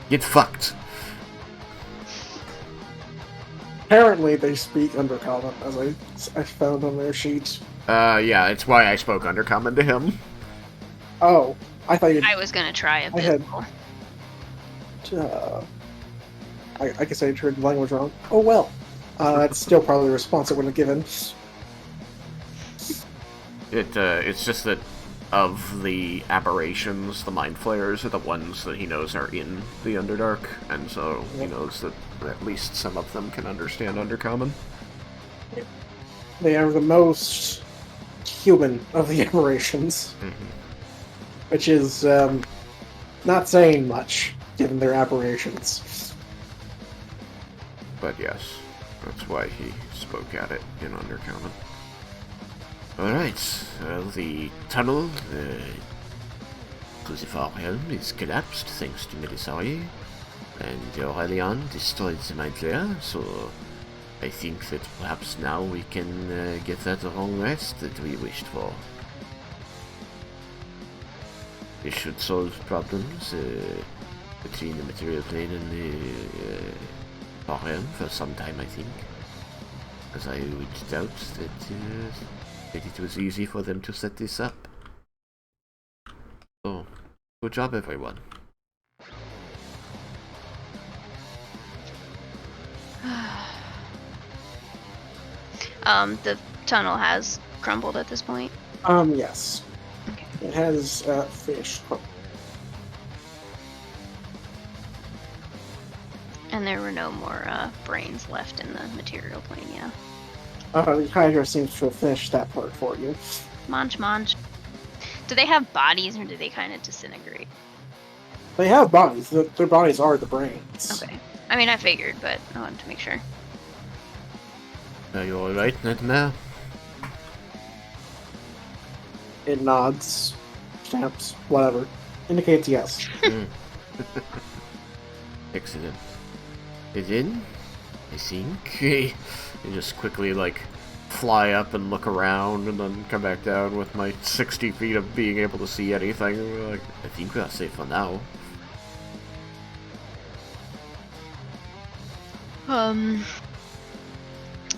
Get fucked. Apparently, they speak Undercommon, as I found on their sheet. Yeah, it's why I spoke Undercommon to him. Oh, I thought you. I was gonna try a I had- bit. I guess I turned the language wrong. Oh well. That's still probably the response I would have given. It's just that of the aberrations, the Mind Flayers are the ones that he knows are in the Underdark, and so he knows that at least some of them can understand Undercommon. They are the most human of the aberrations, which is not saying much, given their aberrations. But yes, that's why he spoke at it in Undercommon. Alright, well, the tunnel to the far helm is collapsed thanks to Melisari, and Aurelion destroyed the Mind Flayer, so I think that perhaps now we can get that long rest that we wished for. This should solve problems between the material plane and the far helm for some time, I think. As I would doubt that it was easy for them to set this up. So, good job everyone. The tunnel has crumbled at this point. Yes. Okay. It has finished. And there were no more brains left in the material plane, yeah. The Hydra seems to have finished that part for you. Munch, munch. Do they have bodies or do they kind of disintegrate? They have bodies. Their bodies are the brains. Okay. I mean, I figured, but I wanted to make sure. Are you alright, Nightmare? It nods, stamps, whatever. Indicates yes. Excellent. Then, I think he just quickly, like, fly up and look around, and then come back down with my 60 feet of being able to see anything. We're like, I think we are safe for now. All I'm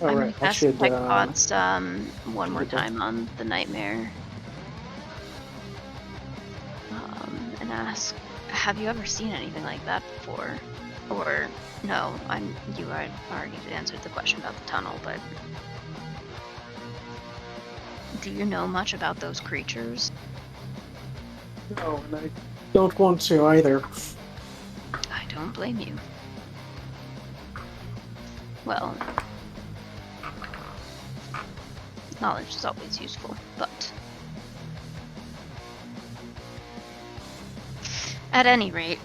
right, gonna I cast should. Detect Thoughts one more okay. time on the nightmare. And ask, have you ever seen anything like that before? Or, no, you had already answered the question about the tunnel, but do you know much about those creatures? No, and I don't want to either. I don't blame you. Well, knowledge is always useful, but at any rate,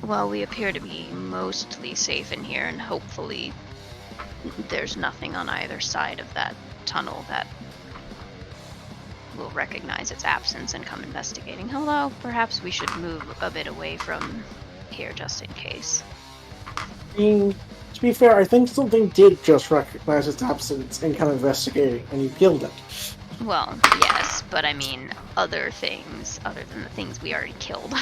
while we appear to be mostly safe in here, and hopefully there's nothing on either side of that tunnel that will recognize its absence and come investigating, although perhaps we should move a bit away from here just in case. I mean, to be fair, I think something did just recognize its absence and come investigating, and you killed it. Well, yes, but I mean other things, other than the things we already killed.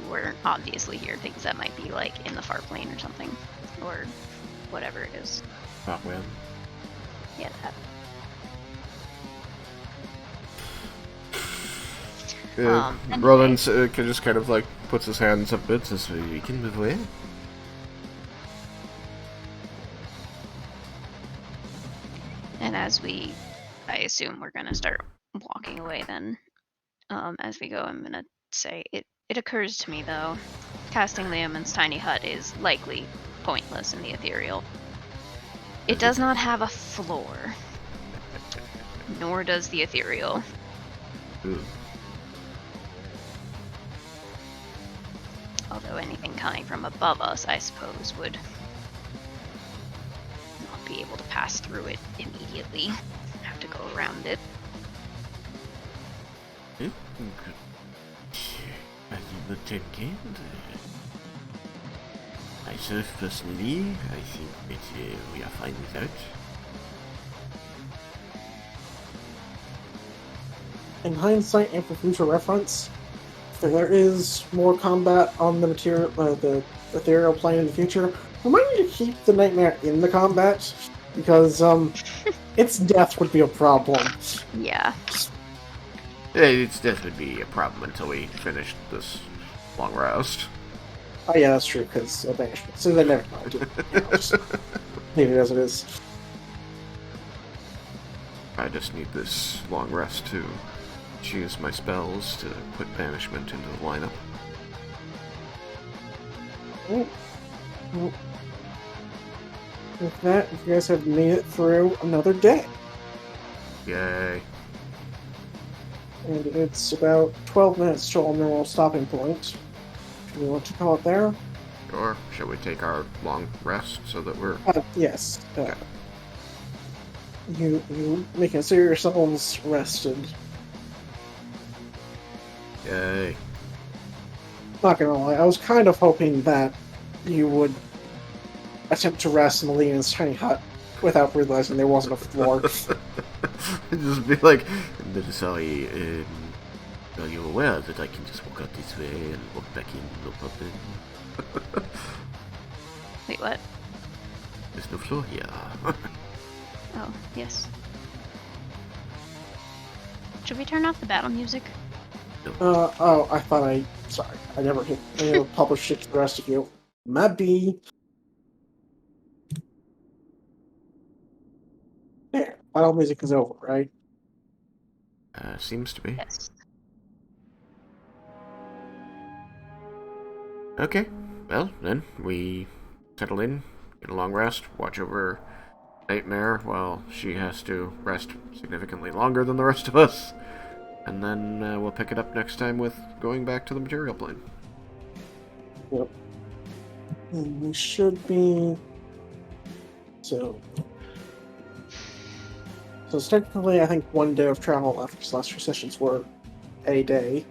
Were obviously here, things that might be like in the far plane or something, or whatever it is. Not well. Yeah, that. Anyway. Roland just kind of like puts his hands up a bit, says, we can move away. And as I assume we're gonna start walking away then. As we go, I'm gonna say, it occurs to me though, casting Leoman's tiny hut is likely pointless in the ethereal. It does not have a floor, nor does the ethereal. Although anything coming from above us, I suppose, would not be able to pass through it immediately. Have to go around it. Myself personally, I think that we are fine with that. In hindsight and for future reference, if there is more combat on the the ethereal plane in the future, we might need to keep the nightmare in the combat, because its death would be a problem. Yeah. It's definitely a problem until we finish this long rest. Oh yeah, that's true, because of banishment. So then never mind. Just leave it as it is. I just need this long rest to choose my spells to put banishment into the lineup. Well, with that, you guys have made it through another day. Yay. And it's about 12 minutes till our normal stopping point. Do we want to call it there? Or shall we take our long rest so that we're... Yes. You may consider yourselves rested. Yay. Not gonna lie, I was kind of hoping that you would attempt to rest in Leon's tiny hut without realizing there wasn't a floor. Just be like, sorry, are you aware that I can just walk out this way and walk back in, no problem? Wait, what? There's no floor here. Oh, yes. Should we turn off the battle music? Oh, I thought sorry, I never published it to the rest of you. Maybe. There, battle music is over, right? Seems to be. Yes. Okay, well, then, we settle in, get a long rest, watch over Nightmare while she has to rest significantly longer than the rest of us, and then we'll pick it up next time with going back to the material plane. Yep. And we should be... So it's technically, I think, one day of travel left, because last 2 sessions were a day.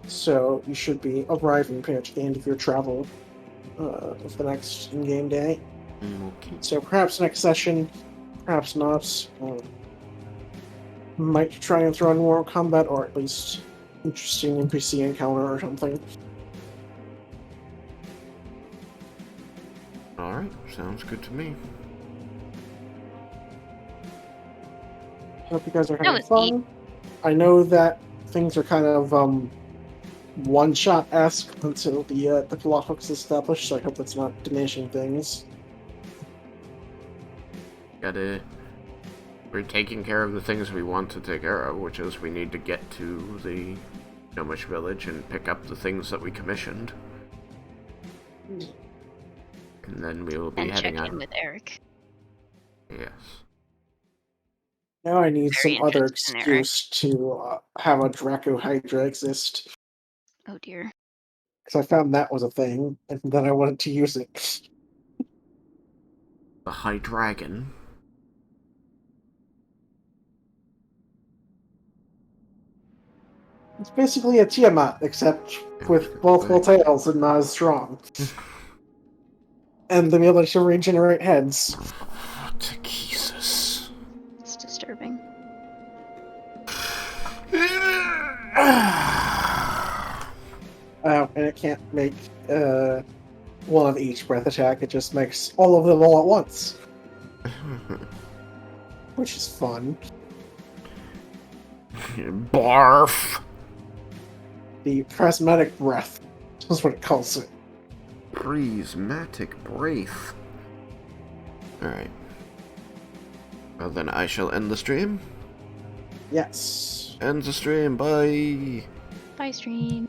So you should be arriving pretty much at the end of your travel of the next in-game day. Okay. So perhaps next session, perhaps not. Might try and throw in more combat, or at least interesting NPC encounter or something. Alright, sounds good to me. Hope you guys are That having was neat. fun. I know that things are kind of one-shot-esque until the plot hook's established, so I hope that's not diminishing things. We're taking care of the things we want to take care of, which is we need to get to the Gnomish village and pick up the things that we commissioned. And then we will be And check heading in out. with Eric. Yes. Now I need Very some other interested in Eric. excuse to have a Draco Hydra exist. Oh dear. Because I found that was a thing, and then I wanted to use it. The High Dragon. It's basically a Tiamat, except with multiple tails and not as strong. And the ability to regenerate heads. Jesus. It's disturbing. And it can't make one of each breath attack, it just makes all of them all at once. Which is fun. Barf. The prismatic breath is what it calls it. Prismatic breath. Alright. Well then I shall end the stream. Yes. End the stream, bye! Bye, stream.